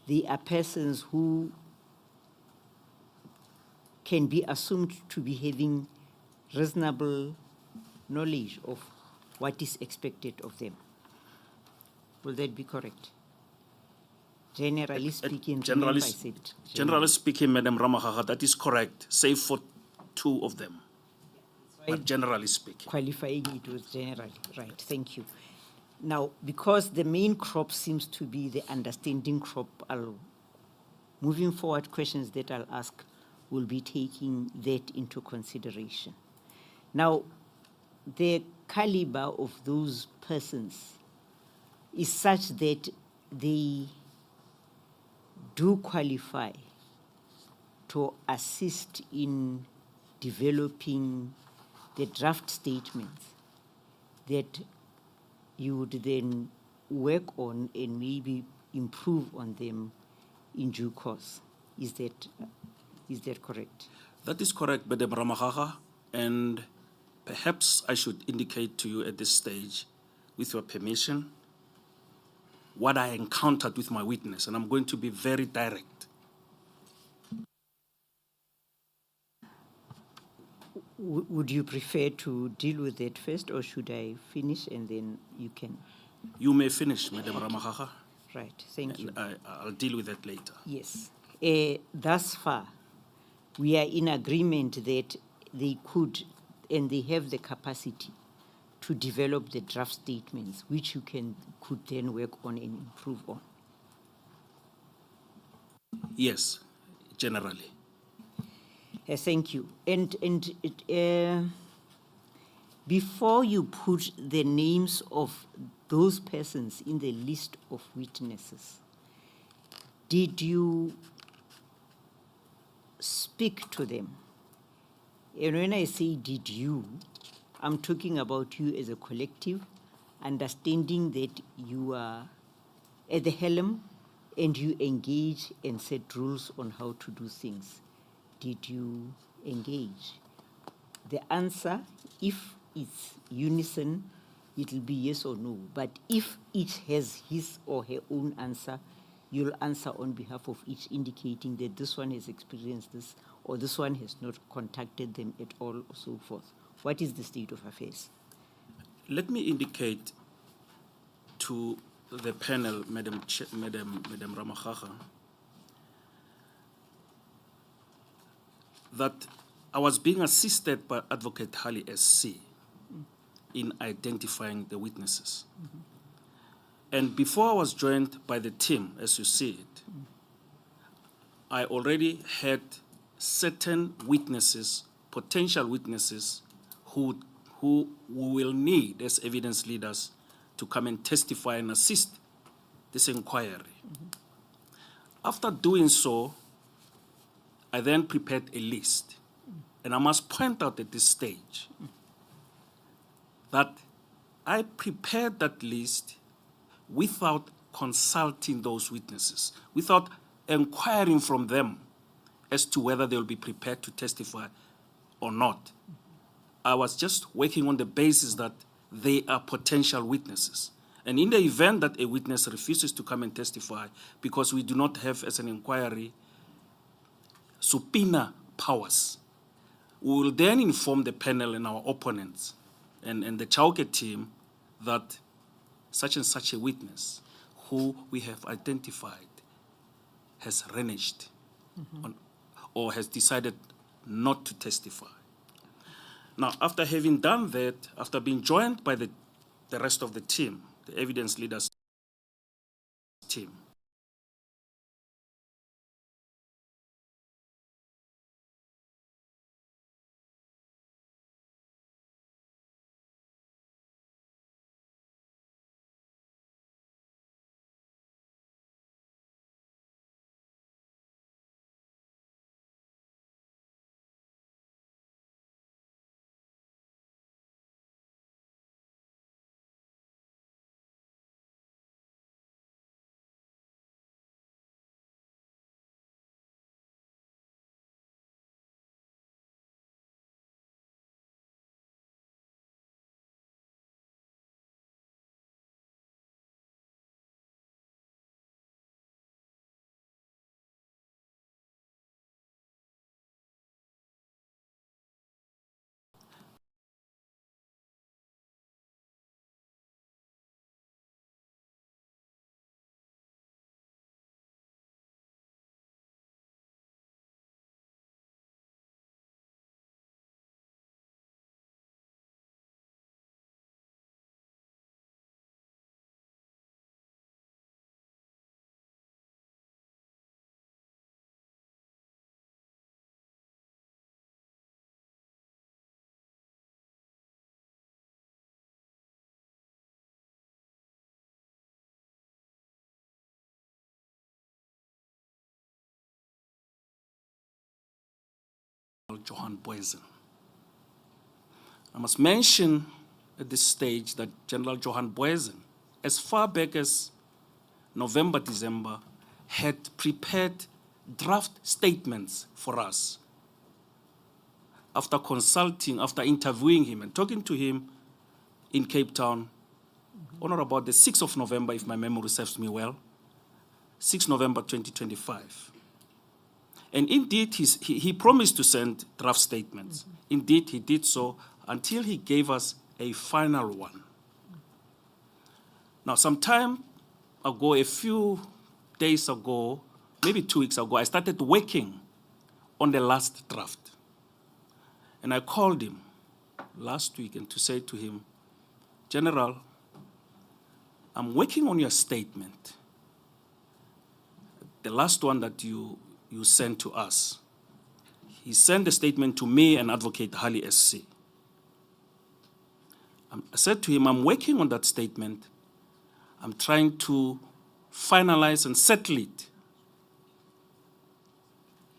They are persons who can be assumed to be having reasonable knowledge of what is expected of them. Will that be correct? Generally speaking, Generally, remember I said generally speaking, Madam Ramaphosa, that is correct, save for 2 of them. But generally speaking. qualifying it was generally. Right, thank you. Now, because the main crop seems to be the understanding crop, moving forward, questions that I'll ask will be taking that into consideration. Now, the caliber of those persons is such that they do qualify to assist in developing the draft statements that you would then work on and maybe improve on them in due course. Is that correct? That is correct, Madam Ramaphosa, and perhaps I should indicate to you at this stage, with your permission, what I encountered with my witness, and I'm going to be very direct. Would you prefer to deal with that first, or should I finish and then you can? You may finish, Madam Ramaphosa, Right, thank you. and I'll deal with that later. Yes. Thus far, we are in agreement that they could and they have the capacity to develop the draft statements, which you could then work on and improve on. Yes, generally. Thank you. And before you put the names of those persons in the list of witnesses, did you speak to them? And when I say did you, I'm talking about you as a collective, understanding that you are at the helm and you engage and set rules on how to do things. Did you engage? The answer, if it's unison, it will be yes or no. But if each has his or her own answer, you'll answer on behalf of each, indicating that this one has experienced this, or this one has not contacted them at all, or so forth. What is the state of affairs? Let me indicate to the panel, Madam Ramaphosa, that I was being assisted by Advocate Hali SC in identifying the witnesses. And before I was joined by the team, as you see it, I already had certain witnesses, potential witnesses, who we will need as evidence leaders to come and testify and assist this inquiry. After doing so, I then prepared a list. And I must point out at this stage that I prepared that list without consulting those witnesses, without inquiring from them as to whether they'll be prepared to testify or not. I was just working on the basis that they are potential witnesses. And in the event that a witness refuses to come and testify, because we do not have, as an inquiry, subpoena powers, we will then inform the panel and our opponents and the Chauke team that such and such a witness who we have identified has reneged on, or has decided not to testify. Now, after having done that, after being joined by the rest of the team, the evidence leaders team, General Johan Boysen. I must mention at this stage that General Johan Boysen, as far back as November, December, had prepared draft statements for us. After consulting, after interviewing him and talking to him in Cape Town on or about the 6th of November, if my memory serves me well, 6 November 2025. And indeed, he promised to send draft statements. Indeed, he did so until he gave us a final one. Now, some time ago, a few days ago, maybe 2 weeks ago, I started working on the last draft. And I called him last week and to say to him, General, I'm working on your statement, the last one that you sent to us. He sent the statement to me and Advocate Hali SC. I said to him, I'm working on that statement. I'm trying to finalize and settle it.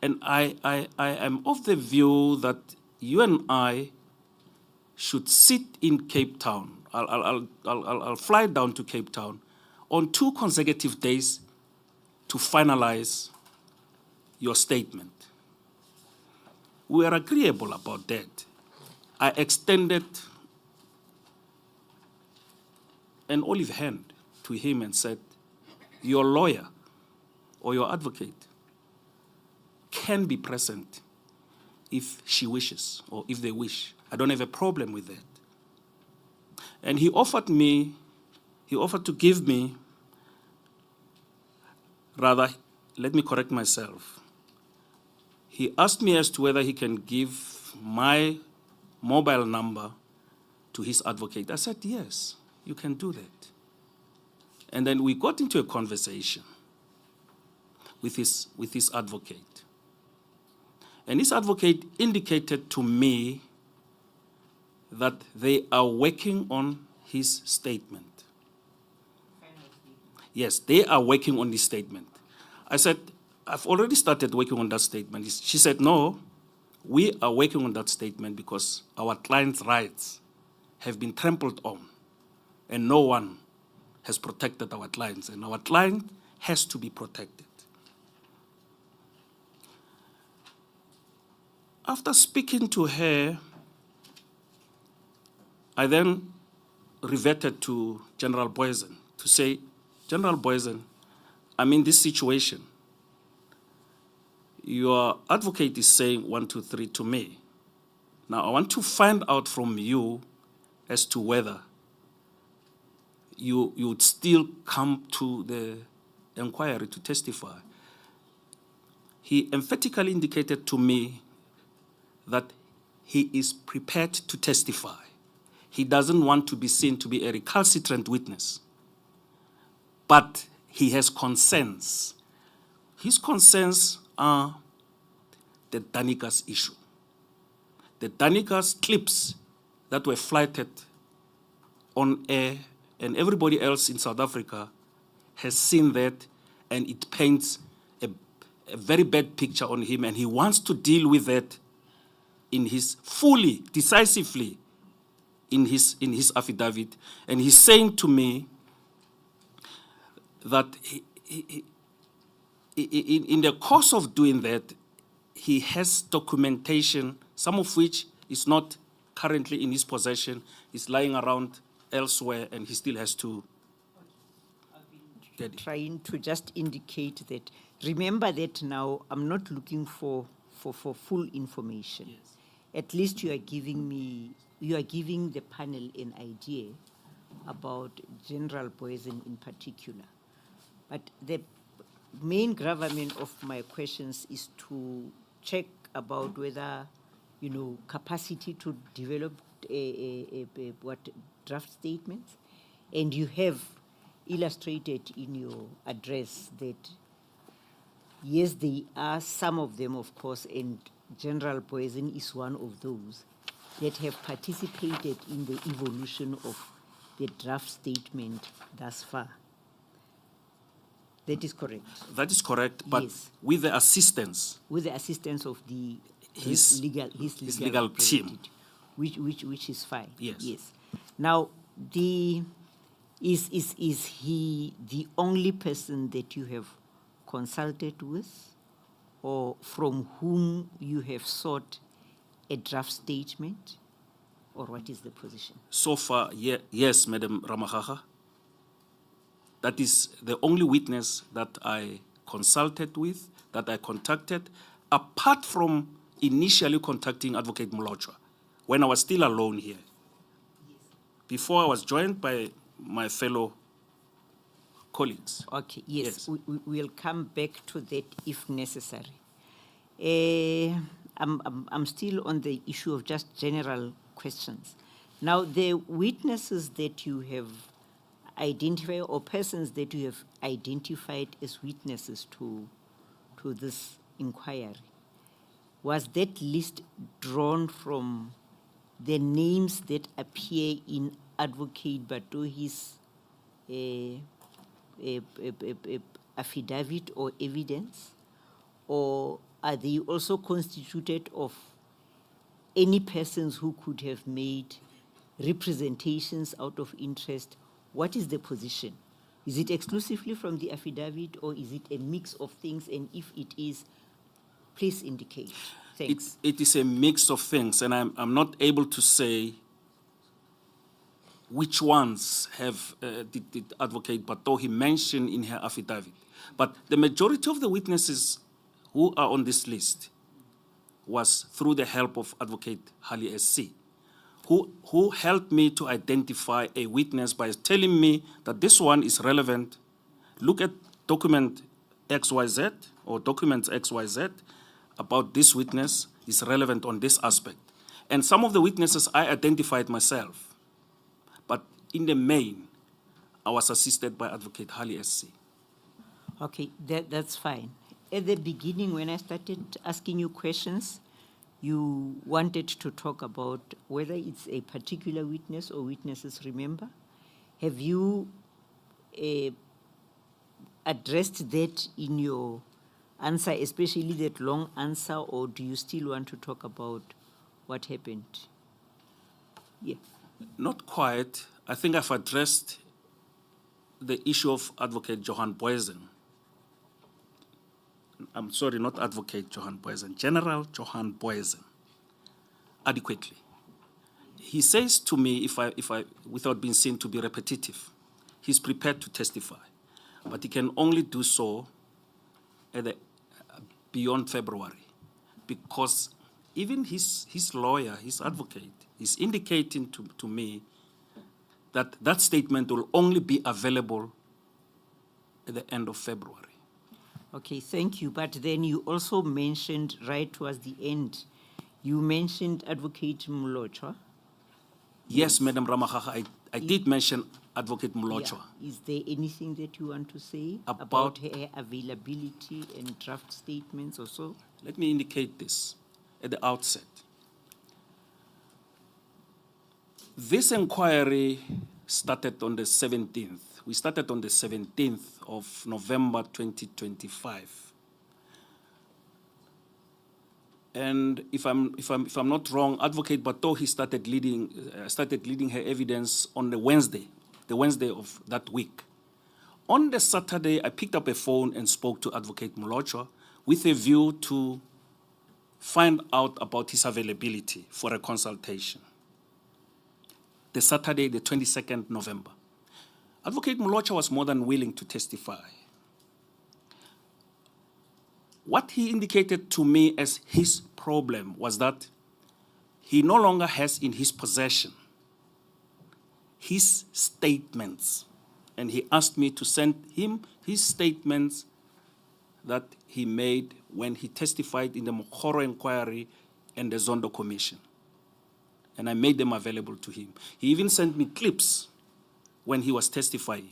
And I am of the view that you and I should sit in Cape Town. I'll fly down to Cape Town on 2 consecutive days to finalize your statement. We were agreeable about that. I extended an olive hand to him and said, your lawyer or your advocate can be present if she wishes or if they wish. I don't have a problem with that. And he offered to give me, rather, let me correct myself. He asked me as to whether he can give my mobile number to his advocate. I said, yes, you can do that. And then we got into a conversation with his advocate. And his advocate indicated to me that they are working on his statement. Yes, they are working on this statement. I said, I've already started working on that statement. She said, no, we are working on that statement because our client's rights have been trampled on and no one has protected our clients, and our client has to be protected. After speaking to her, I then reverted to General Boysen to say, General Boysen, I'm in this situation. Your advocate is saying 1, 2, 3 to me. Now, I want to find out from you as to whether you would still come to the inquiry to testify. He emphatically indicated to me that he is prepared to testify. He doesn't want to be seen to be a recalcitrant witness. But he has concerns. His concerns are the Danikas issue. The Danikas clips that were flighted on air, and everybody else in South Africa has seen that, and it paints a very bad picture on him, and he wants to deal with that in his fully, decisively, in his affidavit. And he's saying to me that in the course of doing that, he has documentation, some of which is not currently in his possession, is lying around elsewhere, and he still has to get it. Trying to just indicate that, remember that now I'm not looking for full information. Yes. At least you are giving the panel an idea about General Boysen in particular. But the main gravamen of my questions is to check about whether, capacity to develop draft statements. And you have illustrated in your address that, yes, they are some of them, of course, and General Boysen is one of those that have participated in the evolution of the draft statement thus far. That is correct. That is correct, but Yes. with the assistance. With the assistance of the his legal legal team. representative, which is fine. Yes. Yes. Now, is he the only person that you have consulted with, or from whom you have sought a draft statement, or what is the position? So far, yes, Madam Ramaphosa. That is the only witness that I consulted with, that I contacted, apart from initially contacting Advocate Molochwa, when I was still alone here. Before I was joined by my fellow colleagues. Okay, yes, Yes. We'll come back to that if necessary. I'm still on the issue of just general questions. Now, the witnesses that you have identified, or persons that you have identified as witnesses to this inquiry, was that list drawn from the names that appear in Advocate Batohi's affidavit or evidence, or are they also constituted of any persons who could have made representations out of interest? What is the position? Is it exclusively from the affidavit, or is it a mix of things? And if it is, please indicate. Thanks. It is a mix of things, and I'm not able to say which ones have did Advocate Batohi mention in her affidavit. But the majority of the witnesses who are on this list was through the help of Advocate Hali SC, who helped me to identify a witness by telling me that this one is relevant. Look at document XYZ or documents XYZ about this witness is relevant on this aspect. And some of the witnesses I identified myself. But in the main, I was assisted by Advocate Hali SC. Okay, that's fine. At the beginning, when I started asking you questions, you wanted to talk about whether it's a particular witness or witnesses, remember? Have you addressed that in your answer, especially that long answer, or do you still want to talk about what happened? Yeah. Not quite. I think I've addressed the issue of Advocate Johan Boysen. I'm sorry, not Advocate Johan Boysen, General Johan Boysen, adequately. He says to me, if I, without being seen to be repetitive, he's prepared to testify, but he can only do so at beyond February, because even his lawyer, his advocate, is indicating to me that that statement will only be available at the end of February. Okay, thank you. But then you also mentioned right towards the end, you mentioned Advocate Molochwa. Yes, Madam Ramaphosa, I did mention Advocate Molochwa. Yeah. Is there anything that you want to say About her availability and draft statements or so? Let me indicate this at the outset. This inquiry started on the 17th. We started on the 17th of November 2025. And if I'm not wrong, Advocate Batohi started leading her evidence on the Wednesday of that week. On the Saturday, I picked up a phone and spoke to Advocate Molochwa with a view to find out about his availability for a consultation. The Saturday, the 22nd November. Advocate Molochwa was more than willing to testify. What he indicated to me as his problem was that he no longer has in his possession his statements. And he asked me to send him his statements that he made when he testified in the Mokoro inquiry and the Zondo Commission. And I made them available to him. He even sent me clips when he was testifying.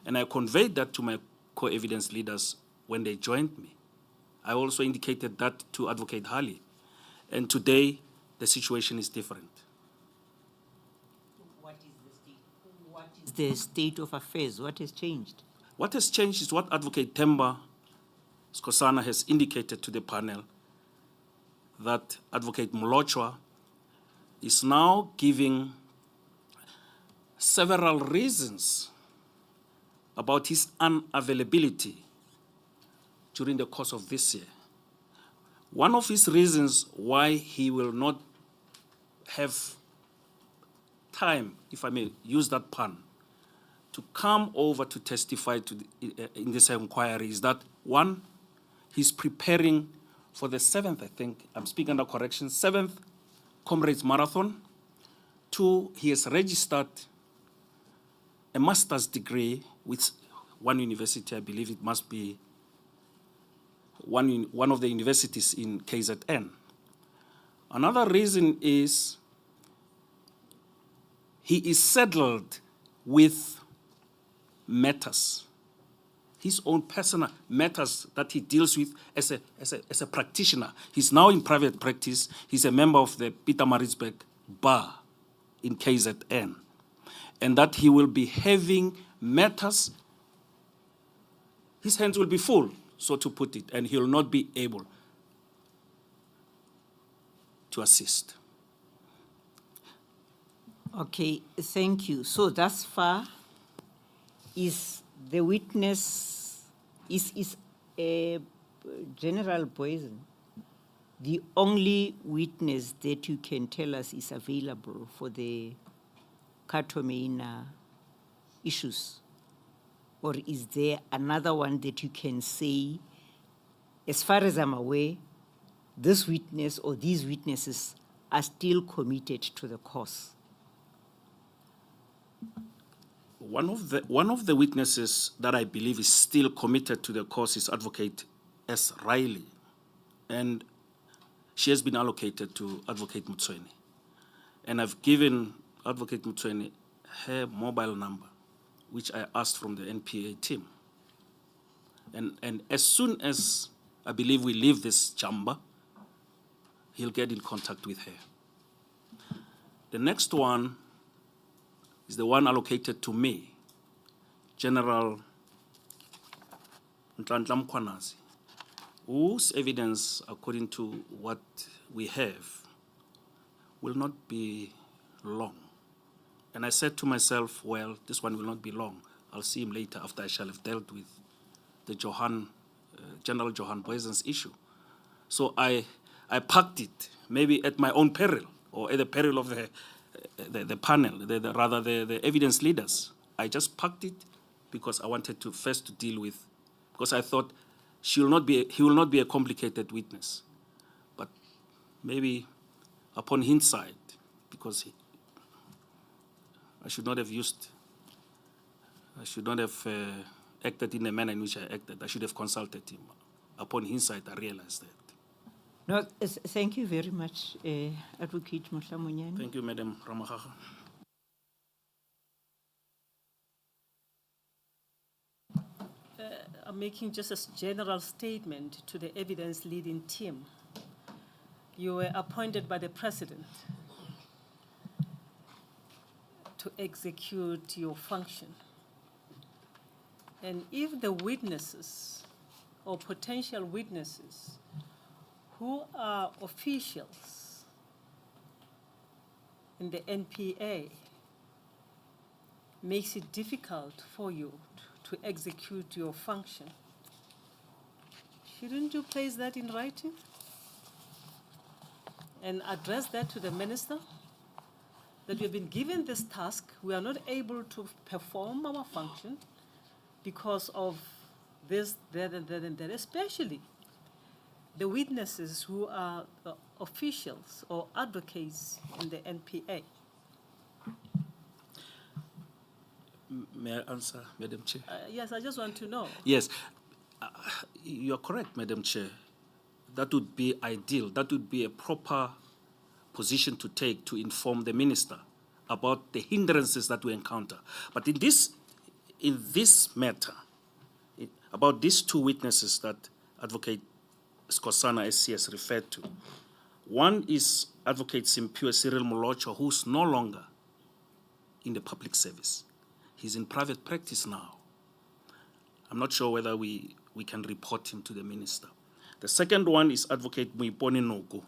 And I conveyed that to my co-evidence leaders when they joined me. I also indicated that to Advocate Hali. And today, the situation is different. What is the state of affairs? What has changed? What has changed is what Advocate Themba Skosana has indicated to the panel, that Advocate Molochwa is now giving several reasons about his unavailability during the course of this year. One of his reasons why he will not have time, if I may use that pun, to come over to testify in this inquiry is that, one, he's preparing for the 7th, I think, I'm speaking under correction, 7th Comrades Marathon. 2, he has registered a master's degree with one university, I believe it must be one of the universities in KZN. Another reason is he is saddled with matters, his own personal matters that he deals with as a practitioner. He's now in private practice. He's a member of the Pietermaritzburg Bar in KZN. And that he will be having matters, his hands will be full, so to put it, and he will not be able to assist. Okay, thank you. So thus far, is the witness, is General Poison the only witness that you can tell us is available for the Katomeina issues? Or is there another one that you can say, as far as I'm aware, this witness or these witnesses are still committed to the cause? One of the witnesses that I believe is still committed to the cause is Advocate S. Riley, and she has been allocated to Advocate Mutsweni. And I've given Advocate Mutsweni her mobile number, which I asked from the NPA team. And as soon as I believe we leave this chamber, he'll get in contact with her. The next one is the one allocated to me, General Ntlanhla Mkhwanazi, whose evidence, according to what we have, will not be long. And I said to myself, well, this one will not be long. I'll see him later after I shall have dealt with the General Johan Boysen's issue. So I parked it, maybe at my own peril, or at the peril of the panel, the evidence leaders. I just parked it because I wanted to first deal with, because I thought he will not be a complicated witness. But maybe upon hindsight, because I should not have acted in the manner in which I acted. I should have consulted him. Upon hindsight, I realized that. No, thank you very much, Advocate Mohlamunyane. Thank you, Madam Ramagaga. I'm making just a general statement to the evidence leading team. You were appointed by the President to execute your function. And if the witnesses or potential witnesses who are officials in the NPA makes it difficult for you to execute your function, shouldn't you place that in writing and address that to the minister? That we have been given this task, we are not able to perform our function because of this, that, and that, and that, especially the witnesses who are officials or advocates in the NPA. May I answer, Madam Chair? Yes, I just want to know. Yes, you're correct, Madam Chair. That would be ideal. That would be a proper position to take to inform the minister about the hindrances that we encounter. But in this matter, about these two witnesses that Advocate Skosana SC has referred to, one is Advocate Simpiwe Cyril Molochwa, who's no longer in the public service. He's in private practice now. I'm not sure whether we can report him to the minister. The second one is Advocate Muiponi Nogu,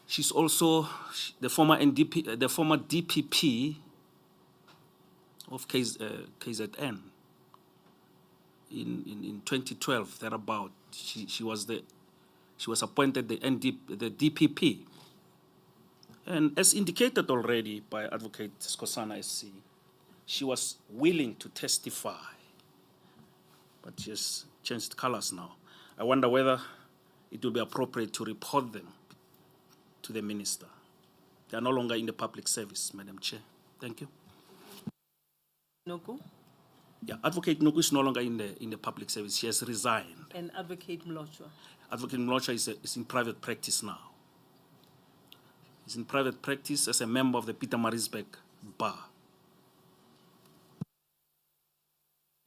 She's also the former DPP of KZN. In 2012, thereabout, she was appointed the DPP. And as indicated already by Advocate Skosana SC, she was willing to testify, but she has changed colors now. I wonder whether it will be appropriate to report them to the minister. They are no longer in the public service, Madam Chair. Thank you. Noku Yeah, Advocate Nuku is no longer in the public service. She has resigned. and Advocate Mlochwa. Advocate Mlocha is in private practice now. He's in private practice as a member of the Peter Marisbeck Bar.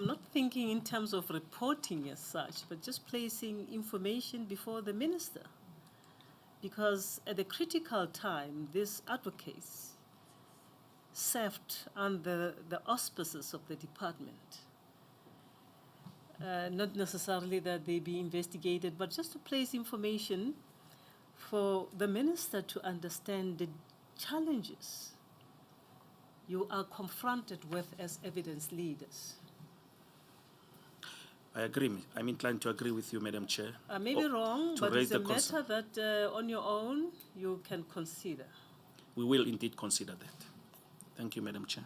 I'm not thinking in terms of reporting as such, but just placing information before the minister. Because at a critical time, these advocates served under the auspices of the department. Not necessarily that they be investigated, but just to place information for the minister to understand the challenges you are confronted with as evidence leaders. I agree. I'm inclined to agree with you, Madam Chair. I may be wrong, to but raise it's a the concern. matter that on your own you can consider. We will indeed consider that. Thank you, Madam Chair.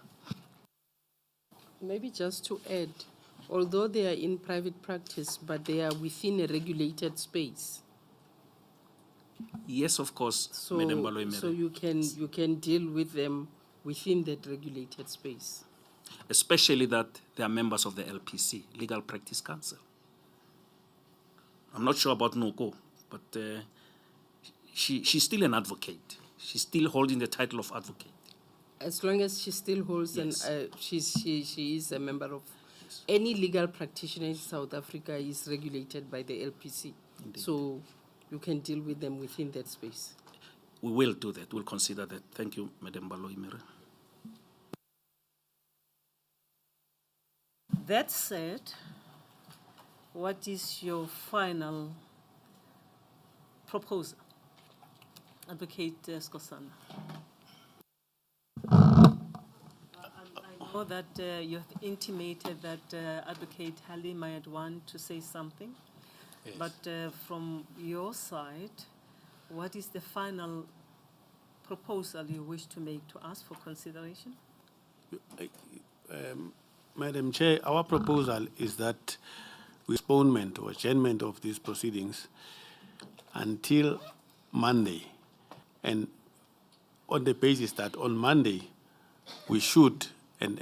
Maybe just to add, although they are in private practice, but they are within a regulated space. Yes, of course, So, Madam Baloyi. so you can deal with them within that regulated space. Especially that they are members of the LPC, Legal Practice Council. I'm not sure about Noko, but she's still an advocate. She's still holding the title of advocate. As long as she still holds, Yes. and she is a member of any legal practitioner in South Africa is regulated by the LPC. Indeed. So you can deal with them within that space. We will do that. We'll consider that. Thank you, Madam Baloyi. That said, what is your final proposal, Advocate Skosana? I know that you have intimated that Advocate Hali might want to say something, Yes. but from your side, what is the final proposal you wish to make to us for consideration? Madam Chair, our proposal is that postponement or adjournment of these proceedings until Monday, and on the basis that on Monday we should, and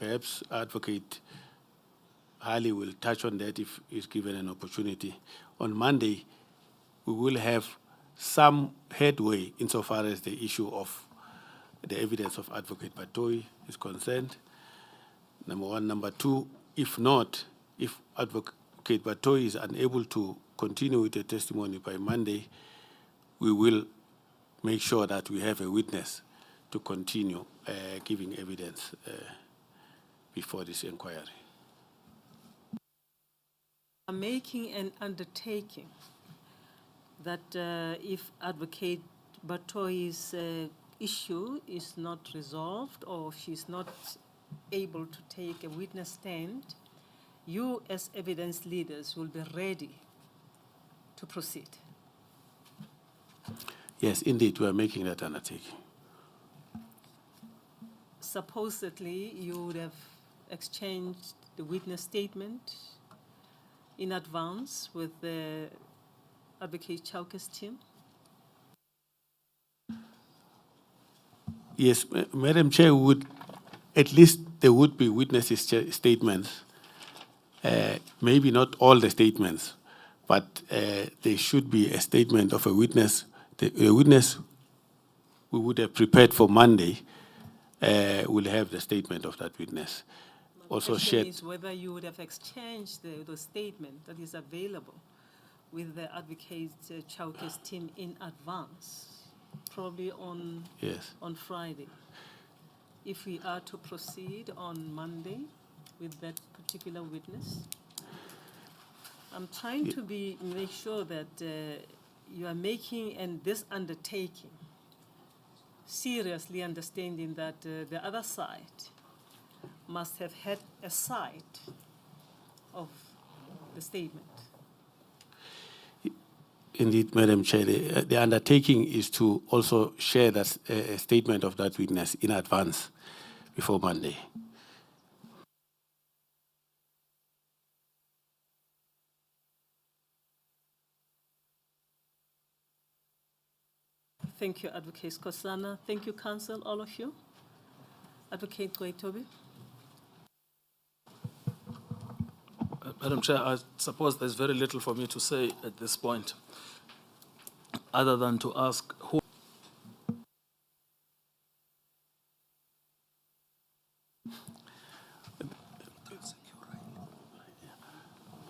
perhaps Advocate Harley will touch on that if he's given an opportunity. On Monday, we will have some headway insofar as the issue of the evidence of Advocate Batohi is concerned. Number one. Number two, if not, if Advocate Batohi is unable to continue with the testimony by Monday, we will make sure that we have a witness to continue giving evidence before this inquiry. I'm making an undertaking that if Advocate Batohi's issue is not resolved or she's not able to take a witness stand, you as evidence leaders will be ready to proceed. Yes, indeed, we are making that undertaking. Supposedly, you would have exchanged the witness statement in advance with the Advocate Chauke's team? Yes, Madam Chair, at least there would be witnesses' statements. Maybe not all the statements, but there should be a statement of a witness. The witness we would have prepared for Monday will have the statement of that witness. Also question shared. is whether you would have exchanged the statement that is available with the Advocate Chauke's team in advance, probably on, Yes. on Friday. If we are to proceed on Monday with that particular witness, I'm trying to make sure that you are making and this undertaking, seriously understanding that the other side must have had a side of the statement. Indeed, Madam Chair, the undertaking is to also share that statement of that witness in advance before Monday. Thank you, Advocate Kosana. Thank you, Counsel, all of you. Advocate Goitobi. Madam Chair, I suppose there's very little for me to say at this point, other than to ask who.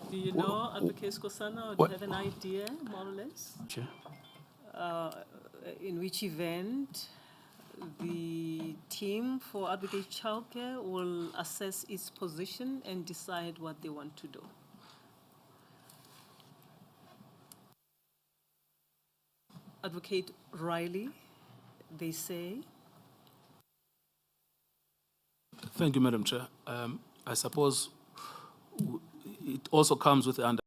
Do you know Advocate Kosana, or do you have an idea, more or less, Chair. in which event the team for Advocate Chauke will assess its position and decide what they want to do? Advocate Riley, they say. Thank you, Madam Chair. I suppose it also comes with the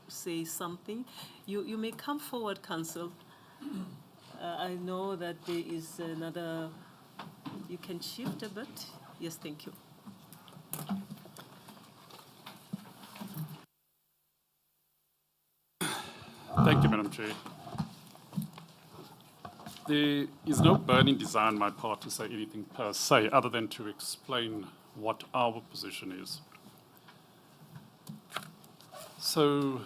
say something. You may come forward, Counsel. I know that there is another, you can shift a bit. Yes, thank you. Thank you, Madam Chair. There is no burning desire on my part to say anything per se, other than to explain what our position is. So,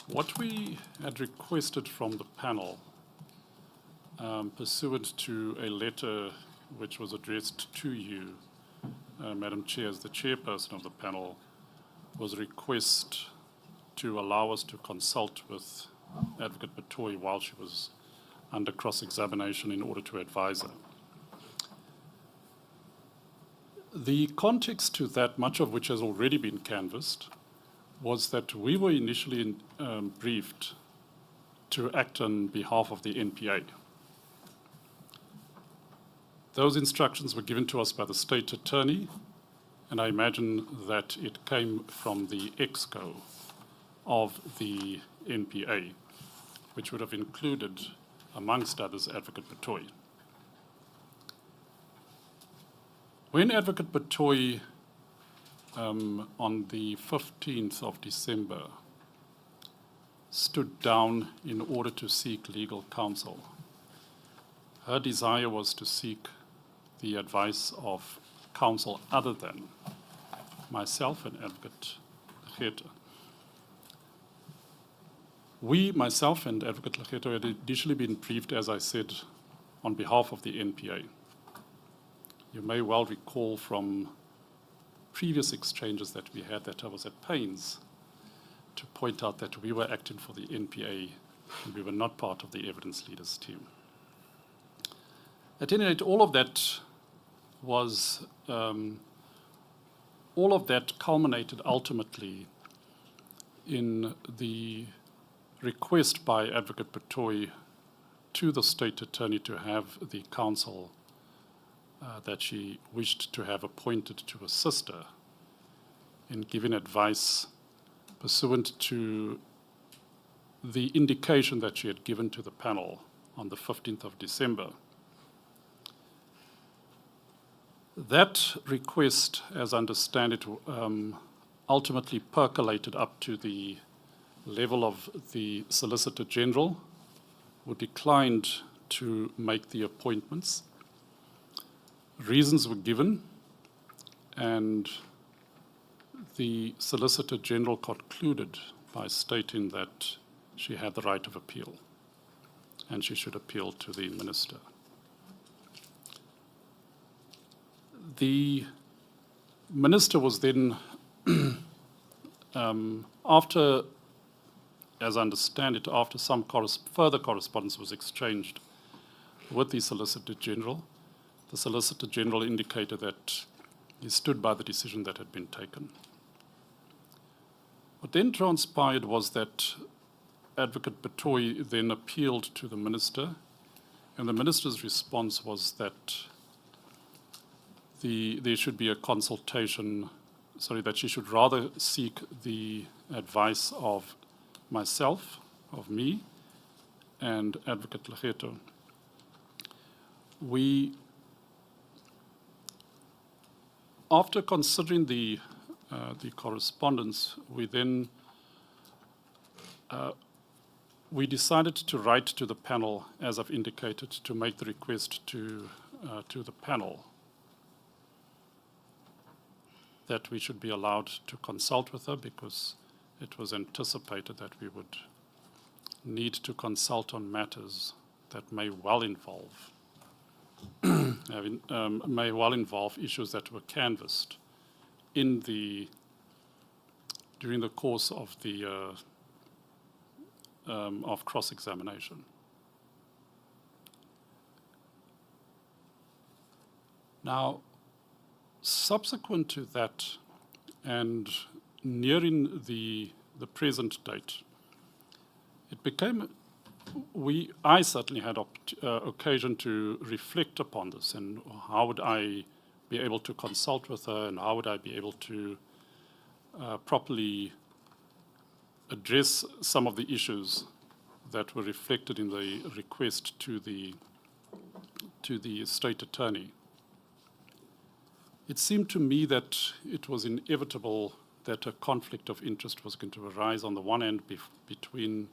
what we had requested from the panel, pursuant to a letter which was addressed to you, Madam Chair, as the chairperson of the panel, was a request to allow us to consult with Advocate Batohi while she was under cross-examination in order to advise her. The context to that, much of which has already been canvassed, was that we were initially briefed to act on behalf of the NPA. Those instructions were given to us by the state attorney, and I imagine that it came from the exco of the NPA, which would have included, amongst others, Advocate Batohi. When Advocate Batohi, on the 15th of December, stood down in order to seek legal counsel, her desire was to seek the advice of counsel other than myself and Advocate Lekgetho. We, myself and Advocate Lekgetho, had initially been briefed, as I said, on behalf of the NPA. You may well recall from previous exchanges that we had that I was at pains to point out that we were acting for the NPA and we were not part of the evidence leaders team. At any rate, all of that was all of that culminated ultimately in the request by Advocate Batohi to the State Attorney to have the counsel that she wished to have appointed to assist her in giving advice pursuant to the indication that she had given to the panel on the 15th of December. That request, as I understand it, ultimately percolated up to the level of the Solicitor General, who declined to make the appointments. Reasons were given, and the Solicitor General concluded by stating that she had the right of appeal, and she should appeal to the Minister. The Minister was then, after, as I understand it, after some further correspondence was exchanged with the Solicitor General, the Solicitor General indicated that he stood by the decision that had been taken. What then transpired was that Advocate Batohi then appealed to the Minister, and the Minister's response was that there should be a consultation, that she should rather seek the advice of myself, of me, and Advocate Lekgetho. After considering the correspondence, we decided to write to the panel, as I've indicated, to make the request to the panel that we should be allowed to consult with her, because it was anticipated that we would need to consult on matters that may well involve issues that were canvassed during the course of the of cross-examination. Now, subsequent to that, and nearing the present date, it became, I certainly had occasion to reflect upon this, and how would I be able to consult with her, and how would I be able to properly address some of the issues that were reflected in the request to the State Attorney. It seemed to me that it was inevitable that a conflict of interest was going to arise on the one hand between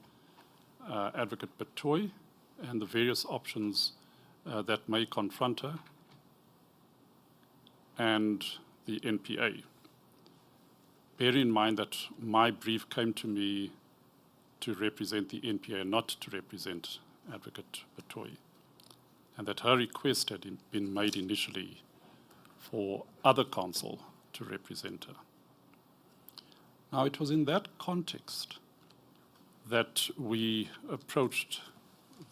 Advocate Batohi and the various options that may confront her, and the NPA. Bear in mind that my brief came to me to represent the NPA, not to represent Advocate Batohi, and that her request had been made initially for other counsel to represent her. Now, it was in that context that we approached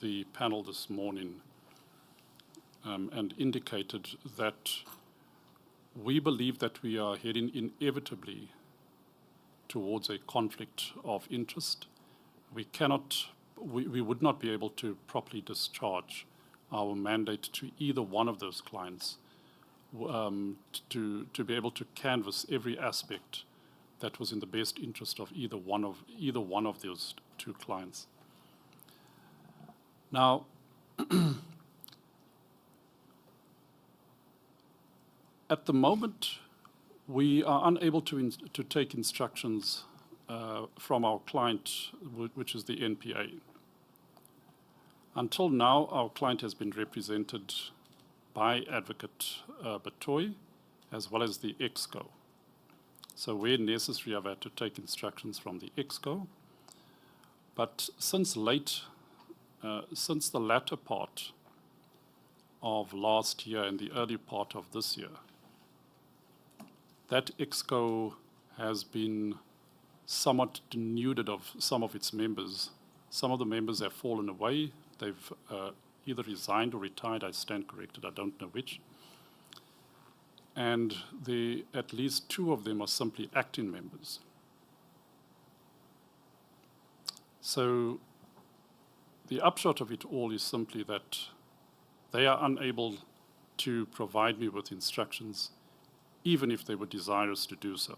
the panel this morning and indicated that we believe that we are heading inevitably towards a conflict of interest. We would not be able to properly discharge our mandate to either one of those clients, to be able to canvass every aspect that was in the best interest of either one of those two clients. Now, at the moment, we are unable to take instructions from our client, which is the NPA. Until now, our client has been represented by Advocate Batohi, as well as the EXCO. So where necessary, I've had to take instructions from the EXCO. But since the latter part of last year and the early part of this year, that EXCO has been somewhat denuded of some of its members. Some of the members have fallen away. They've either resigned or retired. I stand corrected. I don't know which. and at least 2 of them are simply acting members. So the upshot of it all is simply that they are unable to provide me with instructions, even if they were desirous to do so.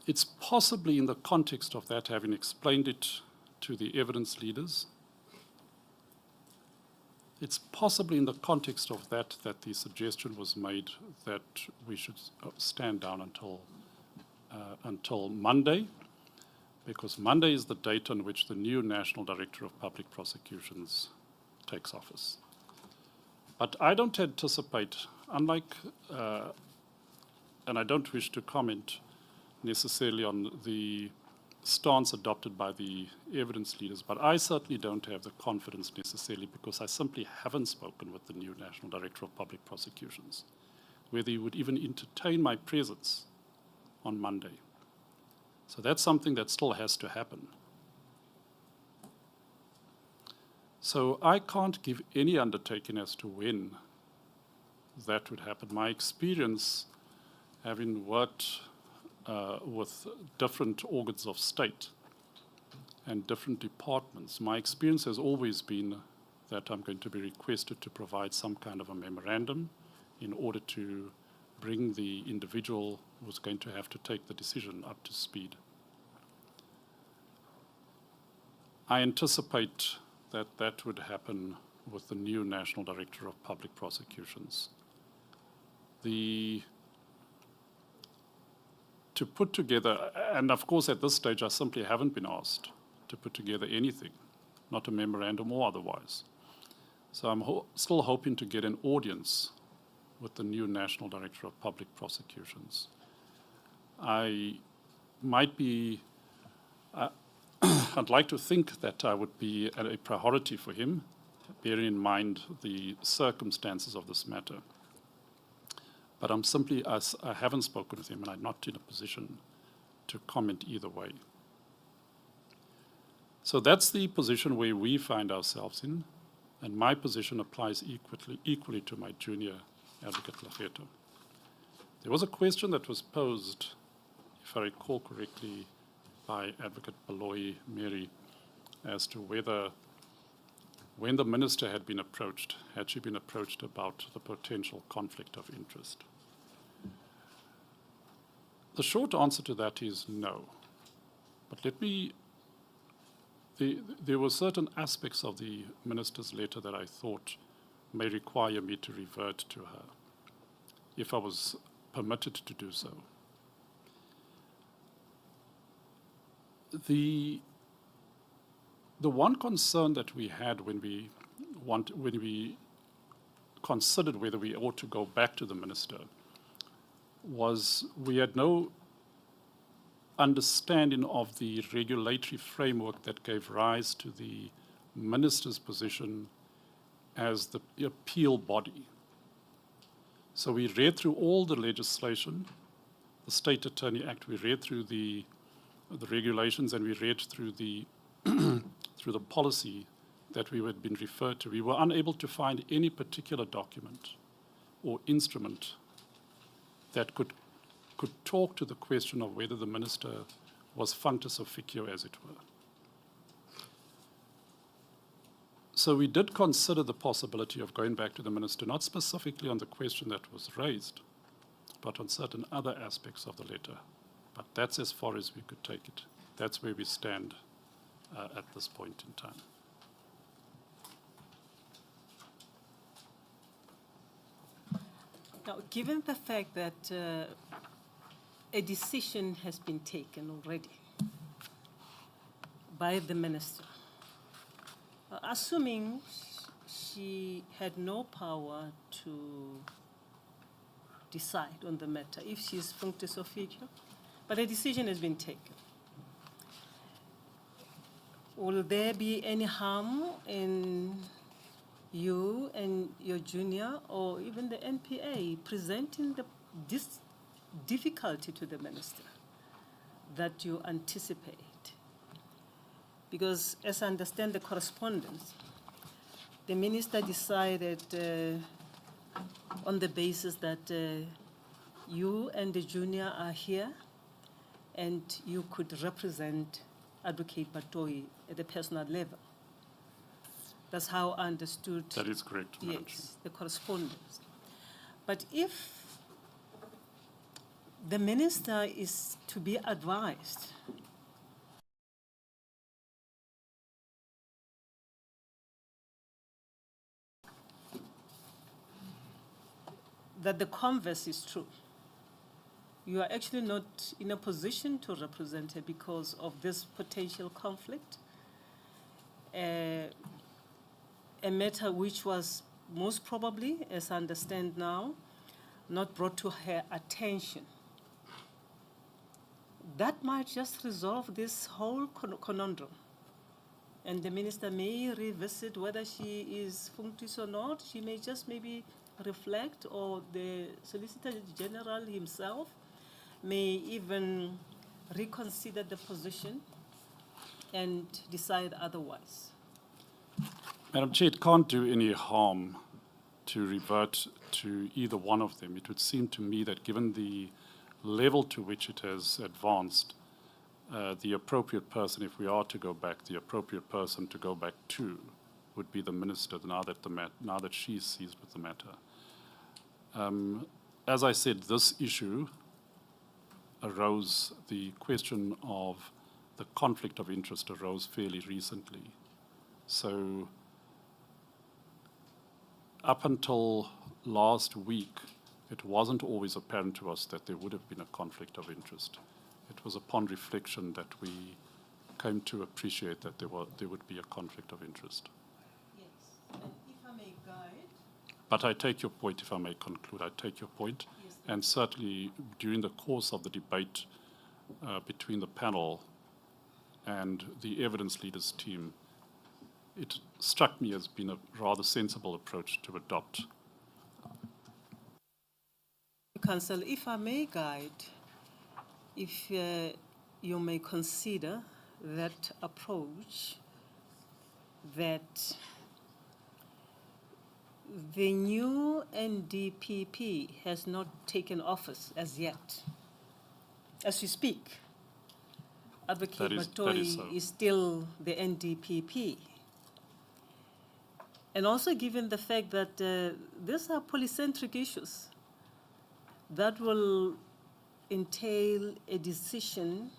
It's possibly in the context of that, having explained it to the evidence leaders, it's possibly in the context of that the suggestion was made that we should stand down until Monday, because Monday is the date on which the new National Director of Public Prosecutions takes office. But I don't anticipate, and I don't wish to comment necessarily on the stance adopted by the evidence leaders, but I certainly don't have the confidence necessarily, because I simply haven't spoken with the new National Director of Public Prosecutions, whether he would even entertain my presence on Monday. So that's something that still has to happen. So I can't give any undertaking as to when that would happen. My experience, having worked with different organs of state and different departments, my experience has always been that I'm going to be requested to provide some kind of a memorandum in order to bring the individual who's going to have to take the decision up to speed. I anticipate that would happen with the new National Director of Public Prosecutions. To put together, and of course at this stage I simply haven't been asked to put together anything, not a memorandum or otherwise. So I'm still hoping to get an audience with the new National Director of Public Prosecutions. I might be, I'd like to think that I would be a priority for him, bearing in mind the circumstances of this matter. But I'm simply, as I haven't spoken with him, and I'm not in a position to comment either way. So that's the position where we find ourselves in, and my position applies equally to my junior Advocate Lafeto. There was a question that was posed, if I recall correctly, by Advocate Batohi Mary, as to whether, when the minister had been approached, had she been approached about the potential conflict of interest? The short answer to that is no. But there were certain aspects of the minister's letter that I thought may require me to revert to her, if I was permitted to do so. The one concern that we had when we considered whether we ought to go back to the minister was we had no understanding of the regulatory framework that gave rise to the minister's position as the appeal body. So we read through all the legislation, the State Attorney Act, we read through the regulations, and we read through the through the policy that we had been referred to. We were unable to find any particular document or instrument that could talk to the question of whether the minister was functus officio, as it were. So we did consider the possibility of going back to the minister, not specifically on the question that was raised, but on certain other aspects of the letter. But that's as far as we could take it. That's where we stand at this point in time. Now, given the fact that a decision has been taken already by the minister, assuming she had no power to decide on the matter, if she's functus officio, but a decision has been taken, will there be any harm in you and your junior or even the NPA presenting this difficulty to the minister that you anticipate? Because as I understand the correspondence, the minister decided on the basis that you and the junior are here and you could represent Advocate Batohi at the personal level. That's how I understood. That is correct, Madam Chair. Yes, the correspondence. But if the minister is to be advised that the converse is true, you are actually not in a position to represent her because of this potential conflict, a matter which was most probably, as I understand now, not brought to her attention. That might just resolve this whole conundrum. And the minister may revisit whether she is functus or not. She may just maybe reflect, or the Solicitor General himself may even reconsider the position and decide otherwise. Madam Chair, it can't do any harm to revert to either one of them. It would seem to me that given the level to which it has advanced, the appropriate person, if we are to go back, the appropriate person to go back to would be the minister now that she is seized with the matter. As I said, this issue arose, the question of the conflict of interest arose fairly recently. So up until last week, it wasn't always apparent to us that there would have been a conflict of interest. It was upon reflection that we came to appreciate that there would be a conflict of interest. Yes, and if I may guide. But I take your point, if I may conclude, I take your point. Yes, and certainly during the course of the debate between the panel and the evidence leaders team, it struck me as being a rather sensible approach to adopt. Counsel, if I may guide, if you may consider that approach, that the new NDPP has not taken office as yet. As we speak, Advocate Batohi is still the NDPP. And also given the fact that these are polycentric issues that will entail a decision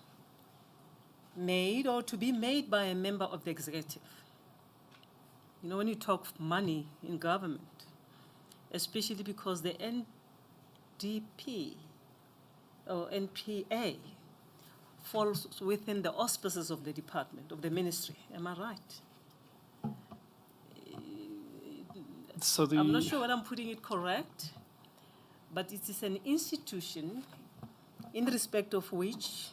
made or to be made by a member of the executive. You know, when you talk money in government, especially because the NDP or NPA falls within the auspices of the department, of the ministry. Am I right? So I'm not sure whether I'm putting it correct, but it is an institution in respect of which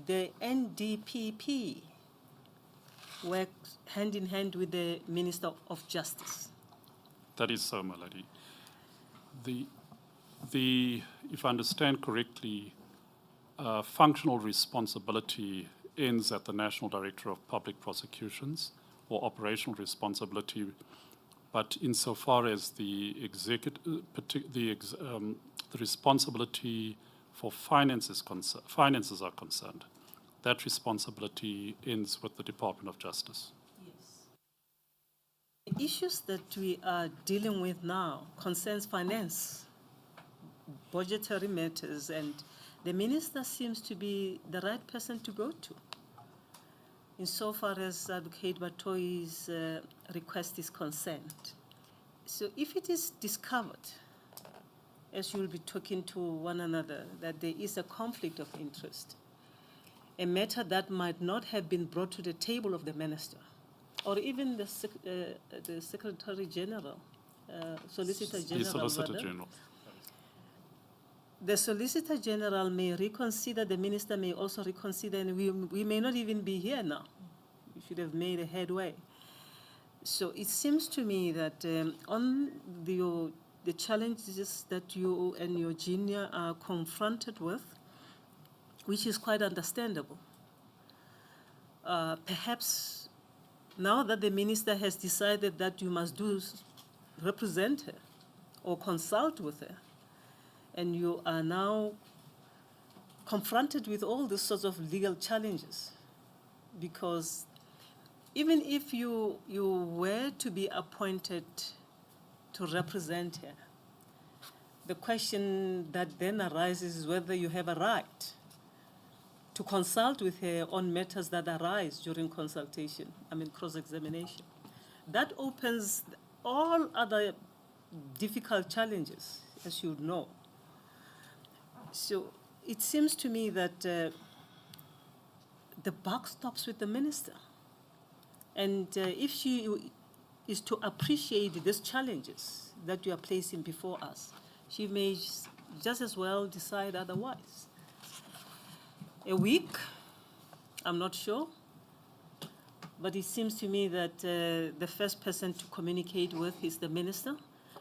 the NDPP works hand in hand with the Minister of Justice. That is so, Malady. If I understand correctly, functional responsibility ends at the National Director of Public Prosecutions, or operational responsibility. But insofar as the responsibility for finances are concerned, that responsibility ends with the Department of Justice. Yes. The issues that we are dealing with now concerns finance, budgetary matters, and the minister seems to be the right person to go to insofar as Advocate Batohi's request is concerned. So if it is discovered, as you will be talking to one another, that there is a conflict of interest, a matter that might not have been brought to the table of the minister, or even the Secretary General, Solicitor General. The Solicitor rather. General. The Solicitor General may reconsider, the minister may also reconsider, and we may not even be here now. We should have made a headway. So it seems to me that on the challenges that you and your junior are confronted with, which is quite understandable, perhaps Now that the minister has decided that you must represent her or consult with her, and you are now confronted with all these sorts of legal challenges, because even if you were to be appointed to represent her, the question that then arises is whether you have a right to consult with her on matters that arise during consultation, cross-examination. That opens all other difficult challenges, as you know. So it seems to me that the buck stops with the minister. And if she is to appreciate these challenges that you are placing before us, she may just as well decide otherwise. A week, I'm not sure, but it seems to me that the first person to communicate with is the minister,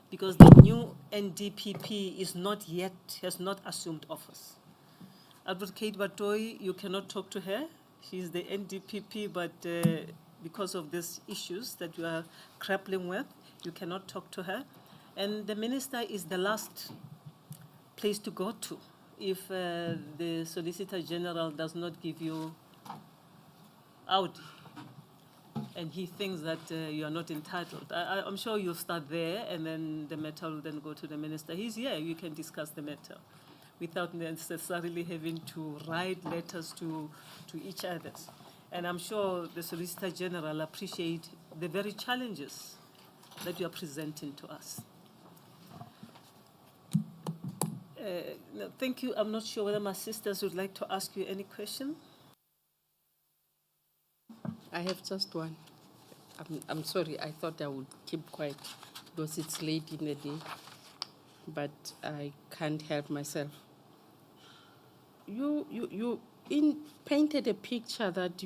because the new NDPP has not assumed office. Advocate Batohi, you cannot talk to her. She's the NDPP, but because of these issues that you are grappling with, you cannot talk to her. And the minister is the last place to go to if the Solicitor General does not give you out and he thinks that you are not entitled. I'm sure you'll start there, and then the matter will then go to the minister. He's here, you can discuss the matter without necessarily having to write letters to each other. And I'm sure the Solicitor General appreciates the very challenges that you are presenting to us. No, thank you. I'm not sure whether my sisters would like to ask you any question. I have just one. I'm sorry, I thought I would keep quiet because it's late in the day, but I can't help myself. You painted a picture that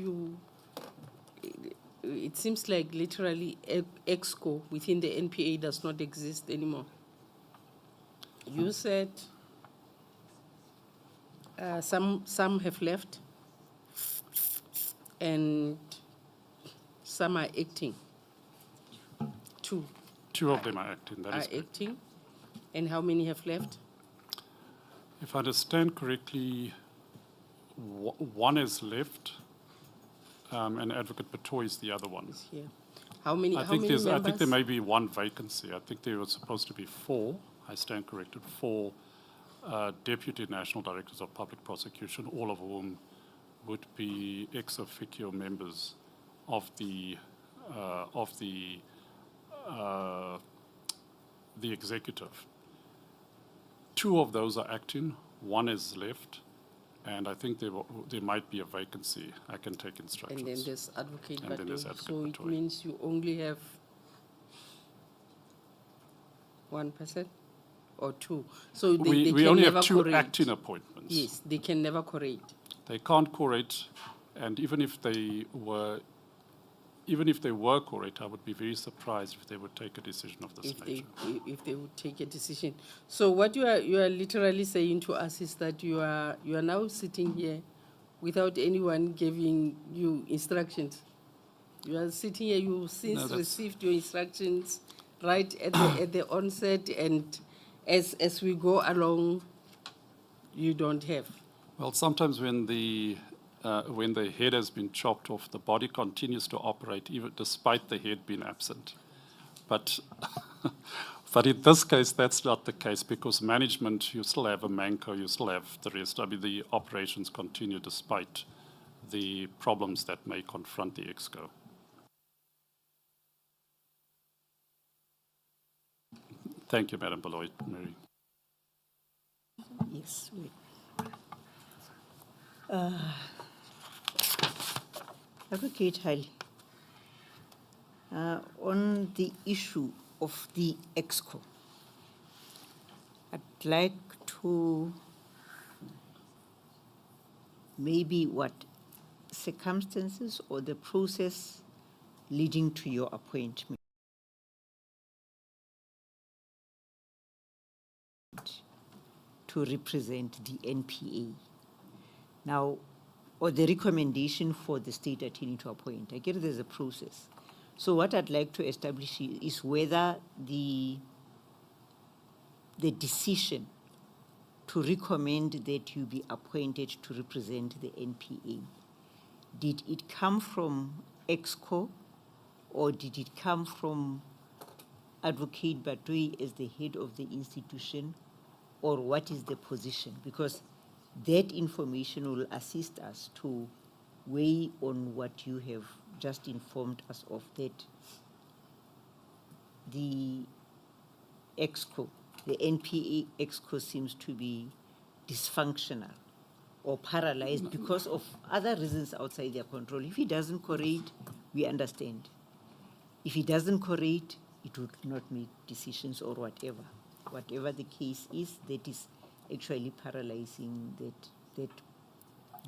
it seems like literally EXCO within the NPA does not exist anymore. You said some have left and some are acting. Two of them are acting, that is correct. Acting. And how many have left? If I understand correctly, one is left, and Advocate Batohi is the other one. Yeah. How many I think members? I think there may be one vacancy. I think there were supposed to be 4. I stand corrected. 4 Deputy National Directors of Public Prosecution, all of whom would be ex officio members of the executive. 2 of those are acting. 1 is left, and I think there might be a vacancy. I can take instructions. And then there's Advocate And then there's Batohi. Advocate So it Batohi. means you only have 1% or 2. So they We can only never have 2 correct. acting appointments. Yes, they can never correct. They can't correct, and even if they were correct, I would be very surprised if they would take a decision of this nature. If they would take a decision. So what you are literally saying to us is that you are now sitting here without anyone giving you instructions. You are sitting here. You since received your instructions right at the onset, and as we go along, you don't have. Well, sometimes when the head has been chopped off, the body continues to operate even despite the head being absent. But in this case, that's not the case, because management, you still have a manco, you still have the rest. I mean, the operations continue despite the problems that may confront the EXCO. Thank you, Madam Beloit, Mary. Yes. Advocate Hali, on the issue of the EXCO, I'd like to maybe circumstances or the process leading to your appointment to represent the NPA. Now, or the recommendation for the state attorney to appoint. I get there's a process. So what I'd like to establish is whether the decision to recommend that you be appointed to represent the NPA, did it come from EXCO or did it come from Advocate Batohi as the head of the institution, or what is the position? Because that information will assist us to weigh on what you have just informed us of, that the EXCO, the NPA EXCO seems to be dysfunctional or paralyzed because of other reasons outside their control. If he doesn't correlate, we understand. If he doesn't correlate, it would not make decisions or whatever. Whatever the case is, that is actually paralyzing that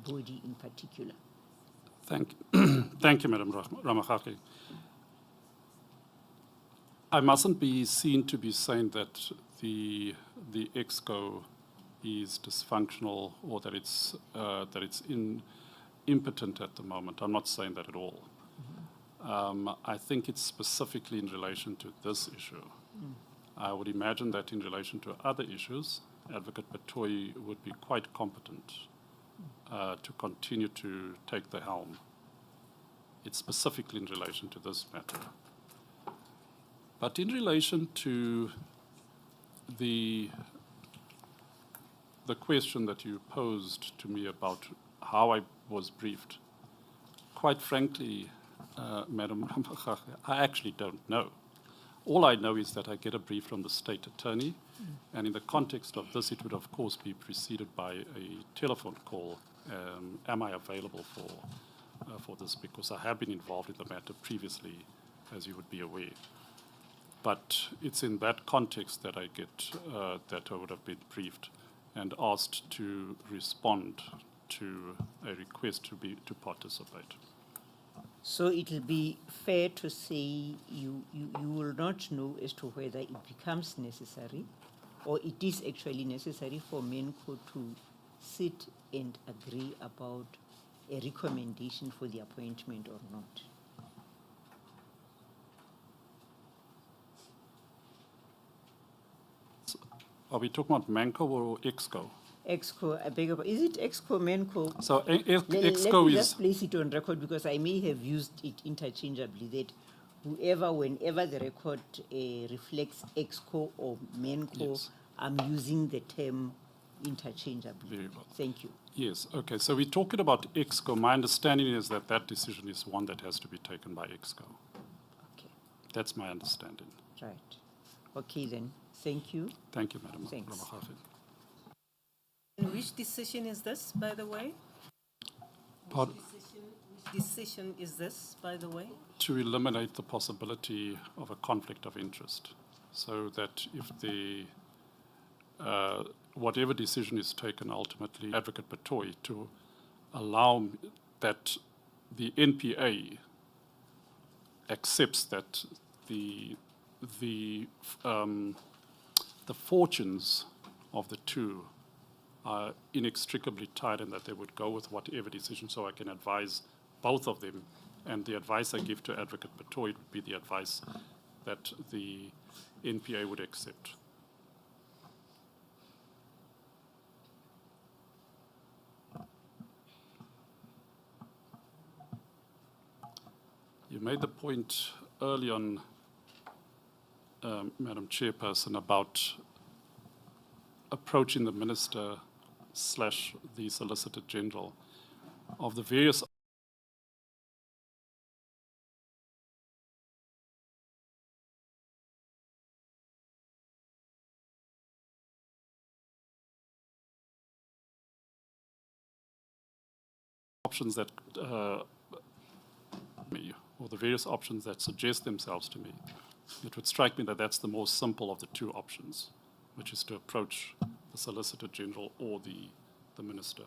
body in particular. Thank you, Madam Ramachake. I mustn't be seen to be saying that the EXCO is dysfunctional or that it's impotent at the moment. I'm not saying that at all. I think it's specifically in relation to this issue. I would imagine that in relation to other issues, Advocate Batohi would be quite competent to continue to take the helm. It's specifically in relation to this matter. But in relation to the question that you posed to me about how I was briefed, quite frankly, Madam Ramachake, I actually don't know. All I know is that I get a brief from the state attorney, and in the context of this, it would of course be preceded by a telephone call. Am I available for this? Because I have been involved in the matter previously, as you would be aware. But it's in that context that I get that I would have been briefed and asked to respond to a request to participate. So it will be fair to say you will not know as to whether it becomes necessary or it is actually necessary for MENCO to sit and agree about a recommendation for the appointment or not. Are we talking about MENCO or EXCO? EXCO, I beg your pardon. Is it EXCO, MENCO? So Let EXCO me is... just place it on record because I may have used it interchangeably, that whenever the record reflects EXCO or MENCO, Yes. I'm using the term interchangeably. Very well. Thank you. Yes, okay. So we're talking about EXCO. My understanding is that that decision is one that has to be taken by EXCO. Okay, That's my understanding. right. Okay then, thank you. Thank you, Madam Thanks. Ramachake. And which decision is this, by the way? Pardon? Which decision is this, by the way? To eliminate the possibility of a conflict of interest, so that if the whatever decision is taken ultimately, Advocate Batohi, to allow that the NPA accepts that the fortunes of the two are inextricably tied and that they would go with whatever decision, so I can advise both of them. And the advice I give to Advocate Batohi would be the advice that the NPA would accept. You made the point early on, Madam Chairperson, about approaching the Minister / the Solicitor General of the various options that or the various options that suggest themselves to me. It would strike me that that's the most simple of the two options, which is to approach the Solicitor General or the Minister.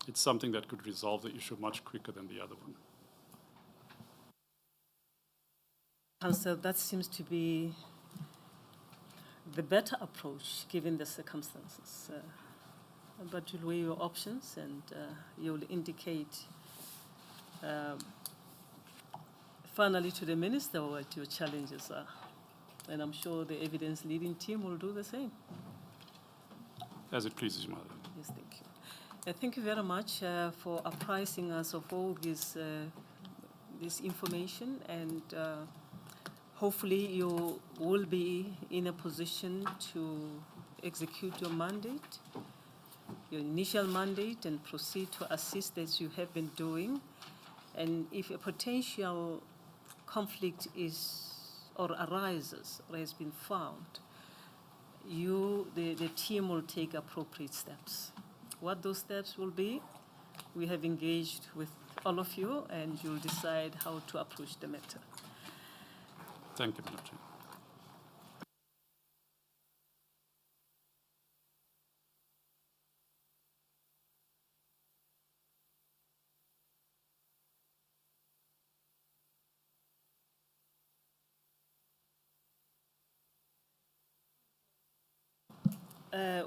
It's something that could resolve the issue much quicker than the other one. Counsel, that seems to be the better approach given the circumstances. But you'll weigh your options and you'll indicate finally to the Minister what your challenges are. And I'm sure the evidence leading team will do the same. As it pleases you, Madam. Yes, thank you. Thank you very much for apprising us of all this information, and hopefully you will be in a position to execute your mandate, your initial mandate, and proceed to assist as you have been doing. And if a potential conflict arises or has been found, the team will take appropriate steps. What those steps will be, we have engaged with all of you, and you'll decide how to approach the matter. Thank you, Madam Chair.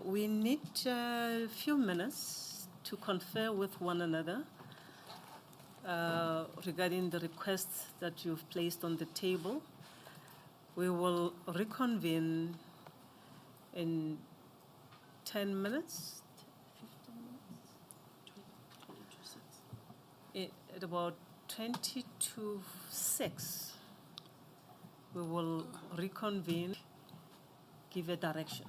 We need a few minutes to confer with one another regarding the requests that you've placed on the table. We will reconvene in 10 minutes, 15 minutes? At about 20 to 6, we will reconvene, give a direction.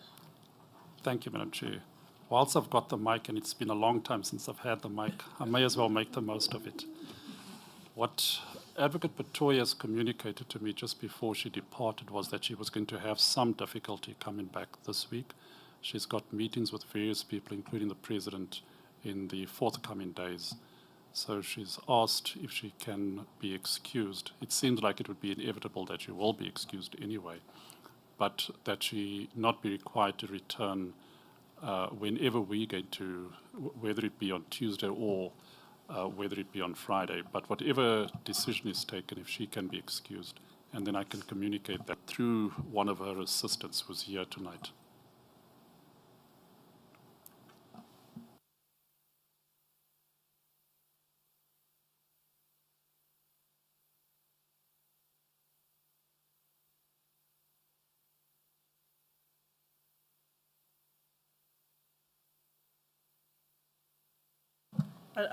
Thank you, Madam Chair. Whilst I've got the mic, and it's been a long time since I've had the mic, I may as well make the most of it. What Advocate Batohi has communicated to me just before she departed was that she was going to have some difficulty coming back this week. She's got meetings with various people, including the President, in the forthcoming days. So she's asked if she can be excused. It seems like it would be inevitable that she will be excused anyway, but that she not be required to return whenever we get to, whether it be on Tuesday or whether it be on Friday. But whatever decision is taken, if she can be excused, and then I can communicate that through one of her assistants who's here tonight.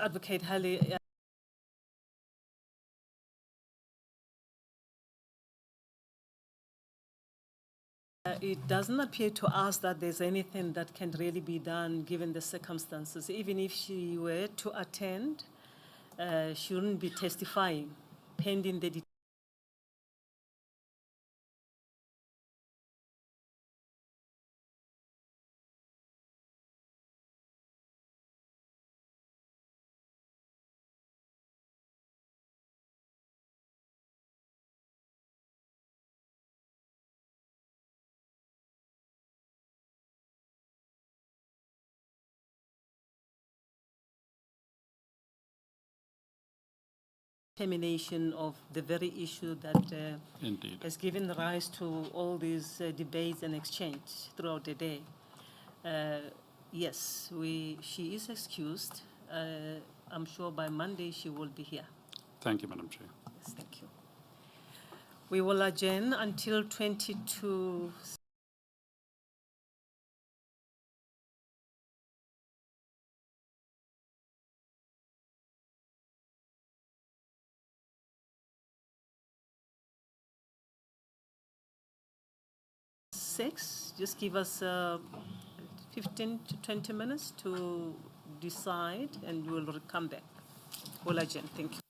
Advocate Hali, it doesn't appear to us that there's anything that can really be done given the circumstances. Even if she were to attend, she wouldn't be testifying pending the termination of the very issue that Indeed. has given rise to all these debates and exchange throughout the day. Yes, she is excused. I'm sure by Monday she will be here. Thank you, Madam Chair. Yes, thank you. We will adjourn until 22. Just give us 15 to 20 minutes to decide, and we'll come back. We'll adjourn. Thank you.